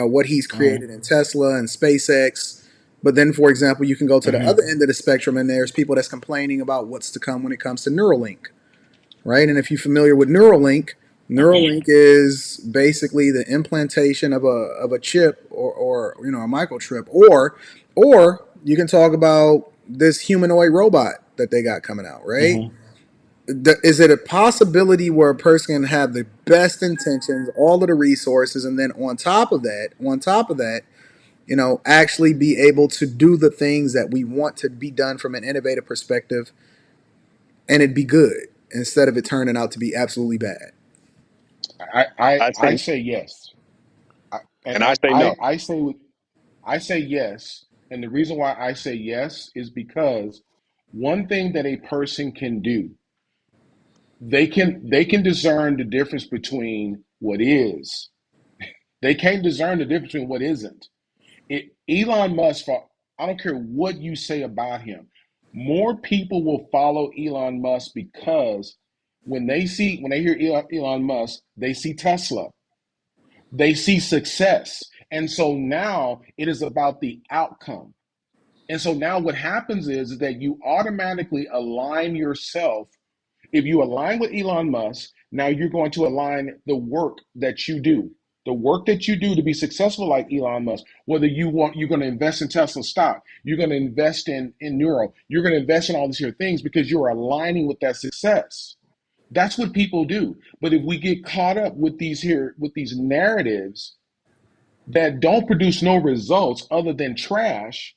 what he's Hmm. created in Tesla and SpaceX. But then, for example, you can go to the Hmm. other end of the spectrum, and there's people that's complaining about what's to come when it comes to Neuralink, right? And if you're familiar with Neuralink, Neuralink is basically the implantation of a chip or a microchip, or you can talk about this humanoid robot that they got coming out, right? Hmm. Is it a possibility where a person can have the best intentions, all of the resources, and then on top of that, actually be able to do the things that we want to be done from an innovative perspective, and it'd be good instead of it turning out to be absolutely bad? I I say, say yes. And and I say no. I say yes. And the reason why I say yes is because one thing that a person can do, they can discern the difference between what is. They can't discern the difference between what isn't. Elon Musk, I don't care what you say about him, more people will follow Elon Musk because when they hear Elon Musk, they see Tesla, they see success, and so now it is about the outcome. And so now what happens is that you automatically align yourself. If you align with Elon Musk, now you're going to align the work that you do. The work that you do to be successful like Elon Musk, whether you're going to invest in Tesla stock, you're going to invest in Neuro, you're going to invest in all these here things because you're aligning with that success. That's what people do. But if we get caught up with these narratives that don't produce no results other than trash,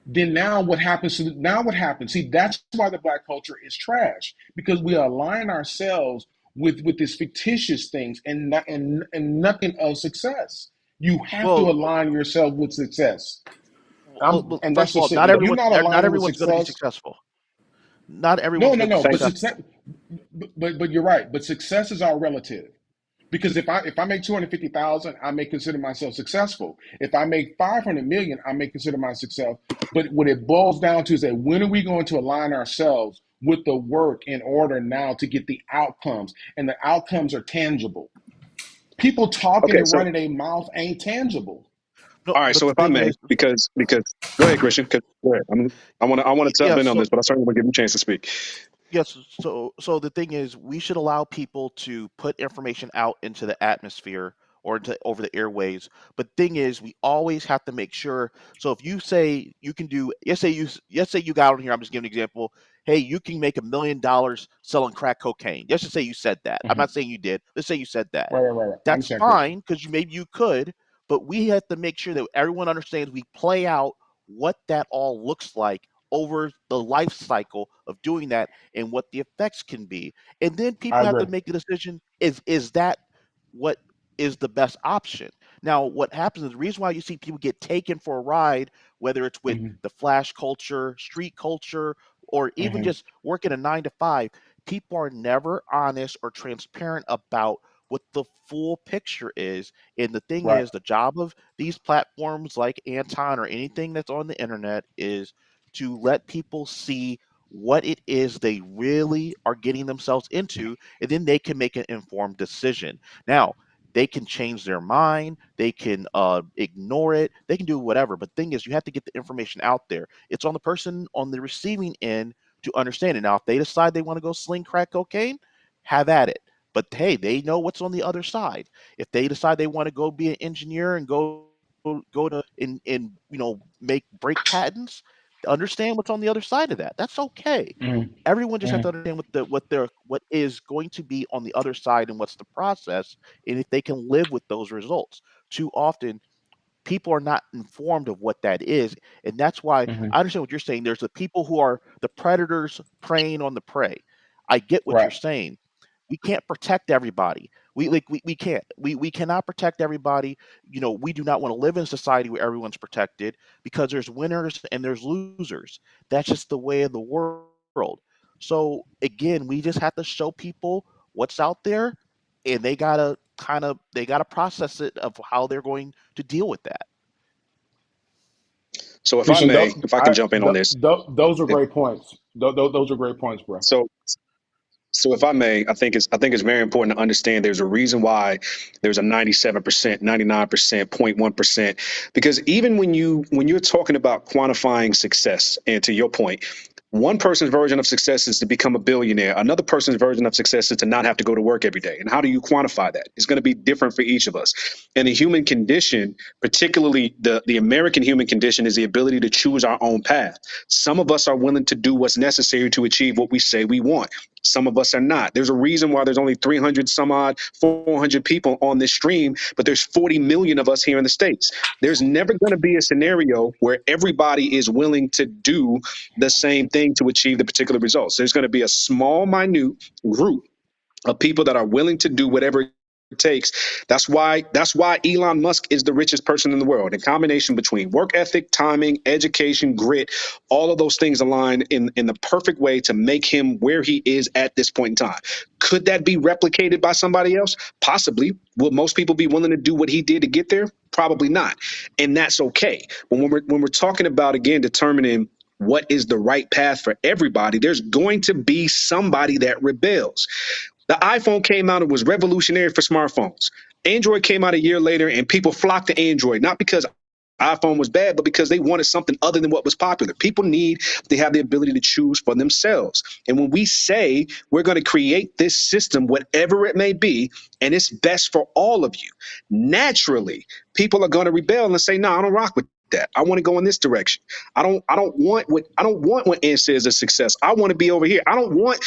then now what happens? See, that's why the black culture is trash, because we align ourselves with this fictitious things and nothing of success. You have to Well, align yourself with success. And that's first of all, just it. If you're not not aligning with everyone's going to be success, successful. Not no, everyone's no, going to be no. Thank But you. success, successful. but you're right. But success is all relative. Because if I make 250,000, I may consider myself successful. If I make 500 million, I may consider myself. But what it boils down to is that when are we going to align ourselves with the work in order now to get the outcomes? And the outcomes are tangible. People talking Okay, and so running their mouth ain't tangible. No, all right, but so the if I thing may, is, because go ahead, Christian. Go ahead. I want to jump yeah. in on So this, but I certainly want to give you a chance to speak. yes, so the thing is, we should allow people to put information out into the atmosphere or into over the airways. But thing is, we always have to make sure. So if you say you can do, let's say you got on here. I'm just giving an example. Hey, you can make $1 million selling crack cocaine. Let's just say you said that. I'm Mhm. not saying you did. Let's say you said that. Right. I That's understand, Christian. fine because maybe you could, but we have to make sure that everyone understands. We play out what that all looks like over the life cycle of doing that and what the effects can be. And then I people have agree. to make a decision, is that what is the best option? Now, what happens is the reason why you see people get taken for a ride, whether it's with Hmm. the flash culture, street culture, or even Hmm. just working a 9 to 5, people are never honest or transparent about what the full picture is. And the thing Right. is, the job of these platforms like Anton or anything that's on the internet is to let people see what it is they really are getting themselves into, and then they can make an informed decision. Now, they can change their mind, they can ignore it, they can do whatever. But thing is, you have to get the information out there. It's on the person on the receiving end to understand it. Now, if they decide they want to go sling crack cocaine, have at it. But hey, they know what's on the other side. If they decide they want to go be an engineer and go to and make break patents, understand what's on the other side of that. That's okay. Hmm. Everyone just have Hmm. to understand what is going to be on the other side and what's the process, and if they can live with those results. Too often, people are not informed of what that is, and that's why Hmm. I understand what you're saying. There's the people who are the predators preying on the prey. I get what you're Right. saying. We can't protect everybody. We can't. We cannot protect everybody. We do not want to live in a society where everyone's protected, because there's winners and there's losers. That's just the way of the world. So again, we just have to show people what's out there, and they gotta process it of how they're going to deal with that. So Appreciate if I can jump in on this. those are great points. Those are great points, bro. So So if I may, I think it's very important to understand there's a reason why there's a 97%, 99%, 0.1%. Because even when you're talking about quantifying success, and to your point, one person's version of success is to become a billionaire. Another person's version of success is to not have to go to work every day. And how do you quantify that? It's going to be different for each of us. And the human condition, particularly the American human condition, is the ability to choose our own path. Some of us are willing to do what's necessary to achieve what we say we want. Some of us are not. There's a reason why there's only 300 some odd, 400 people on this stream, but there's 40 million of us here in the States. There's never going to be a scenario where everybody is willing to do the same thing to achieve the particular results. There's going to be a small, minute group of people that are willing to do whatever it takes. That's why Elon Musk is the richest person in the world. A combination between work ethic, timing, education, grit, all of those things align in the perfect way to make him where he is at this point in time. Could that be replicated by somebody else? Possibly. Will most people be willing to do what he did to get there? Probably not. And that's okay. But when we're talking about, again, determining what is the right path for everybody, there's going to be somebody that rebels. The iPhone came out and was revolutionary for smartphones. Android came out a year later and people flocked to Android, not because iPhone was bad, but because they wanted something other than what was popular. People need to have the ability to choose for themselves. And when we say we're going to create this system, whatever it may be, and it's best for all of you, naturally, people are going to rebel and say, no, I don't rock with that. I want to go in this direction. I don't want what Ann says is success. I want to be over here. I don't want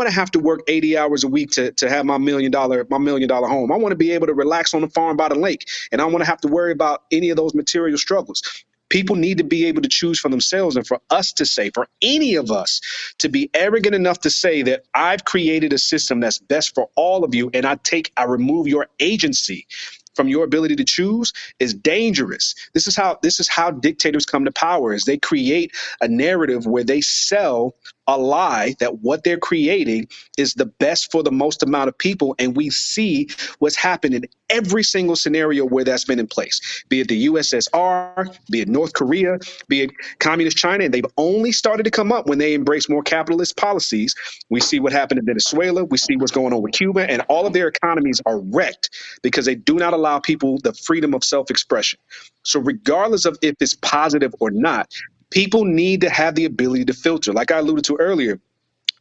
to have to work 80 hours a week to have my $1 million home. I want to be able to relax on the farm by the lake, and I want to have to worry about any of those material struggles. People need to be able to choose for themselves, and for us to say, for any of us to be arrogant enough to say that I've created a system that's best for all of you, and I remove your agency from your ability to choose, is dangerous. This is how dictators come to power, is they create a narrative where they sell a lie that what they're creating is the best for the most amount of people. And we see what's happened in every single scenario where that's been in place, be it the USSR, be it North Korea, be it communist China. And they've only started to come up when they embrace more capitalist policies. We see what happened in Venezuela. We see what's going on with Cuba, and all of their economies are wrecked because they do not allow people the freedom of self-expression. So regardless of if it's positive or not, people need to have the ability to filter. Like I alluded to earlier,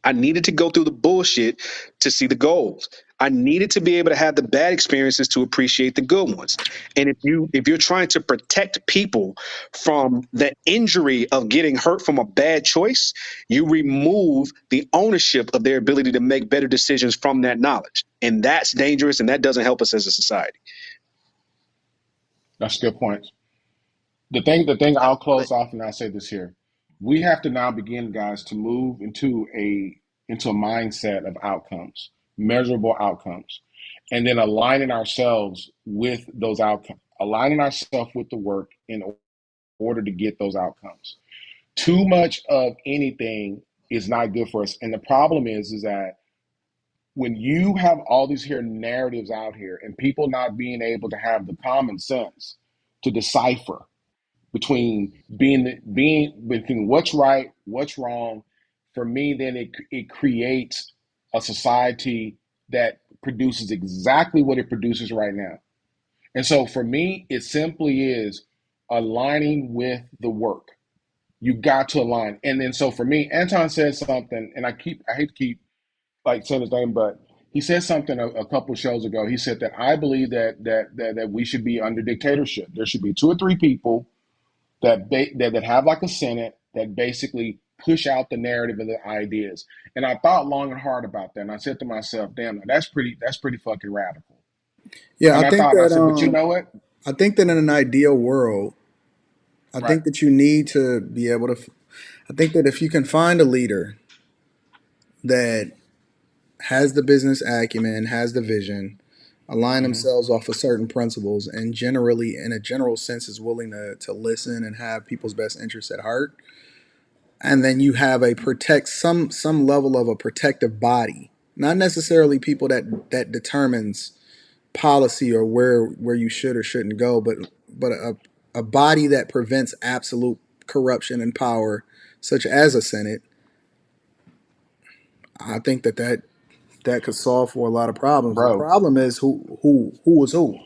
I needed to go through the bullshit to see the gold. I needed to be able to have the bad experiences to appreciate the good ones. And if you're trying to protect people from the injury of getting hurt from a bad choice, you remove the ownership of their ability to make better decisions from that knowledge. And that's dangerous, and that doesn't help us as a society. That's a good point. The thing I'll But close off and I'll say this here. We have to now begin, guys, to move into a mindset of outcomes, measurable outcomes, and then aligning ourselves with those outcomes, aligning ourselves with the work in order to get those outcomes. Too much of anything is not good for us. And the problem is that when you have all these here narratives out here and people not being able to have the common sense to decipher between between what's right, what's wrong. For me, then it creates a society that produces exactly what it produces right now. And so for me, it simply is aligning with the work. You got to align. And then so for me, Anton said something, and I hate to keep like saying his name, but he said something a couple of shows ago. He said that I believe that we should be under dictatorship. There should be two or three people that have like a Senate that basically push out the narrative and the ideas. And I thought long and hard about that. And I said to myself, damn, that's pretty fucking radical. Yeah, And I said, but you know what? I think that in an ideal world, I Right. think that you need to be able to. I think that if you can find a leader that has the business acumen, has the vision, align themselves off of certain principles, and generally, in a general sense, is willing to listen and have people's best interests at heart. And then you have a protect some level of a protective body, not necessarily people that determines policy or where you should or shouldn't go, but a body that prevents absolute corruption and power, such as a Senate. I think that could solve for a lot of problems. The bro. problem is who is who.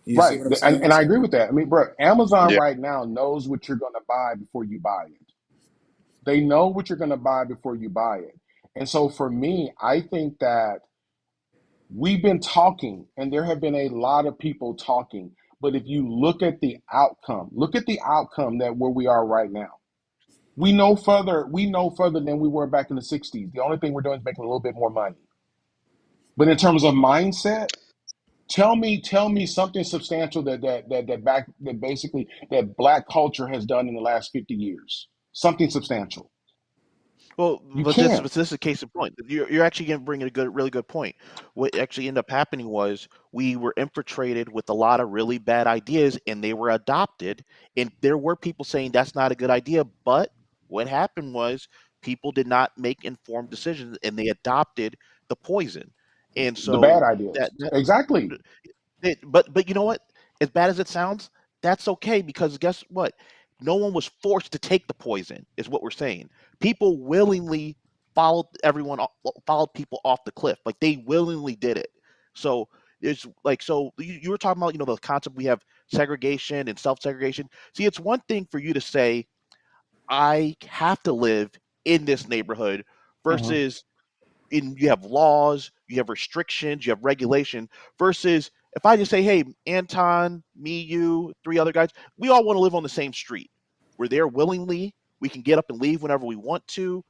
You see Right, what I'm and saying? I agree with that. I mean, bro, Amazon Yeah. right now knows what you're going to buy before you buy it. They know what you're going to buy before you buy it. And so for me, I think that we've been talking, and there have been a lot of people talking. But if you look at the outcome that where we are right now. We know further than we were back in the 60s. The only thing we're doing is making a little bit more money. But in terms of mindset, tell me something substantial that basically that black culture has done in the last 50 years. Something substantial. Well, You but this can't. but this is a case in point. You're actually going to bring in a really good point. What actually ended up happening was we were infiltrated with a lot of really bad ideas, and they were adopted. And there were people saying that's not a good idea. But what happened was people did not make informed decisions, and they adopted the poison. And The bad so that ideas. that Exactly. but you know what? As bad as it sounds, that's okay because guess what? No one was forced to take the poison, is what we're saying. People willingly followed people off the cliff. Like they willingly did it. So it's like you were talking about, the concept we have segregation and self-segregation. See, it's one thing for you to say, I have to live in this neighborhood Mhm. versus you have laws, you have restrictions, you have regulation versus if I just say, hey, Anton, me, you, three other guys, we all want to live on the same street. We're there willingly. We can get up and leave whenever we want to.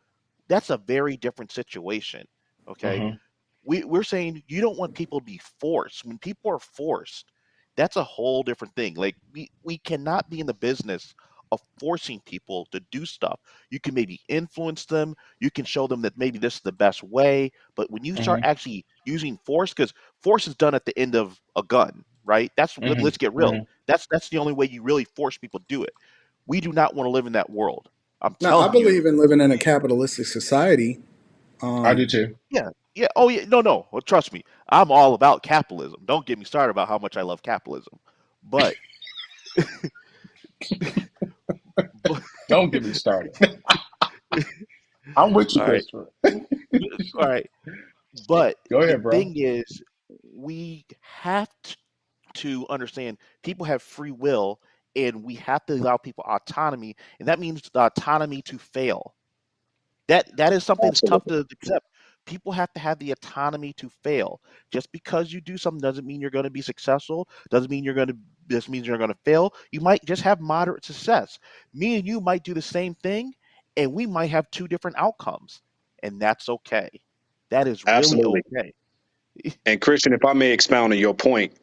That's a very different situation. Okay. Mhm. We're saying you don't want people to be forced. When people are forced, that's a whole different thing. Like we cannot be in the business of forcing people to do stuff. You can maybe influence them. You can show them that maybe this is the best way. But when you start Mhm. actually using force, because force is done at the end of a gun, right? Mhm. Let's get real. Mhm. That's the only way you really force people to do it. We do not want to live in that world. I'm Now, I telling you. believe in living in a capitalistic society. I do Um, too. Yeah, yeah. Oh, yeah. No, no. Well, trust me, I'm all about capitalism. Don't get me started about how much I love capitalism. But, but Don't get me started. I'm with you, all right, Christopher. all right. But Go the ahead, bro. thing is, we have to understand people have free will, and we have to allow people autonomy, and that means the autonomy to fail. That is something that's tough Absolutely. to accept. People have to have the autonomy to fail. Just because you do something doesn't mean you're going to be successful. Doesn't mean you're going to. This means you're going to fail. You might just have moderate success. Me and you might do the same thing, and we might have two different outcomes, and that's okay. That is really Absolutely. okay. And Christian, if I may expound on your point,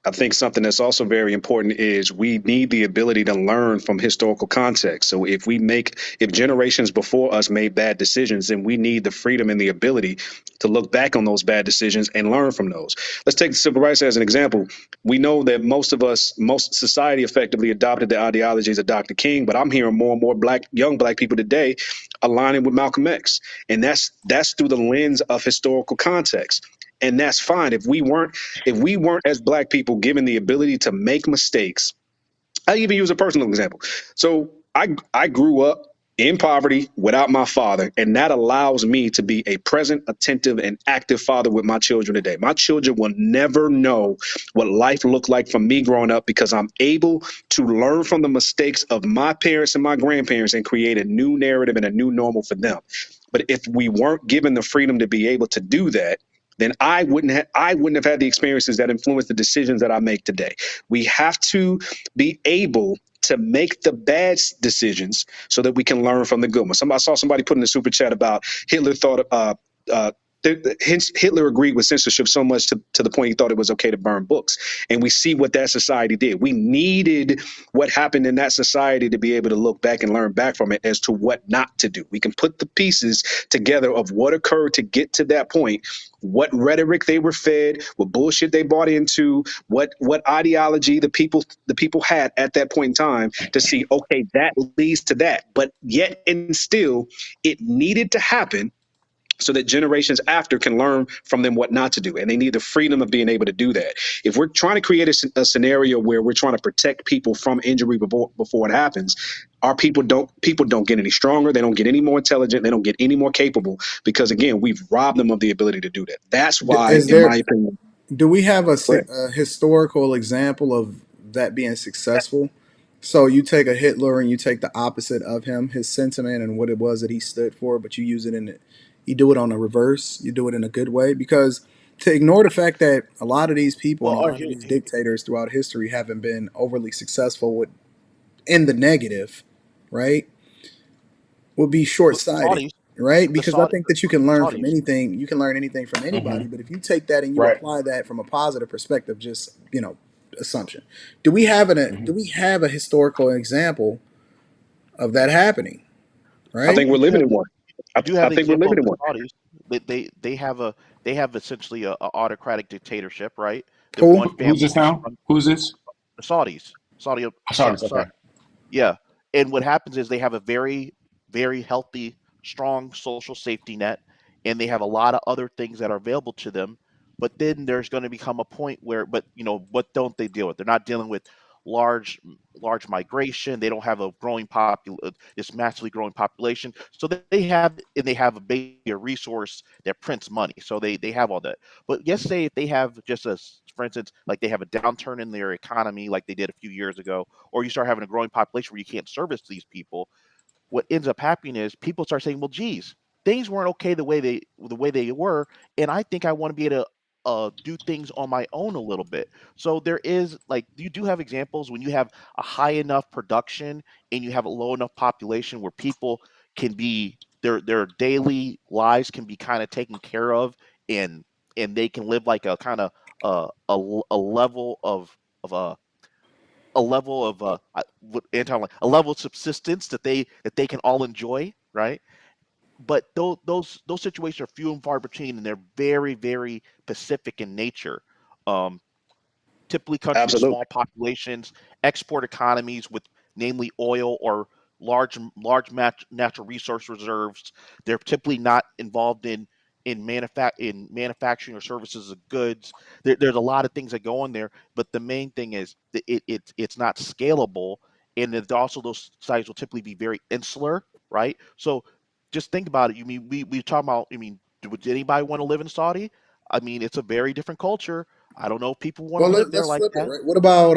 I think something that's also very important is we need the ability to learn from historical context. So if generations before us made bad decisions, then we need the freedom and the ability to look back on those bad decisions and learn from those. Let's take the civil rights as an example. We know that most society effectively adopted the ideologies of Dr. King, but I'm hearing more and more young black people today aligning with Malcolm X. And that's through the lens of historical context, and that's fine. If we weren't as black people given the ability to make mistakes, I even use a personal example. So I grew up in poverty without my father, and that allows me to be a present, attentive, and active father with my children today. My children will never know what life looked like from me growing up because I'm able to learn from the mistakes of my parents and my grandparents and create a new narrative and a new normal for them. But if we weren't given the freedom to be able to do that, then I wouldn't have had the experiences that influence the decisions that I make today. We have to be able to make the bad decisions so that we can learn from the good ones. I saw somebody put in the super chat about Hitler thought Hence, Hitler agreed with censorship so much to the point he thought it was okay to burn books. And we see what that society did. We needed what happened in that society to be able to look back and learn back from it as to what not to do. We can put the pieces together of what occurred to get to that point, what rhetoric they were fed, what bullshit they bought into, what ideology the people had at that point in time to see, okay, that leads to that. But yet and still, it needed to happen so that generations after can learn from them what not to do. And they need the freedom of being able to do that. If we're trying to create a scenario where we're trying to protect people from injury before it happens, our people don't get any stronger. They don't get any more intelligent. They don't get any more capable because, again, we've robbed them of the ability to do that. That's why, Is in my there? opinion, Do we have go ahead. a historical example of that being successful? So you take a Hitler and you take the opposite of him, his sentiment and what it was that he stood for, but you use it you do it on a reverse. You do it in a good way because to ignore the fact that a lot of these people Well, and a lot of these dictators throughout history haven't been overly successful with in the negative, right? Would be short with the sighted, Saudis, right? the Because I Saudi, think that you can learn from Saudis. anything. You can learn anything from Hmm. anybody. But if you take that and you Right. apply that from a positive perspective, just assumption. Do we have Hmm. do we have a historical example of that happening? I So Right? think we're you do living have in one. you do have I the think we're example living of in the one. Saudis. They have essentially a autocratic dictatorship, right? The one Who? Who's family this now? run Who's this? the Saudis. Sorry. Okay. Yeah. And what happens is they have a very, very healthy, strong social safety net, and they have a lot of other things that are available to them. But then there's going to become a point where, but what don't they deal with? They're not dealing with large, large migration. They don't have a this massively growing population. So they have a bigger resource that prints money. So they have all that. But let's say if they have for instance, like they have a downturn in their economy, like they did a few years ago, or you start having a growing population where you can't service these people, what ends up happening is people start saying, "Well, geez, things weren't okay the way they were, and I think I want to be able to do things on my own a little bit." So there is like you do have examples when you have a high enough production and you have a low enough population where people can be their daily lives can be kind of taken care of and they can live like a kind of a level of a level of what Anton like a level of subsistence that they can all enjoy, right? But those situations are few and far between, and they're very very pacific in nature. Um, Typically countries with Absolutely. small populations, export economies with namely oil or natural resource reserves. They're typically not involved in manufacturing or services of goods. There's a lot of things that go on there, but the main thing is that it's not scalable, and it also those sites will typically be very insular, right? So just think about it. You mean we talk about? I mean, would anybody want to live in Saudi? I mean, it's a very different culture. I don't know if people want to Well, live there let's like flip it. that. Right. What about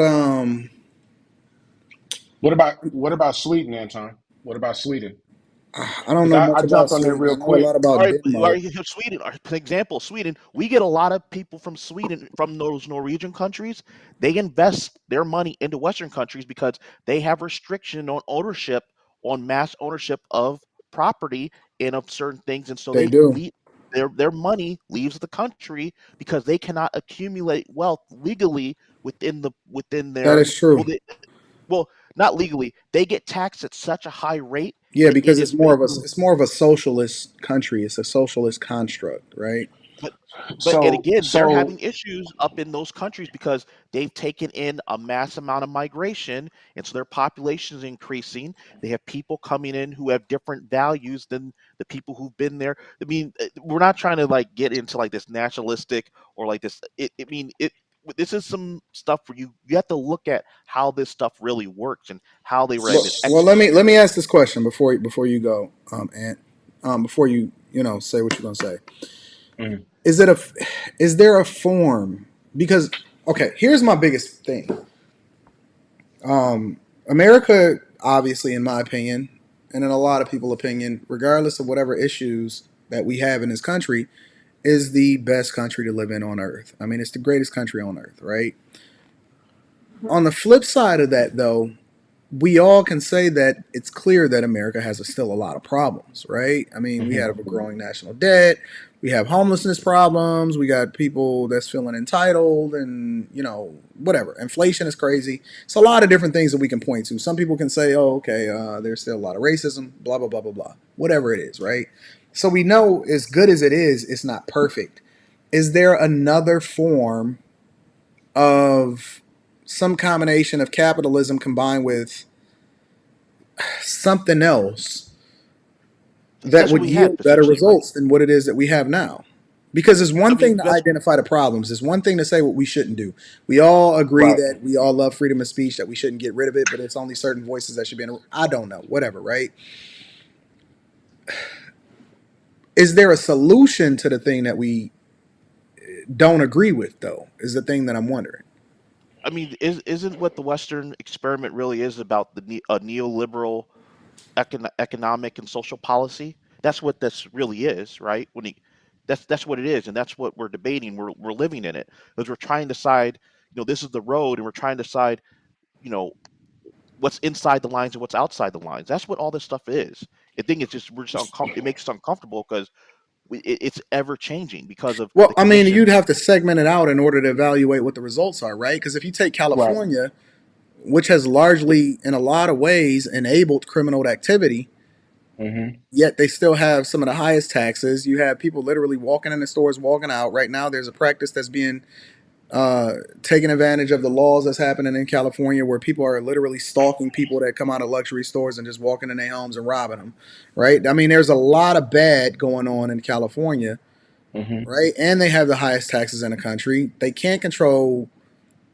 What about Sweden, Anton? What about Sweden? I don't Because know I much about jumped on there Sweden. I real know a quick. lot about All Denmark. right, Sweden. For example, Sweden. We get a lot of people from Sweden, from those Norwegian countries. They invest their money into Western countries because they have restriction on ownership, on mass ownership of property and of certain things, and so They do. their money leaves the country because they cannot accumulate wealth legally within That their is true. well, well, not legally. They get taxed at such a high rate Yeah, that because it is it's more of a socialist country. It's a socialist construct, right? but and So again, they're so having issues up in those countries because they've taken in a mass amount of migration, and so their population is increasing. They have people coming in who have different values than the people who've been there. I mean, we're not trying to like get into like this nationalistic or like this. I mean, it. This is some stuff where you have to look at how this stuff really works and how they were Well, able to well, execute. let me ask this question before you go, Ant. Before you say what you're gonna say. Mhm. Is it a is there a form? Because okay, here's my biggest thing. America, obviously, in my opinion, and in a lot of people's opinion, regardless of whatever issues that we have in this country, is the best country to live in on earth. I mean, it's the greatest country on earth, right? On the flip side of that, though, we all can say that it's clear that America has still a lot of problems, right? I mean, we Hmm. have a growing national debt, we have homelessness problems, we got people that's feeling entitled, and whatever. Inflation is crazy. It's a lot of different things that we can point to. Some people can say, "Oh, okay, there's still a lot of racism," blah blah blah blah blah, whatever it is, right? So we know, as good as it is, it's not perfect. Is there another form of some combination of capitalism combined with something else that That's what would we had yield better essentially, right? results than what it is that we have now? Because it's I one mean, thing to that's identify the problems, it's one thing to say what we shouldn't do. We all agree Right. that we all love freedom of speech, that we shouldn't get rid of it, but it's only certain voices that should be in. I don't know, whatever, right? Is there a solution to the thing that we don't agree with, though? Is the thing that I'm wondering. I mean, isn't what the Western experiment really is about a neoliberal economic and social policy? That's what this really is, right? That's what it is, and that's what we're debating. We're living in it because we're trying to decide. This is the road, and we're trying to decide. You know, what's inside the lines and what's outside the lines. That's what all this stuff is. I think it's just it makes us uncomfortable because it's ever changing because of Well, the I mean, you'd conditions. have to segment it out in order to evaluate what the results are, right? Because if you take Right. California, which has largely, in a lot of ways, enabled criminal activity, Hmm. yet they still have some of the highest taxes. You have people literally walking in the stores, walking out. Right now, there's a practice that's being taking advantage of the laws that's happening in California, where people are literally stalking people that come out of luxury stores and just walking in their homes and robbing them. Right? I mean, there's a lot of bad going on in California, Hmm. right? And they have the highest taxes in the country. They can't control,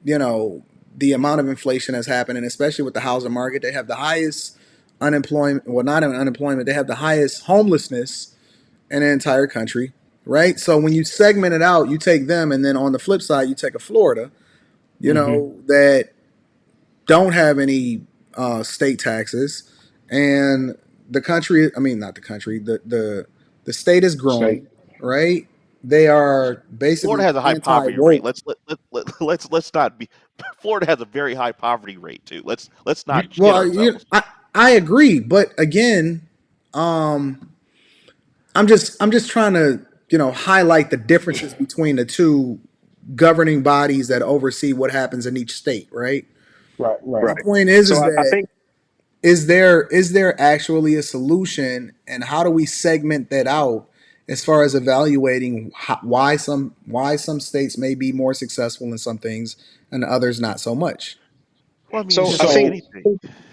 you know, the amount of inflation that's happening, especially with the housing market. They have the highest unemployment, well, not even unemployment, they have the highest homelessness in the entire country, right? So when you segment it out, you take them, and then on the flip side, you take a Florida, Hmm. that don't have any state taxes, and the country, I mean, not the country, the state is State. growing, right? They are Florida basically has a high anti poverty rate. woke. Let's not be. Florida has a very high poverty rate too. Let's You, not kid well, you, ourselves. I agree, but again, um, I'm just trying to highlight the differences between the two governing bodies that oversee what happens in each state, right? Right. My Right. point is So is I that think is there actually a solution, and how do we segment that out as far as evaluating why some states may be more successful in some things and others not so much? Well, I mean, it's so. just I like think So anything.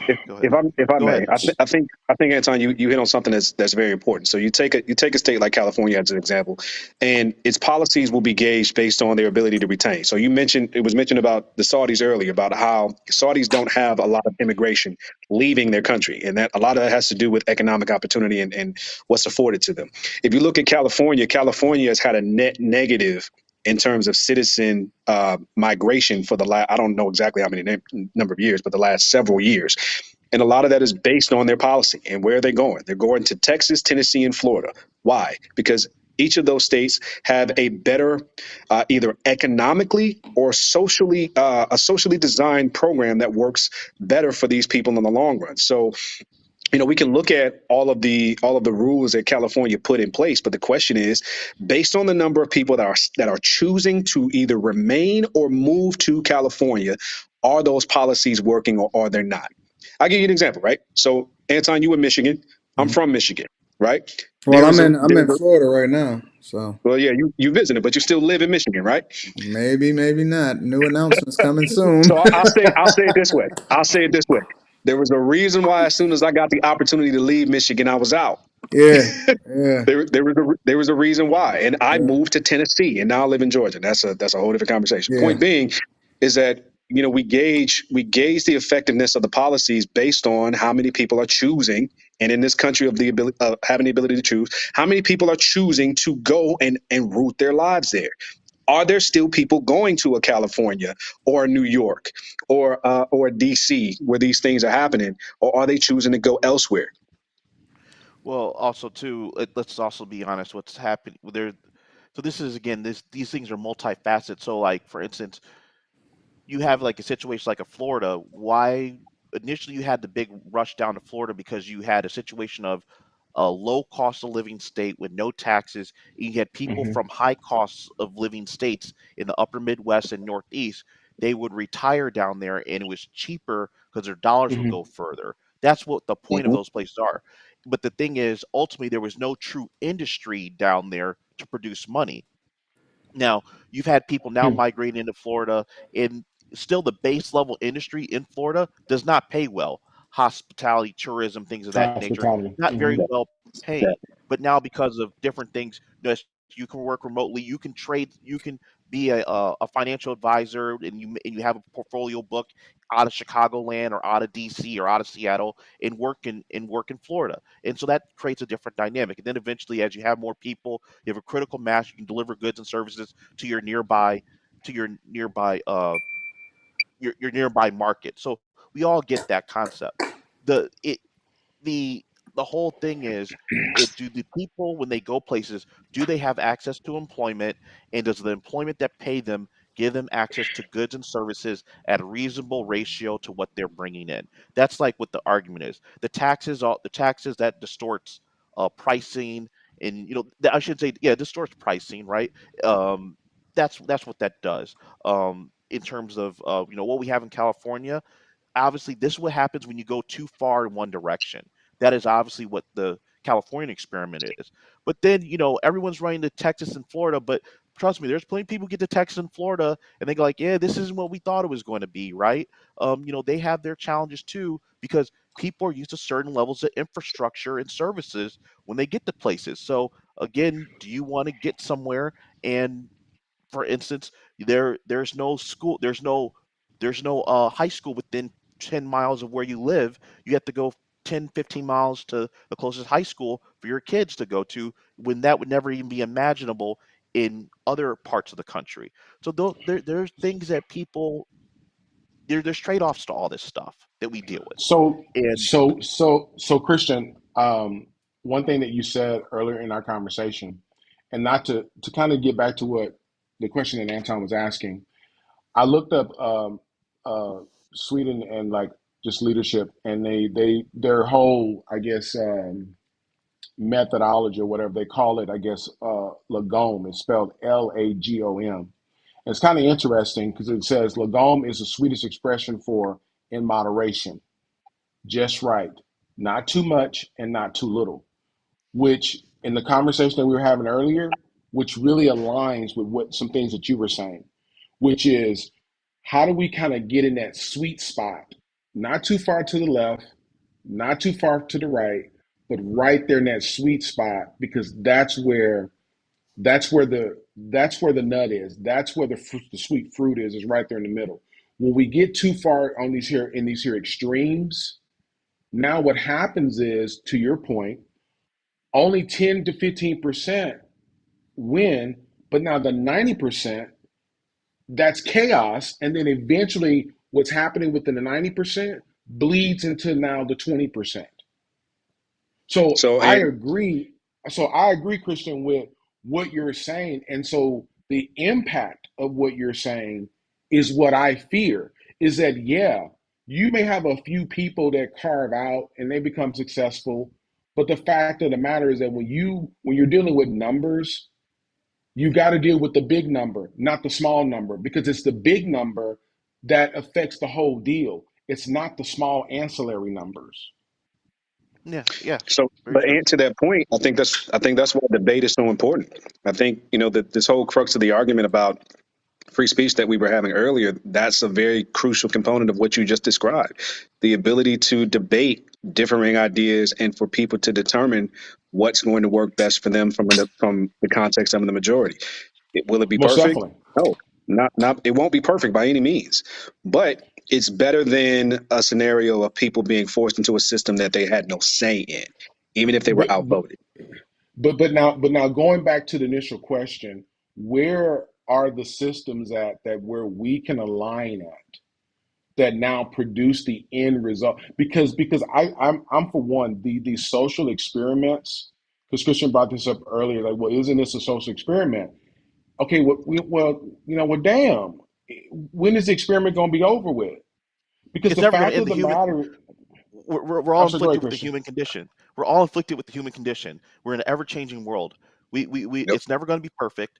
if Go ahead. if I Go may, ahead. I think Anton, you hit on something that's very important. So you take a state like California as an example, and its policies will be gauged based on their ability to retain. So it was mentioned about the Saudis earlier, about how Saudis don't have a lot of immigration leaving their country, and that a lot of that has to do with economic opportunity and what's afforded to them. If you look at California, California has had a net negative in terms of citizen migration for the last, I don't know exactly how many number of years, but the last several years. And a lot of that is based on their policy. And where are they going? They're going to Texas, Tennessee, and Florida. Why? Because each of those states have a better, either economically or socially, a socially designed program that works better for these people in the long run. So we can look at all of the rules that California put in place, but the question is, based on the number of people that are choosing to either remain or move to California, are those policies working or are they not? I'll give you an example, right? So, Anton, you in Michigan. I'm Mhm. from Michigan, right? Well, There I'm is a in I'm there's in a Florida right now, so well, yeah, you visited, but you still live in Michigan, right? maybe not. New announcements coming soon. So I'll say it this way. I'll say it this way. There was a reason why, as soon as I got the opportunity to leave Michigan, I was out. Yeah, yeah, There was a reason why, and I yeah, moved to Tennessee, and now I live in Georgia. That's a whole different conversation. yeah. Point being, is that we gauge the effectiveness of the policies based on how many people are choosing, and in this country of the ability having the ability to choose, how many people are choosing to go and root their lives there. Are there still people going to a California or a New York or a DC where these things are happening, or are they choosing to go elsewhere? Well, also too, let's also be honest. What's happening there? So this is again, these things are multifaceted. So, like for instance, you have like a situation like a Florida. Why? initially you had the big rush down to Florida because you had a situation of a low cost of living state with no taxes. You had people Hmm. from high costs of living states in the upper Midwest and Northeast. They would retire down there and it was cheaper because their dollars would Hmm. go further. That's what the point of Mhm. those places are. But the thing is, ultimately, there was no true industry down there to produce money. Now, you've had people now migrating into Florida, and still the base level industry in Florida does not pay well. Hospitality, tourism, things of that nature, Hospitality. not very Hmm. Yeah. well Yeah. paying. But now, because of different things, you can work remotely, you can trade, you can be a financial advisor, and you have a portfolio book out of Chicagoland or out of DC or out of Seattle, and work in Florida. And so that creates a different dynamic. And then eventually, as you have more people, you have a critical mass. You can deliver goods and services to your nearby market. So we all get that concept. The it the the whole thing is, do the people, when they go places, do they have access to employment, and does the employment that pay them give them access to goods and services at a reasonable ratio to what they're bringing in? That's like what the argument is. The taxes that distorts pricing, and I should say, yeah, distorts pricing, right? um, that's what that does. In terms of what we have in California, obviously this is what happens when you go too far in one direction. That is obviously what the California experiment is. But then, everyone's running to Texas and Florida, but trust me, there's plenty of people get to Texas and Florida and they go like, yeah, this isn't what we thought it was going to be, right? They have their challenges too, because people are used to certain levels of infrastructure and services when they get to places. So again, do you want to get somewhere, and for instance, there's no high school within 10 miles of where you live. You have to go 10, 15 miles to the closest high school for your kids to go to, when that would never even be imaginable in other parts of the country. So there's things that there's trade-offs to all this stuff that we deal with. So, And so Christian, one thing that you said earlier in our conversation, and not to kind of get back to what the question that Anton was asking, I looked up Sweden and like just leadership, and their whole, I guess, methodology or whatever they call it, I guess, Lagom is spelled Lagom. It's kind of interesting because it says Lagom is a Swedish expression for in moderation, just right, not too much and not too little, which in the conversation that we were having earlier, which really aligns with what some things that you were saying, which is how do we kind of get in that sweet spot, not too far to the left, not too far to the right, but right there in that sweet spot, because that's where the nut is. That's where the sweet fruit is right there in the middle. When we get too far on these here extremes, now what happens is, to your point, only 10 to 15% win, but now the 90%, that's chaos. And then eventually what's happening within the 90% bleeds into now the 20%. So So, I and agree. So I agree, Christian, with what you're saying. And so the impact of what you're saying is what I fear is that, yeah, you may have a few people that carve out and they become successful. But the fact of the matter is that when you're dealing with numbers, you got to deal with the big number, not the small number, because it's the big number that affects the whole deal. It's not the small ancillary numbers. yeah, yeah, so, very but true. and to that point, I think that's why debate is so important. I think that this whole crux of the argument about free speech that we were having earlier, that's a very crucial component of what you just described. The ability to debate differing ideas and for people to determine what's going to work best for them from the context of the majority. Will it be Most perfect? definitely. No, not. It won't be perfect by any means, but it's better than a scenario of people being forced into a system that they had no say in, even if they were But outvoted. but now going back to the initial question, where are the systems at that where we can align at that now produce the end result? Because I'm for one, these social experiments, because Christian brought this up earlier, like, well, isn't this a social experiment? Okay, well, damn, when is the experiment going to be over with? because It's the never going to fact end. of The the human matter. we're all I'm sorry, go ahead, inflicted with the Christian. human condition. We're all inflicted with the human condition. We're in an ever changing world. We Yep. it's never going to be perfect.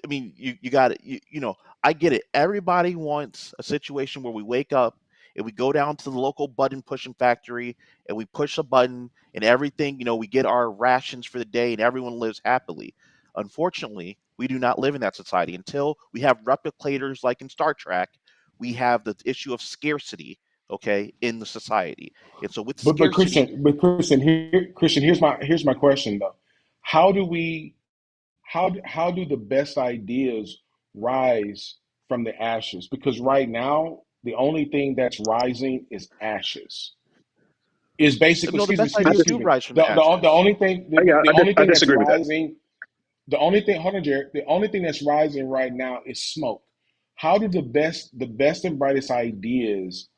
I mean, you got it. You know, I get it. Everybody wants a situation where we wake up and we go down to the local button pushing factory and we push a button and everything. You know, we get our rations for the day and everyone lives happily. Unfortunately, we do not live in that society until we have replicators like in Star Trek. We have the issue of scarcity, okay, in the society. And so with But scarcity, Christian, here's my question though. How do we how do the best ideas rise from the ashes? Because right now the only thing that's rising is ashes. Is basically, no, the excuse me, best excuse me, ideas excuse do me. rise from The the the, the ashes. only thing the, Yeah, the only I thing that's disagree with that. rising the only thing hold on, Jared. The only thing that's rising right now is smoke. How do the best and brightest ideas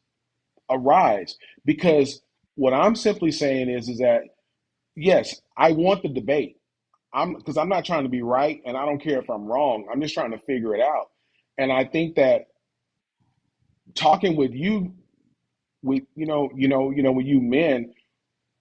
arise? Because what I'm simply saying is that yes, I want the debate. I'm not trying to be right, and I don't care if I'm wrong. I'm just trying to figure it out. And I think that talking with you, with with you men,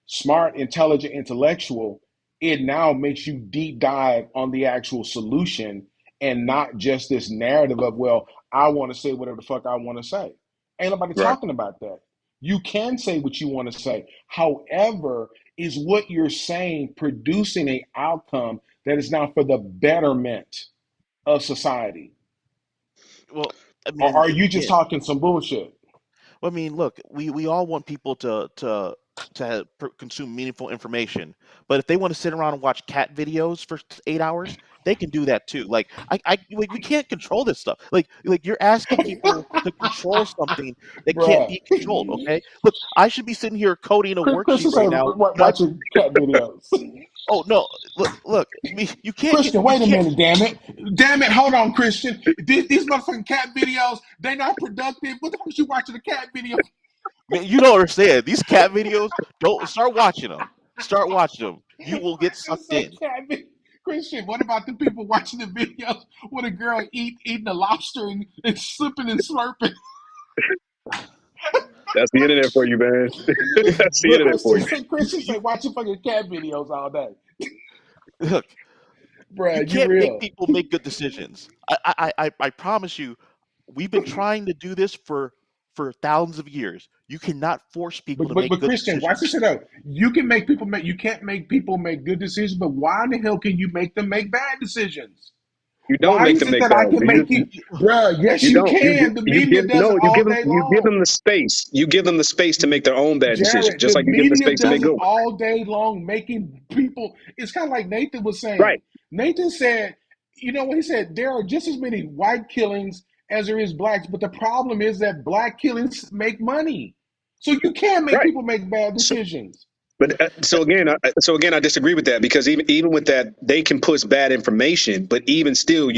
smart, intelligent, intellectual, it now makes you deep dive on the actual solution and not just this narrative of, well, I want to say whatever the fuck I want to say. Ain't nobody Right. talking about that. You can say what you want to say. However, is what you're saying producing a outcome that is now for the betterment of society? Well, I Or mean, are you just again, talking some bullshit? I mean, look, we all want people to consume meaningful information, but if they want to sit around and watch cat videos for 8 hours, they can do that too. Like we can't control this stuff. Like you're asking people to control something that can't Bruh. be controlled. Okay, look, I should be sitting here coding a worksheet Christian say right now, but watching cat videos. oh no, look, you can't Christian, you wait a can't. minute, damn it. Damn it, hold on, Christian. These motherfucking cat videos, they not productive. What the fuck is you watching a cat video? Man, you don't understand. These cat videos, don't start watching them. Start watching them. You will get It's sucked a in. cat video. Christian, what about the people watching the videos with a girl eating a lobster and slipping and slurping? That's the internet for you, man. That's the Look, internet for Christian you. say you Christian you say watching fucking cat videos all day. look. You Bruh, you can't make real. people make good decisions. I promise you. We've been trying to do this for thousands of years. You cannot force people But to but make but good Christian, watch this decisions. shit out. You can't make people make good decisions, but why in the hell can you make them make bad decisions? You don't Why make is them it make that I bad. can make you, bruh? Yes, You you don't. can. The You media give does it no. all day You give long. them the space. You give them the space to make their own bad decisions, Jared, just the like you give them the media space to make does it good ones. all day long, making people. It's kind of like Nathan was saying. Right. Nathan said, you know what he said? There are just as many white killings as there is blacks, but the problem is that black killings make money. So you can make Right. people make bad So, decisions. but so again, I disagree with that because even with that, they can push bad information. But even still,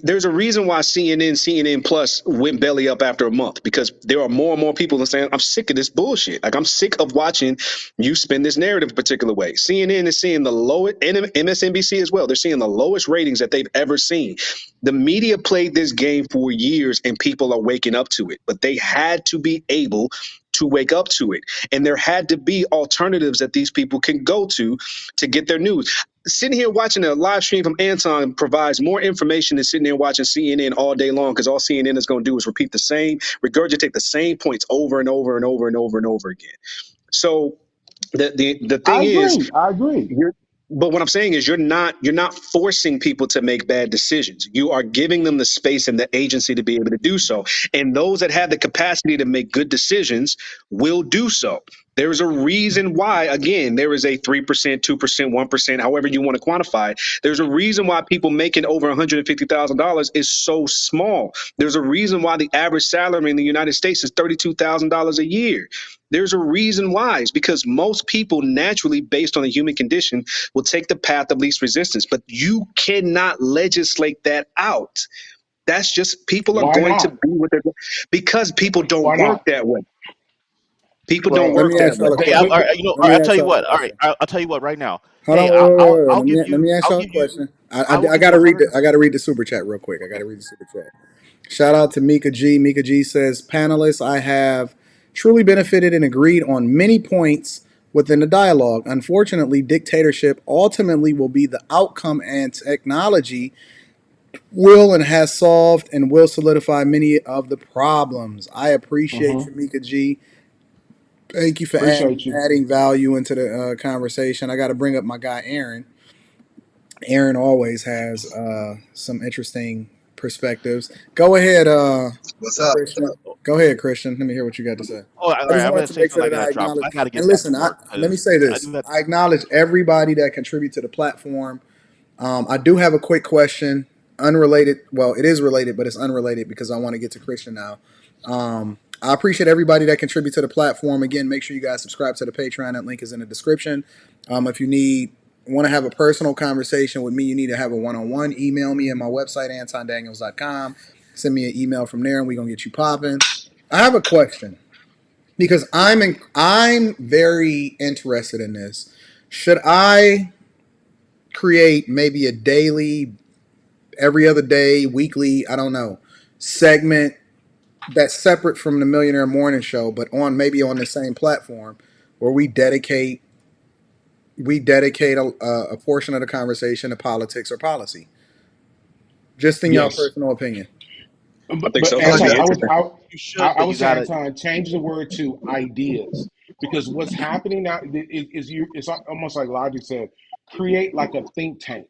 there's a reason why CNN Plus went belly up after a month because there are more and more people that saying, "I'm sick of this bullshit. Like I'm sick of watching you spin this narrative a particular way." CNN is seeing the lowest, and MSNBC as well. They're seeing the lowest ratings that they've ever seen. The media played this game for years, and people are waking up to it. But they had to be able to wake up to it. And there had to be alternatives that these people can go to get their news. Sitting here watching a live stream from Anton provides more information than sitting there watching CNN all day long because all CNN is going to do is repeat the same, regurgitate the same points over and over and over and over and over again. So the thing I is, agree. I agree. you're but what I'm saying is you're not forcing people to make bad decisions. You are giving them the space and the agency to be able to do so. And those that have the capacity to make good decisions will do so. There is a reason why, again, there is a 3%, 2%, 1%, however you want to quantify it. There's a reason why people making over $150,000 is so small. There's a reason why the average salary in the United States is $32,000 a year. There's a reason why. It's because most people naturally, based on the human condition, will take the path of least resistance. But you cannot legislate that out. That's just people are Why going to not? be what they're because people don't Why work not? that way. People don't Well, Let me work that ask way. y'all a Okay, they, question. but, Let me I'll tell ask you y'all a what. All right, question. I'll tell you what right now. Hold on, Hey, wait, wait, wait, wait. I'll Let me give let you me ask I'll y'all a give you question. I will I give you gotta read 100. the super chat real quick. I gotta read the super chat. Shout out to Mika G. Mika G says, panelists, I have truly benefited and agreed on many points within the dialogue. Unfortunately, dictatorship ultimately will be the outcome, and technology will and has solved and will solidify many of the problems. I appreciate Mm-hmm. Shamika G. Thank you for Appreciate you. adding value into the conversation. I got to bring up my guy Aaron. Aaron always has some interesting perspectives. Go ahead, What's up? Christian. Go ahead, Christian. Let me hear what you got to say. Oh, all I right. just I'm wanted gonna to say make sure something. I that gotta I drop. acknowledge. I gotta get And back to listen, work let me because say I this. do have. I acknowledge everybody that contribute to the platform. I do have a quick question, unrelated. Well, it is related, but it's unrelated because I want to get to Christian now. I appreciate everybody that contribute to the platform. Again, make sure you guys subscribe to the Patreon. That link is in the description. If you want to have a personal conversation with me, you need to have a one-on-one. Email me at my website, antondaniels.com. Send me an email from there, and we're gonna get you popping. I have a question because I'm very interested in this. Should I create maybe a daily, every other day, weekly, I don't know, segment that's separate from the Millionaire Morning Show, but on maybe on the same platform, where we dedicate a portion of the conversation to politics or policy? Just in your Yes. personal opinion. I think But so. That would Hundred. Anton, be interesting. You I, should, I but would you say gotta. Anton, change the word to ideas, because what's happening now is you. It's almost like Logic said, create like a think tank.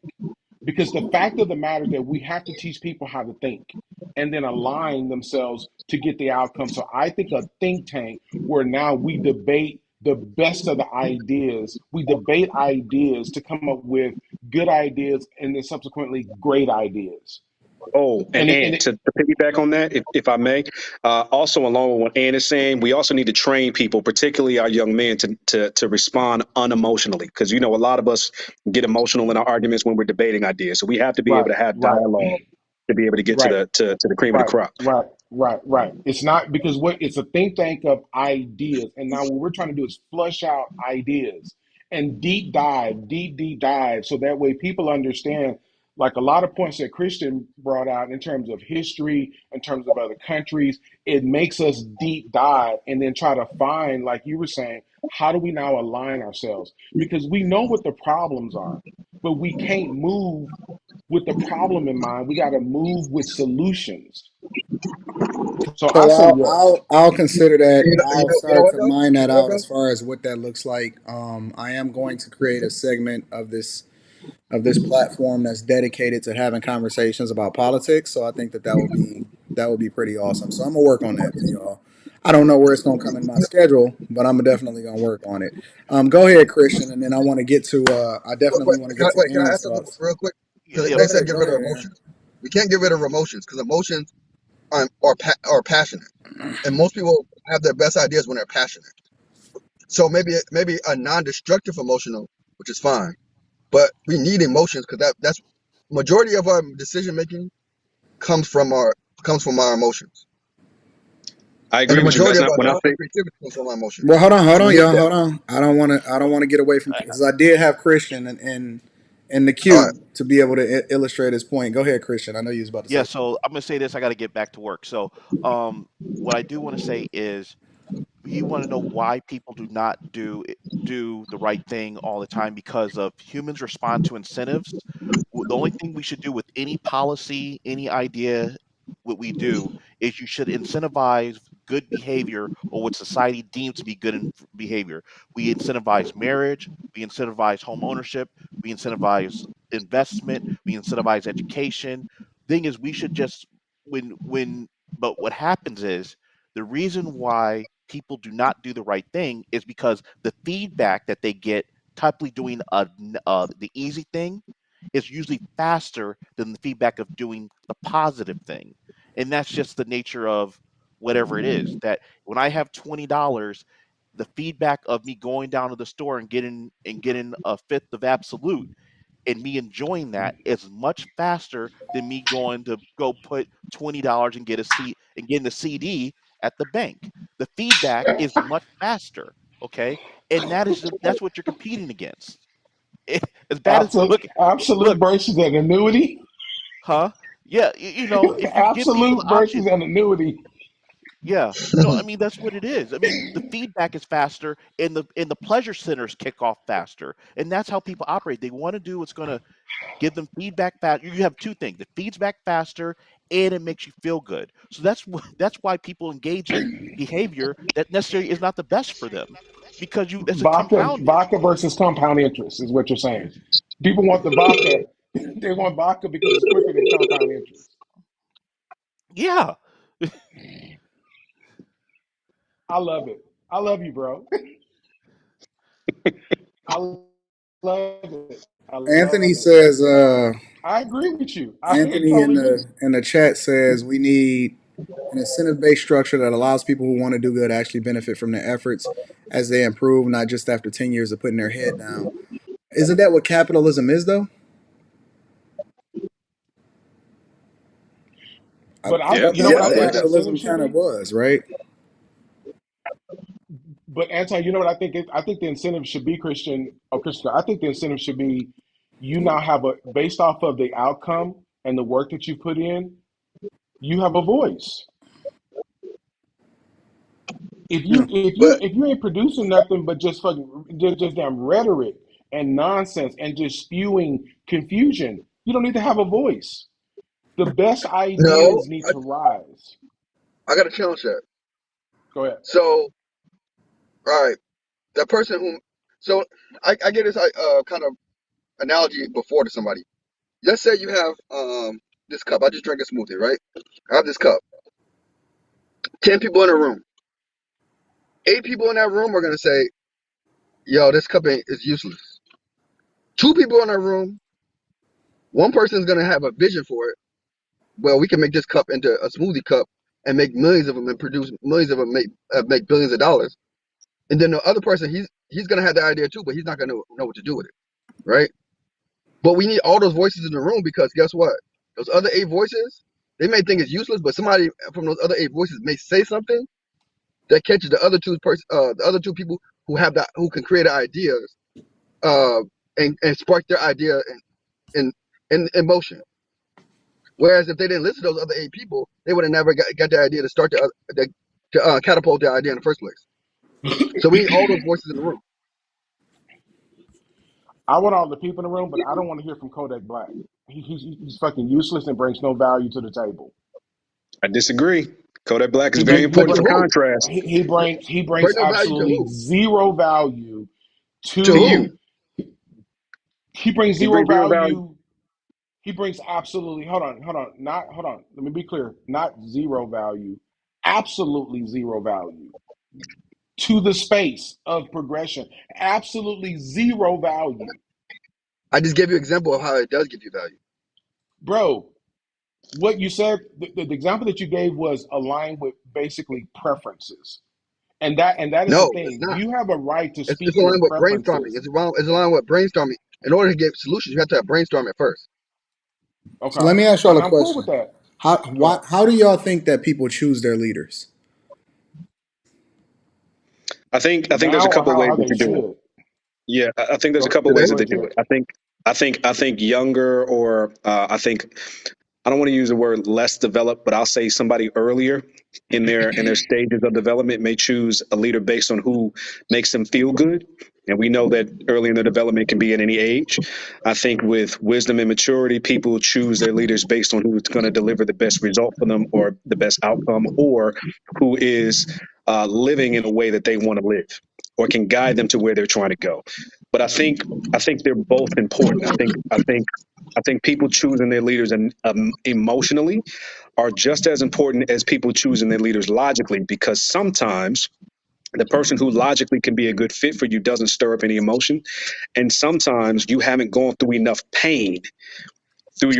Because the fact of the matter is that we have to teach people how to think and then align themselves to get the outcome. So I think a think tank where now we debate the best of the ideas, we debate ideas to come up with good ideas and then subsequently great ideas. Oh, And it, and and it to piggyback on that, if I may, also along with what Ann is saying, we also need to train people, particularly our young men, to respond unemotionally, because a lot of us get emotional in our arguments when we're debating ideas. So we have to be able right, to have right. dialogue to be able to get to Right, the cream of the right, crop. right. It's not because what it's a think tank of ideas, and now what we're trying to do is flush out ideas and deep dive, so that way people understand. Like a lot of points that Christian brought out in terms of history, in terms of other countries, it makes us deep dive and then try to find, like you were saying, how do we now align ourselves? Because we know what the problems are, but we can't move with the problem in mind. We got to move with solutions. So I So say I'll yes. I'll, I'll consider that. I'll You know start what to though? mine You that know what, out bro? as far as what that looks like. I am going to create a segment of this platform that's dedicated to having conversations about politics. So I think that would be pretty awesome. So I'm gonna work on that for y'all. I don't know where it's gonna come in my schedule, but I'm definitely gonna work on it. Go ahead, Christian, and then I want to get to. I definitely want to get to Can I Aaron's add something thoughts. real quick? Yeah, Because yeah. they said get Go rid of ahead, Aaron. emotions. We can't get rid of emotions because emotions are passionate, and most people have their best ideas when they're passionate. So maybe a non-destructive emotional, which is fine, but we need emotions because that's majority of our decision making comes from our emotions, I and agree the with you. majority That's of not our when I talent say and creativity comes from our Well, emotions. hold So on, we need y'all, that. hold on. I don't want to get away from because I did have Christian in the All right. queue to be able to illustrate his point. Go ahead, Christian. I know you was about to Yeah, say so I'm gonna say this. I got to get back to work. So, what I do want to say is, you want to know why people do not do the right thing all the time because of humans respond to incentives. The only thing we should do with any policy, any idea, what we do is you should incentivize good behavior or what society deems to be good behavior. We incentivize marriage, we incentivize home ownership, we incentivize investment, we incentivize education. Thing is, we should just when but what happens is the reason why people do not do the right thing is because the feedback that they get typically doing the easy thing is usually faster than the feedback of doing the positive thing. And that's just the nature of whatever it is. That when I have $20, the feedback of me going down to the store and getting a fifth of absolute and me enjoying that is much faster than me going to go put $20 and get a seat and getting the CD at the bank. The feedback is much faster. Okay. And that's what you're competing against. As bad as Absolute, look, absolute versus an annuity. huh? Yeah, if you give people Absolute the option, versus an annuity. Yeah. No, I mean that's what it is. I mean the feedback is faster and the pleasure centers kick off faster. And that's how people operate. They want to do what's going to give them feedback fast. You have two things: it feeds back faster and it makes you feel good. So that's why people engage in behavior that necessarily is not the best for them because you that's a compounding. Vodka versus compound interest is what you're saying. People want the vodka. They want vodka because it's quicker than compound interest. Yeah. I love it. I love you, bro. I love it. I love Anthony it. says. I agree with you. I Anthony totally agree. in the chat says we need an incentive based structure that allows people who want to do good to actually benefit from their efforts as they improve, not just after 10 years of putting their head down. Isn't that what capitalism is, though? I, But I I, Yeah, thought you know that's what yeah, I what yeah. think the capitalism incentive should kind of be. was, right? But Anton, you know what I think? I think the incentive should be Christian. Oh, Christian. I think the incentive should be you now have a based off of the outcome and the work that you put in. You have a voice. Hmm. But If you ain't producing nothing but just fucking just damn rhetoric and nonsense and just spewing confusion, you don't need to have a voice. The best no, ideas need to rise. I got to challenge that. Go ahead. So, all right, that person who, so I get this kind of analogy before to somebody. Let's say you have this cup. I just drank a smoothie, right? I have this cup. 10 people in a room. 8 people in that room are gonna say, "Yo, this cup is useless." 2 people in that room. One person is gonna have a vision for it. Well, we can make this cup into a smoothie cup and make millions of them and produce millions of them, make billions of dollars. And then the other person, he's gonna have the idea too, but he's not gonna know what to do with it, right? But we need all those voices in the room because guess what? Those other 8 voices, they may think it's useless, but somebody from those other 8 voices may say something that catches the other 2 people who have that, who can create ideas, uh, and spark their idea in motion. Whereas if they didn't listen to those other 8 people, they would have never got the idea to start to catapult their idea in the first place. So we need all those voices in the room. I want all the people in the room, but I don't want to hear from Kodak Black. He's fucking useless and brings no value to the table. I disagree. Kodak Black is He very bring he But important to bring for who? contrast he brings Bring no value to absolutely who? zero value To to who? you. to. He brings He zero brings zero value. value. He brings absolutely. Hold on. Let me be clear. Not zero value. Absolutely zero value to the space of progression. Absolutely zero value, I just gave you an example of how it does give you value. bro. What you said, the example that you gave was aligned with basically preferences. And that is the No, it's thing. not. You have a right to It's speak your aligned with brainstorming. preferences. It's aligned with brainstorming. In order to get solutions, you have to have brainstorming first. So Okay. let me ask y'all And a I'm cool with question. that. Go ahead. How do y'all think that people choose their leaders? I think there's a Now or couple of ways how that they you do it. should. Yeah, I think there's a Go couple of ways Today, go that they ahead, do Jared. it. I think younger or I don't want to use the word less developed, but I'll say somebody earlier in their stages of development may choose a leader based on who makes them feel good. And we know that early in their development can be at any age. I think with wisdom and maturity, people choose their leaders based on who's going to deliver the best result for them or the best outcome or who is living in a way that they want to live or can guide them to where they're trying to go. But I think they're both important. I think people choosing their leaders and emotionally are just as important as people choosing their leaders logically, because sometimes the person who logically can be a good fit for you doesn't stir up any emotion, and sometimes you haven't gone through enough pain through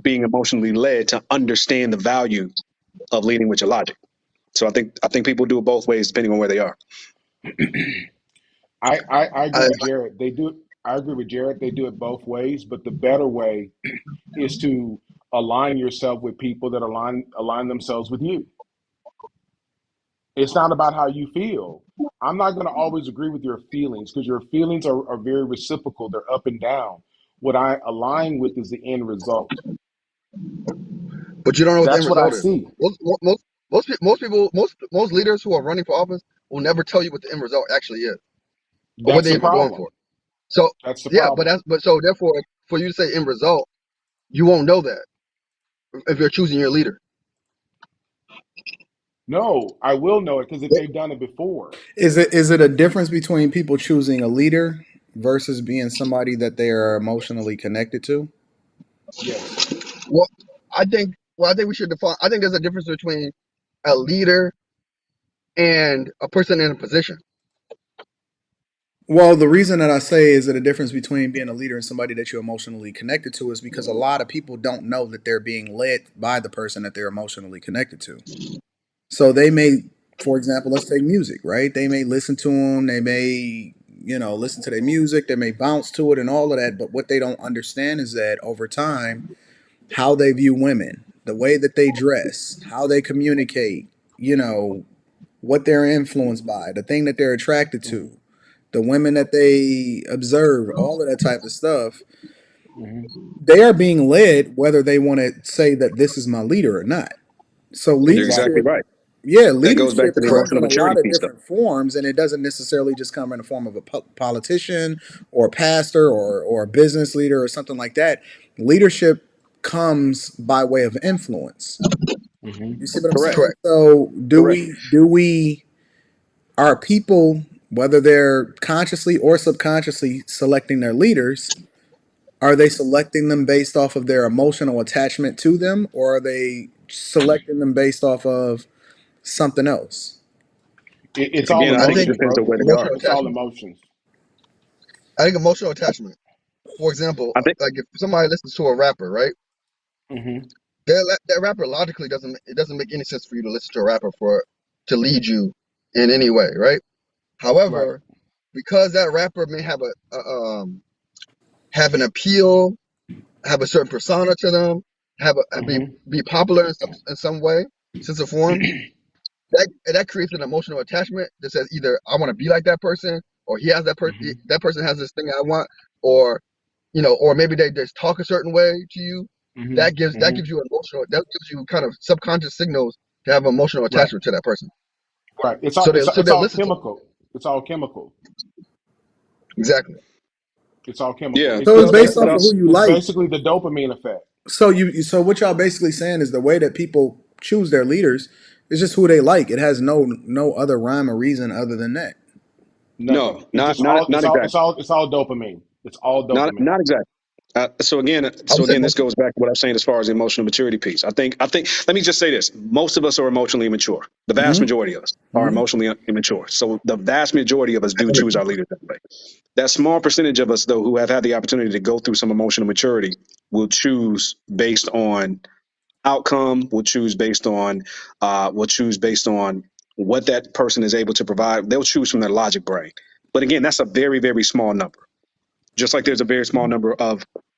being emotionally led to understand the value of leading with your logic. So I think people do it both ways depending on where they are. I agree I, with Jared. They do. I agree with Jared. They do it both ways, but the better way is to align yourself with people that align themselves with you. It's not about how you feel. I'm not going to always agree with your feelings because your feelings are very reciprocal. They're up and down. What I align with is the end result. but you don't know what the end That's what I result is. see. Most Most leaders who are running for office will never tell you what the end result actually is or what That's they're the even going problem. for. So That's the yeah, problem. so therefore, for you to say end result, you won't know that if you're choosing your leader. No, I will know it because if they've done it before, Is it a difference between people choosing a leader versus being somebody that they are emotionally connected to? yes. Well, I think we should define. I think there's a difference between a leader and a person in a position. Well, the reason that I say is that a difference between being a leader and somebody that you're emotionally connected to is because a lot of people don't know that they're being led by the person that they're emotionally connected to. So they may, for example, let's take music, right? They may listen to them, they may, listen to their music, they may bounce to it and all of that. But what they don't understand is that over time, how they view women, the way that they dress, how they communicate, what they're influenced by, the thing that they're attracted Hmm. to, the women that they observe, all of that type of stuff, Hmm. they are being led whether they want to say that this is my leader or not. So You're exactly Exactly. leadership, right. yeah, That goes back leadership to the Correct. comes emotional in a maturity lot of piece, though. different forms, and it doesn't necessarily just come in the form of a politician or a pastor or a business leader or something like that. Leadership comes by way of influence. Hmm. You see what I'm Correct. saying? Correct. So Correct. do we are people, whether they're consciously or subconsciously selecting their leaders, are they selecting them based off of their emotional attachment to them, or are they selecting them based off of something else? It's all Again, I I think it think emotions, depends bro. on where they are. emotional It's all attachment. emotions. I think emotional attachment. For example, I think like if somebody listens to a rapper, right? Hmm. That rapper logically doesn't make any sense for you to listen to a rapper for to lead you in any way, right? Right. However, because that rapper may have an appeal, have a certain persona to them, Hmm. be popular in some way, sense of form, that creates an emotional attachment that says either I want to be like that person, or Hmm. that person has this thing I want, or or maybe they just talk a certain way to you. Hmm. That Hmm. gives you that gives you kind of subconscious signals to have emotional Right. attachment to that person. Right. So they It's they'll all listen to chemical. It's all chemical. exactly. It's all chemical. yeah, So it's but based but off of also who you It's like. basically the dopamine effect. So what y'all basically saying is the way that people choose their leaders is just who they like. It has no other rhyme or reason other than that. Nothing. no, It's not just not all. not exactly. It's all dopamine. It's all dopamine. Not exactly. I So would say again, this most. goes back to what I'm saying as far as the emotional maturity piece. I think. Let me just say this: most of us are emotionally immature. The vast Hmm. majority of us are Hmm. emotionally immature. So the vast majority of us I do agree. choose our leaders that way. That small percentage of us, though, who have had the opportunity to go through some emotional maturity, will choose based on outcome. Will choose based on what that person is able to provide. They'll choose from their logic brain. But again, that's a very very small number. Just like there's a very small number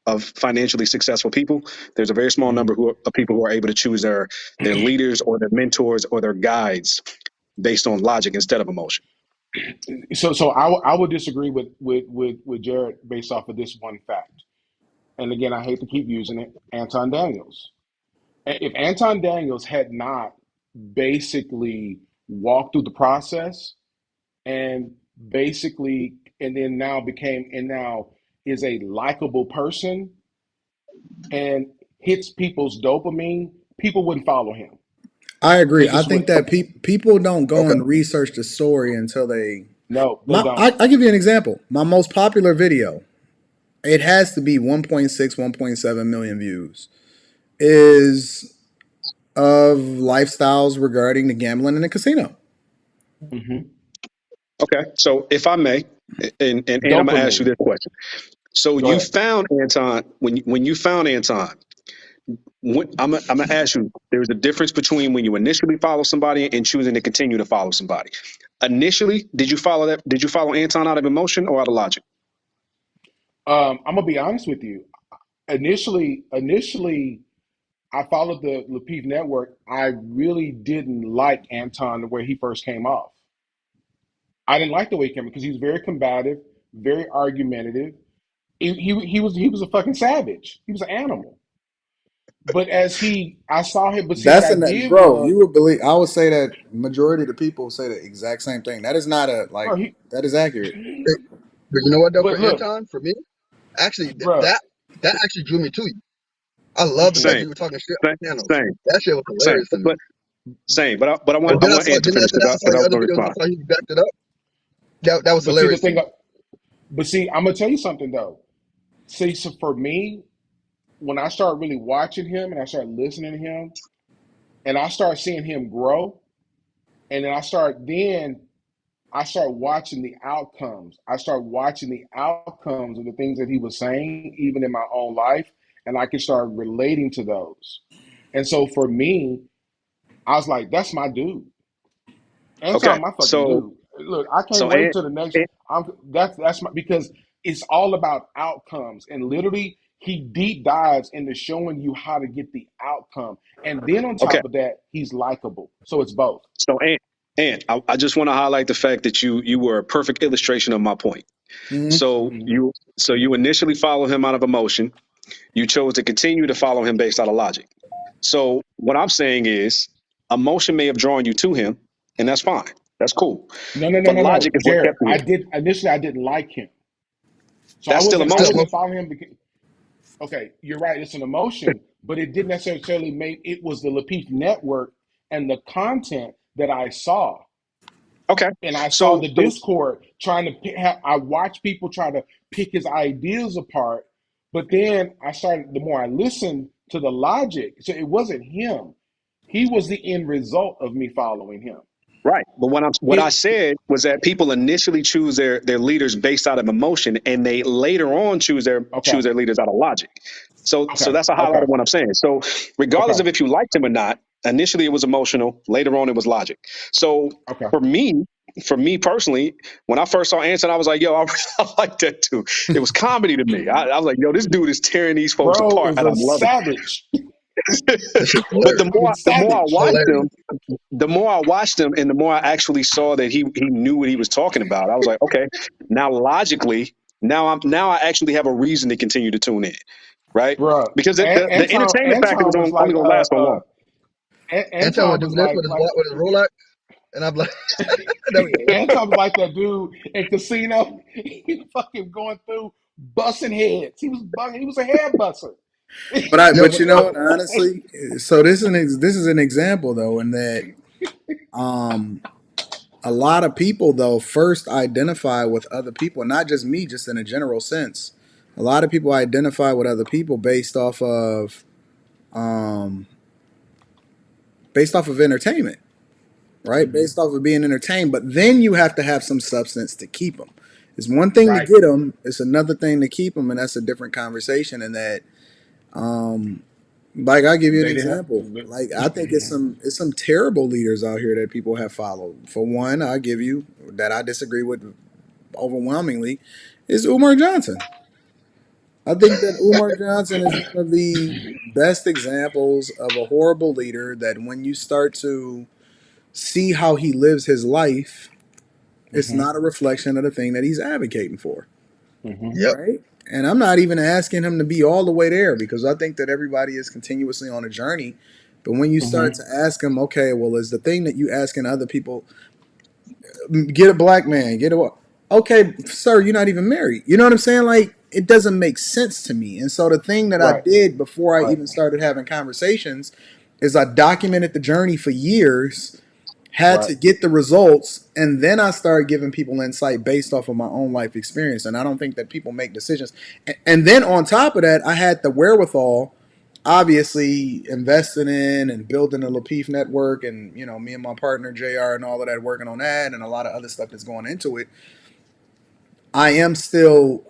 of financially successful people, there's a very small Hmm. number of people who are able to choose their leaders or their mentors or their guides based on logic instead of emotion. I would disagree with Jared based off of this one fact. And again, I hate to keep using it. Anton Daniels. If Anton Daniels had not basically walked through the process and basically and then now is a likable person and hits people's dopamine, people wouldn't follow him. I agree. They I just think wouldn't. that people don't go Okay. and research the story until they. No, they don't. I give you an example. My most popular video, it has to be 1.6, 1.7 million views, is of lifestyles regarding the gambling in the casino. Hmm. Okay, so if I may, and I'm gonna ask you Dopamine. this question. So Go you ahead. found Anton when you found Anton. I'm gonna ask you. There's a difference between when you initially follow somebody and choosing to continue to follow somebody. Initially, did you follow that? Did you follow Anton out of emotion or out of logic? I'm gonna be honest with you. Initially, I followed the Lapeef network. I really didn't like Anton the way he first came off. I didn't like the way he came because he was very combative, very argumentative. He was a fucking savage. He was an animal. but I saw him. But see, what That's I an did bro. was, You would believe? I would say that majority of the people say the exact same thing. That is not a bro, like. That is accurate. But you know what though? For but look, Anton, for me, actually, bro. that actually drew me to you. I love the fact that Same, you were talking shit same, on channels. same, That shit was same. hilarious to me. Same. But And I then want Ant to then finish after that, I saw because I your was other going to videos. I respond. saw you backed it up. That was But see, the hilarious to thing, me. but see, I'm gonna tell you something though. See, so for me, when I start really watching him and I start listening to him, and I start seeing him grow, and then I start watching the outcomes. I start watching the outcomes of the things that he was saying, even in my own life, and I can start relating to those. And so for me, I was like, that's my dude. Okay. Anton, my fucking So dude. Look, I can't so wait Ant, till the next. Ant That's my, because it's all about outcomes, and literally he deep dives into showing you how to get the outcome, and then on okay. top of that, he's likable. So it's both. So I just want to highlight the fact that you were a perfect illustration of my point. Hmm. Mhm. So you initially follow him out of emotion. You chose to continue to follow him based out of logic. So what I'm saying is emotion may have drawn you to him, and that's fine. That's cool. No, no, no, But no, logic no, is what Jared. kept you I here. did initially. I didn't like him, so That's still I Still emotion. wasn't emotional. following him because okay, you're right. It's an emotion, but it didn't necessarily make it was the Lapeef network and the content that I saw. Okay. And I saw So the so Discord trying to I watched people try to pick his ideas apart. But then I started, the more I listened to the logic, so it wasn't him. He was the end result of me following him. right. But what I Hit, said was that people initially choose their leaders based out of emotion, and they later on okay, choose their leaders out of logic. So okay, that's a highlight okay, of what I'm saying. So regardless okay, of if you liked him or not, initially it was emotional. Later on it was logic. So okay. for me, for me personally, when I first saw Anson, I was like, yo, I like that too. It was comedy to me. I was like, yo, this dude is tearing these folks Bro apart, is and a I'm loving savage. That shit's it. But hilarious. He's the more I savage. watched Hilarious. him, the more I watched him and the more I actually saw that he knew what he was talking about, I was like, okay, now logically, now I actually have a reason to continue to tune in, right? Bro, Because the Anton entertainment factor Anton was was only like going to last so long. Anton would Anton do was this with with his Rolex, and I'm like, that was hilarious. Anton was like that dude in Casino. He fucking going through busting heads. He was bugging. He was a head buster. Yo, But but you know what? Honestly, so this is an example though, in that um a lot of people though first identify with other people, not just me, just in a general sense. A lot of people identify with other people um based off of entertainment, right? Mhm. Based off of being entertained, but then you have to have some substance to keep them. It's one thing to Right. get them; it's another thing to keep them, and that's a different conversation. And that, um, like, I'll give you an They didn't example. Like, I think it's some terrible leaders out here that people have followed. For one, I'll give you that I disagree with overwhelmingly is Umar Johnson. I think that Umar Johnson is one of the best examples of a horrible leader that when you start to see how he lives his life, it's hmm not a reflection of the thing that he's advocating for, hmm Yep. right? And I'm not even asking him to be all the way there because I think that everybody is continuously on a journey. But when you hmm start to ask him, okay, well, is the thing that you asking other people, get a black man, get a, okay, sir, you're not even married. You know what I'm saying? Like, it doesn't make sense to me. And so the thing that I Right. did before I Right. even started having conversations is I documented the journey for years, had Right. to get the results, and then I started giving people insight based off of my own life experience. And I don't think that people make decisions. And then on top of that, I had the wherewithal, obviously investing in and building a Lapeef network, and you know, me and my partner JR and all of that, working on that, and a lot of other stuff that's going into it.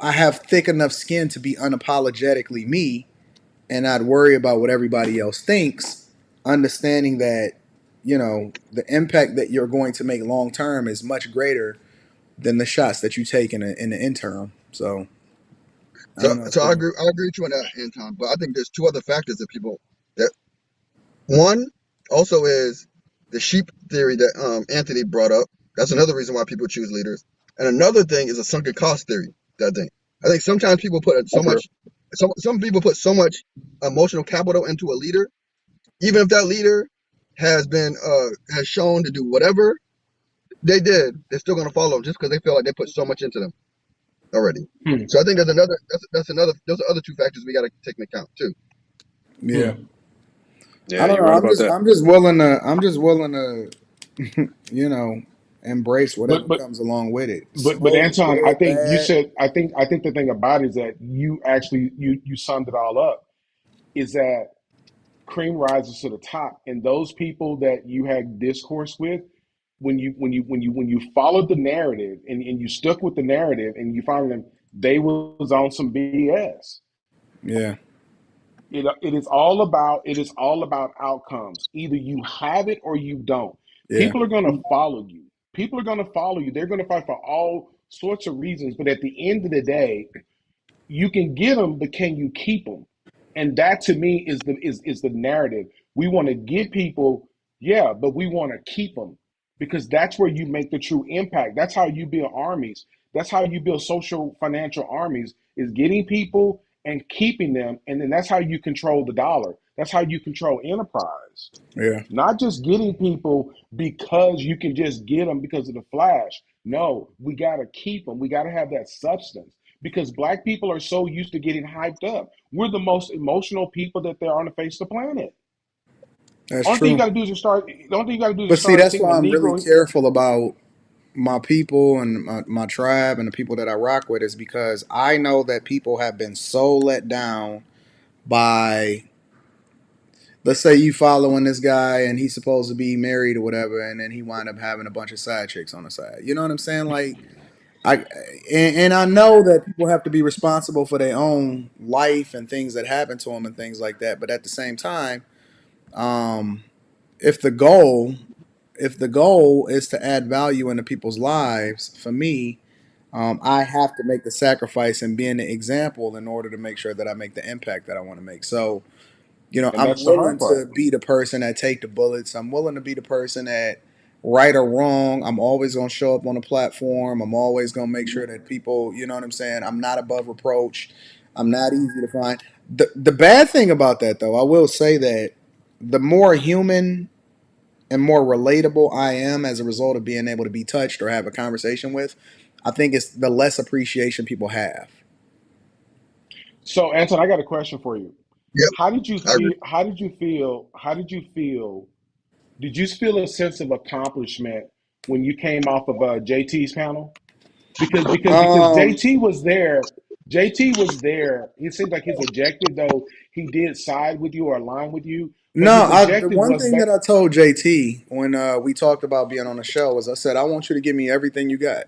I have thick enough skin to be unapologetically me and not worry about what everybody else thinks, understanding that, you know, the impact that you're going to make long term is much greater than the shots that you take in the interim. So I So, don't know. so I agree with you on that, Anton. But I think there's two other factors that people that one also is the sheep theory that Anthony brought up. That's another reason why people choose leaders. And another thing is a sunken cost theory. That thing. I think sometimes people put so That's real. much. some people put so much emotional capital into a leader, even if that leader has shown to do whatever they did, they're still gonna follow them just because they feel like they put so much into them already. Hmm. So I think that's another those are other two factors we got to take into account too. Yeah. Hmm. I Yeah, don't you're know. right I'm about just that. I'm just willing to I'm just willing to you know embrace whatever But but comes along with it. but Smoke, Anton, I good, think you bad. said I think the thing about it is that you actually you summed it all up. Is that cream rises to the top, and those people that you had discourse with, when you followed the narrative and you stuck with the narrative and you found them, they was on some BS. Yeah. It is all about outcomes. Either you have it or you don't. Yeah. People are going to follow you. People are going to follow you. They're going to fight for all sorts of reasons. But at the end of the day, you can get them, but can you keep them? And that to me is the narrative. We want to get people, yeah, but we want to keep them because that's where you make the true impact. That's how you build armies. That's how you build social financial armies is getting people and keeping them, and then that's how you control the dollar. That's how you control enterprise. Yeah. Not just getting people because you can just get them because of the flash. No, we got to keep them. We got to have that substance because black people are so used to getting hyped up. We're the most emotional people that there are on the face of the planet. That's Only thing you true. got to do is just start. The only thing you got to do is But just see, start that's thinking why of I'm really Negro. careful about my people and my tribe and the people that I rock with is because I know that people have been so let down by, let's say you following this guy and he's supposed to be married or whatever, and then he wind up having a bunch of side chicks on the side. You know what I'm saying? Like I and I know that people have to be responsible for their own life and things that happen to them and things like that. But at the same time, um, if the goal if the goal is to add value into people's lives, for me, I have to make the sacrifice and be an example in order to make sure that I make the impact that I want to make. So, And I'm that's the willing hard to part. be the person that take the bullets. I'm willing to be the person that, right or wrong, I'm always going to show up on a platform. I'm always going to make sure that people, you know what I'm saying? I'm not above reproach. I'm not easy to find. The bad thing about that, though, I will say that the more human and more relatable I am as a result of being able to be touched or have a conversation with, I think it's the less appreciation people have. So, Anton, I got a question for you. Yep, How did you I agree. feel? How did you feel? How did you feel? Did you feel a sense of accomplishment when you came off of JT's panel? Because Um, JT was there. JT was there. It seems like his objective, though he did side with you or align with you, but no, his the objective one was thing that back. I told JT when we talked about being on the show was I said, I want you to give me everything you got.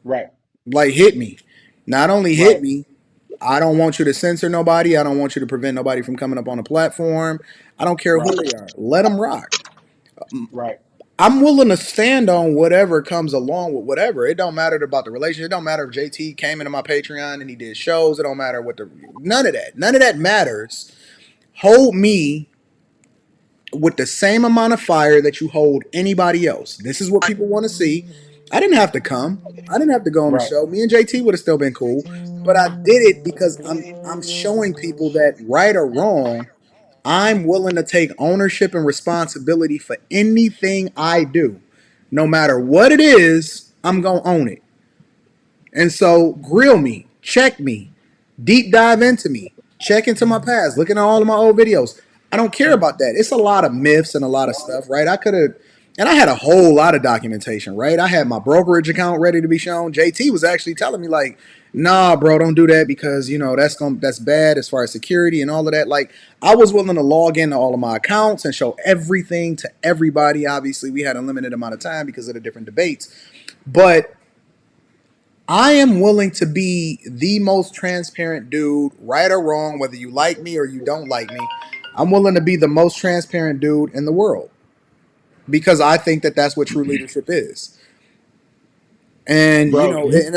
Right, Like, hit me. Not only hit right, me, I don't want you to censor nobody. I don't want you to prevent nobody from coming up on a platform. I don't care who right, they are. Let them rock. right, I'm willing to stand on whatever comes along with whatever. It don't matter about the relationship. It don't matter if JT came into my Patreon and he did shows. It don't matter what the none of that. None of that matters. Hold me with the same amount of fire that you hold anybody else. This is what people want to see. I didn't have to come. I didn't have to go on the right. show. Me and JT would have still been cool. But I did it because I'm showing people that right or wrong, I'm willing to take ownership and responsibility for anything I do. No matter what it is, I'm going to own it. And so, grill me, check me, deep dive into me, check into my past, looking at all of my old videos. I don't care about that. It's a lot of myths and a lot of stuff, right? I could have, and I had a whole lot of documentation, right? I had my brokerage account ready to be shown. JT was actually telling me like, "Nah, bro, don't do that because that's bad as far as security and all of that." Like, I was willing to log into all of my accounts and show everything to everybody. Obviously, we had a limited amount of time because of the different debates, but I am willing to be the most transparent dude, right or wrong, whether you like me or you don't like me. I'm willing to be the most transparent dude in the world because I think that that's what true leadership is. And Bro, you and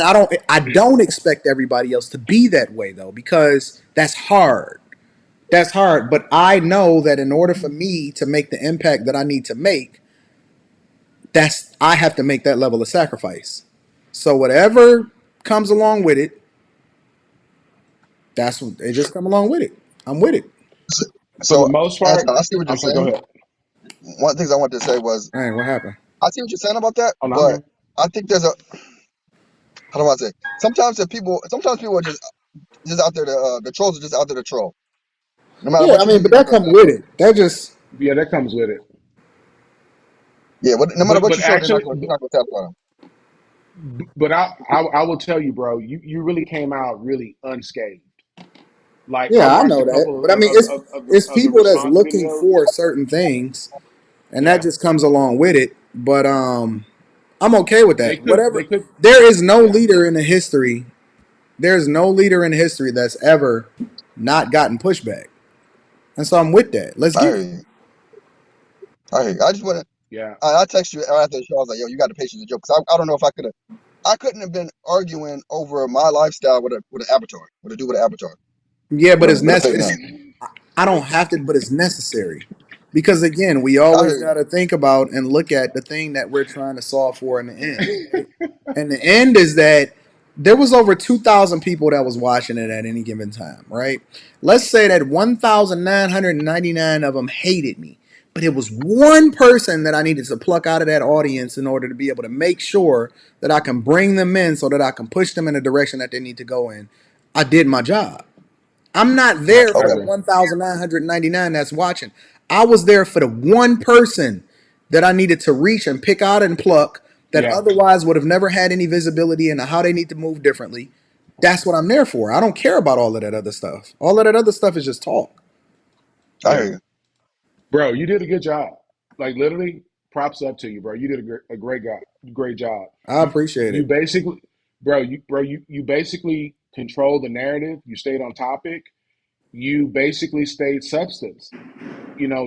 I don't expect everybody else to be that way though because that's hard. That's hard, but I know that in order for me to make the impact that I need to make, that's I have to make that level of sacrifice. So whatever comes along with it, that's what they just come along with it. I'm with it. For the So, most part, Anton, I see what you're I'm sorry. Go saying. ahead. One of the things I wanted to say was, Hey, what happened? I see what you're saying about that, Oh, no, I'm but here. I think there's a, how do I say? Sometimes people are just out there the trolls are just out there to troll. No matter Yeah, I what you do, mean, but you're not that gonna comes stand with for it. it. That just Yeah, that comes with it. Yeah, no matter what But you show, actually, you're not gonna stand for them. but I will tell you, bro, you really came out really unscathed. Like I yeah, I watched know a that. couple But I mean, it's of the people that's response looking videos. for certain things, and that Yeah, just comes along with it. But I'm okay with that. they Whatever. could, There is no yeah, leader in the history. There's no leader in history that's ever not gotten pushback, and so I'm with that. Let's I get hear it. you. I hear you. I just want to. yeah. I text you after the show. I was like, "Yo, you got the patience to joke." Because I don't know if I could have. I couldn't have been arguing over my lifestyle with an avatar, with a dude with an avatar, Yeah, but it's with a fake necessary. name. I don't have to, but it's necessary because again, we I always hear you. got to think about and look at the thing that we're trying to solve for in the end, right? And the end is that there was over 2,000 people that was watching it at any given time, right? Let's say that 1,999 of them hated me, but it was one person that I needed to pluck out of that audience in order to be able to make sure that I can bring them in so that I can push them in the direction that they need to go in. I did my job. I'm not there I for the Okay. agree. 1,999 that's watching. I was there for the one person that I needed to reach and pick out and pluck that Yeah, otherwise would have never had any visibility into how they need to move differently. That's what I'm there for. I don't care about all of that other stuff. All of that other stuff is just talk. I yeah, hear you. bro, you did a good job. Like literally, props up to you, bro. You did great job. I appreciate You it. basically, you basically control the narrative. You stayed on topic. You basically stayed substance.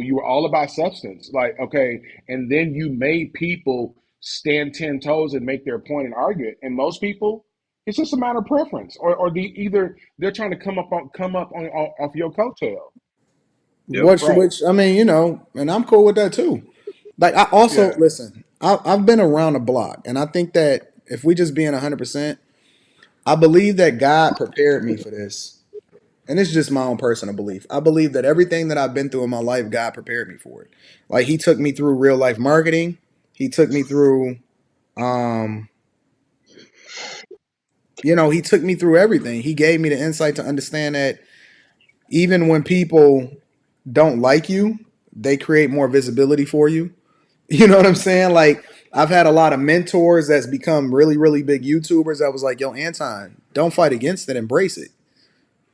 You were all about substance. Like, okay, and then you made people stand 10 toes and make their point and argue it. And most people, it's just a matter of preference, or either they're trying to come up on off your coattail. Yep. Which I mean, and I'm cool with that too. Like I also Yeah, listen. I've been around the block, and I think that if we just being 100%, I believe that God prepared me for this. And it's just my own personal belief. I believe that everything that I've been through in my life, God prepared me for it. Like He took me through real life marketing. He took me through, um, He took me through everything. He gave me the insight to understand that even when people don't like you, they create more visibility for you. You know what I'm saying? Like I've had a lot of mentors that's become really, really big YouTubers that was like, yo, Anton, don't fight against it, embrace it.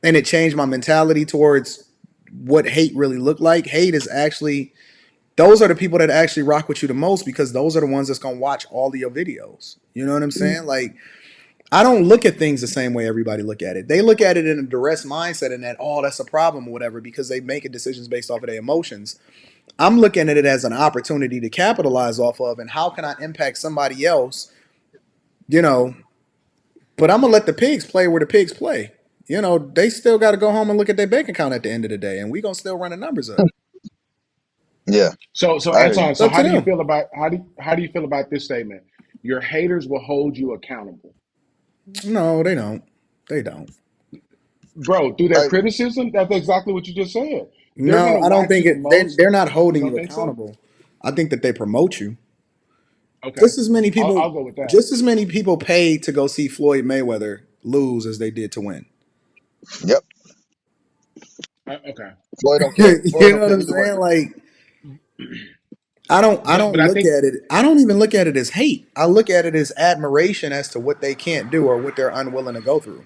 And it changed my mentality towards what hate really looked like. Hate is actually those are the people that actually rock with you the most because those are the ones that's gonna watch all of your videos. You know what I'm saying? Like I don't look at things the same way everybody look at it. They look at it in a duress mindset and that, oh, that's a problem or whatever, because they make decisions based off of their emotions. I'm looking at it as an opportunity to capitalize off of and how can I impact somebody else, you know, but I'm gonna let the pigs play where the pigs play. They still got to go home and look at their bank account at the end of the day, and we gonna still run the numbers up. Yeah, so I hear you. Anton, It's so up to how do you them. feel about how do you feel about this statement? Your haters will hold you accountable, No, they don't. They don't. bro. Through their I criticism, that's exactly what you just said. They're No, gonna I don't watch think you the it. most. They're not You holding don't you think so? accountable. I think that they promote you. Okay, Just as many I'll people, go with that. just as many people paid to go see Floyd Mayweather lose as they did to win. Yep. Okay, Floyd don't care. Floyd You know don't what care I'm either way. saying? Like I but don't I look think, at it. I don't even look at it as hate. I look at it as admiration as to what they can't do or what they're unwilling to go through.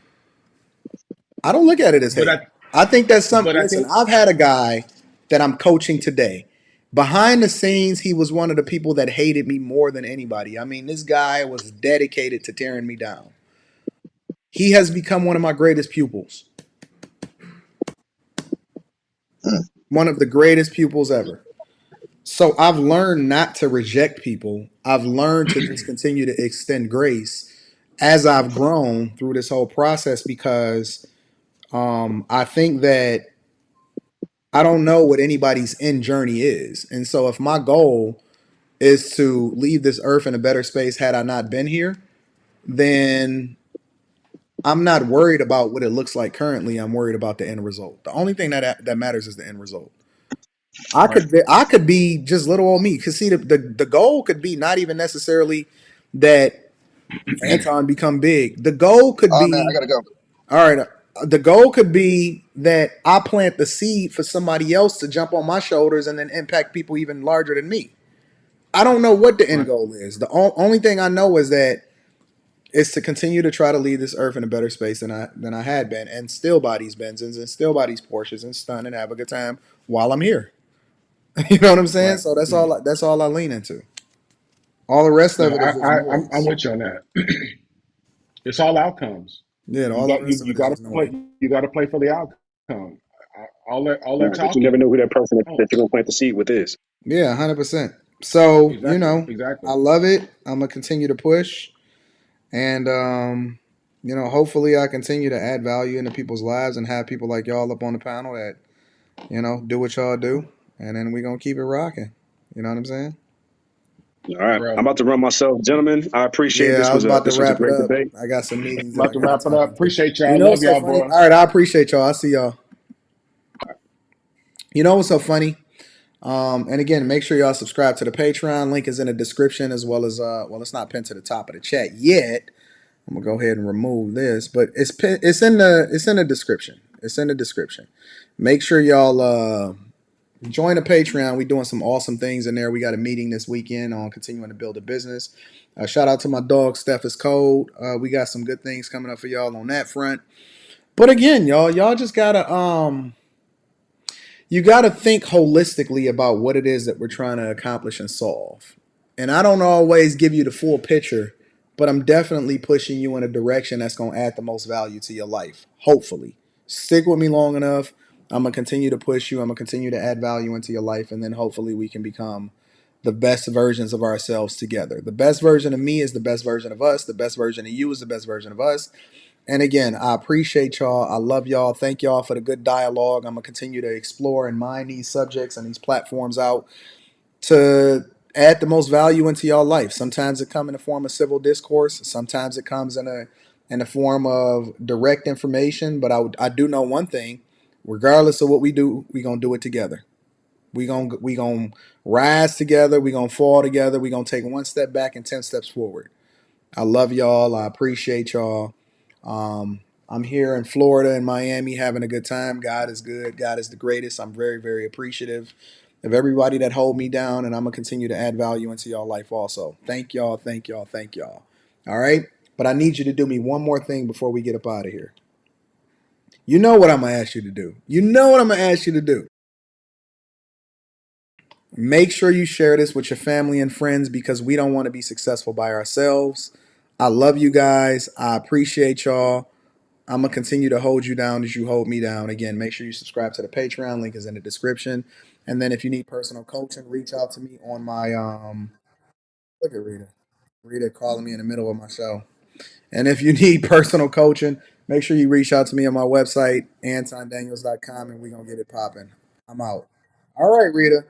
I don't look at it as but hate. I I think that's some. but I Listen, think, I've had a guy that I'm coaching today. Behind the scenes, he was one of the people that hated me more than anybody. I mean, this guy was dedicated to tearing me down. He has become one of my greatest pupils, Mm, one of the greatest pupils ever. So I've learned not to reject people. I've learned to just continue to extend grace as I've grown through this whole process because I think that I don't know what anybody's end journey is. And so if my goal is to leave this earth in a better space had I not been here, then I'm not worried about what it looks like currently. I'm worried about the end result. The only thing that matters is the end result. Right. I could be just little old me. Cause see, the goal could be not even necessarily that Anton become big. The goal could Oh man, I be gotta go. all right. The goal could be that I plant the seed for somebody else to jump on my shoulders and then impact people even larger than me. I don't know what the end Right. goal is. The only thing I know is that is to continue to try to leave this earth in a better space than I had been, and still buy these Benzes and still buy these Porsches and stun and have a good time while I'm here. You know what I'm saying? Right. So that's all I lean into. All the rest No, of it is just I'm noise. with you on that. It's all outcomes. Yeah, You all the got rest of you it is got to just noise. play. You got to play for the outcome. All that Right. But you never know talking. who that person that Oh, you're gonna plant the seed with is. Yeah, 100%. So exactly, exactly. I love it. I'm gonna continue to push, and hopefully I continue to add value into people's lives and have people like y'all up on the panel that do what y'all do, and then we gonna keep it rocking. You know what I'm saying? All right. I'm Bro, about to run myself, gentlemen. I appreciate Yeah, this I was was a about to this was a wrap it great up. debate. I got some meetings that about I to gotta wrap it tap up. into. Appreciate y'all. You know Love what's so y'all, funny? boy. All right, I appreciate y'all. I see y'all. You know what's so funny? And again, make sure y'all subscribe to the Patreon. Link is in the description as well as it's not pinned to the top of the chat yet. I'm gonna go ahead and remove this, but it's in the description. It's in the description. Make sure y'all join the Patreon. We doing some awesome things in there. We got a meeting this weekend on continuing to build a business. Shout out to my dog Steph is cold. We got some good things coming up for y'all on that front. But again, y'all just gotta you got to think holistically about what it is that we're trying to accomplish and solve. And I don't always give you the full picture, but I'm definitely pushing you in a direction that's going to add the most value to your life. Hopefully. Stick with me long enough. I'm going to continue to push you. I'm going to continue to add value into your life. And then hopefully we can become the best versions of ourselves together. The best version of me is the best version of us. The best version of you is the best version of us. And again, I appreciate y'all. I love y'all. Thank y'all for the good dialogue. I'm gonna continue to explore and mine these subjects and these platforms out to add the most value into y'all life. Sometimes it comes in the form of civil discourse. Sometimes it comes in the form of direct information. But I do know one thing: regardless of what we do, we gonna do it together. We gonna rise together. We gonna fall together. We gonna take one step back and 10 steps forward. I love y'all. I appreciate y'all. I'm here in Florida and Miami having a good time. God is good. God is the greatest. I'm very, very appreciative of everybody that hold me down, and I'm gonna continue to add value into y'all life also. Thank y'all, thank y'all, thank y'all. All right. But I need you to do me one more thing before we get up out of here. You know what I'm gonna ask you to do. You know what I'm gonna ask you to do. Make sure you share this with your family and friends because we don't want to be successful by ourselves. I love you guys. I appreciate y'all. I'm gonna continue to hold you down as you hold me down. Again, make sure you subscribe to the Patreon. Link is in the description. And then if you need personal coaching, reach out to me on my look at Rita. Rita calling me in the middle of my show. And if you need personal coaching, make sure you reach out to me on my website, antondaniels.com, and we're gonna get it popping. I'm out. All right, Rita.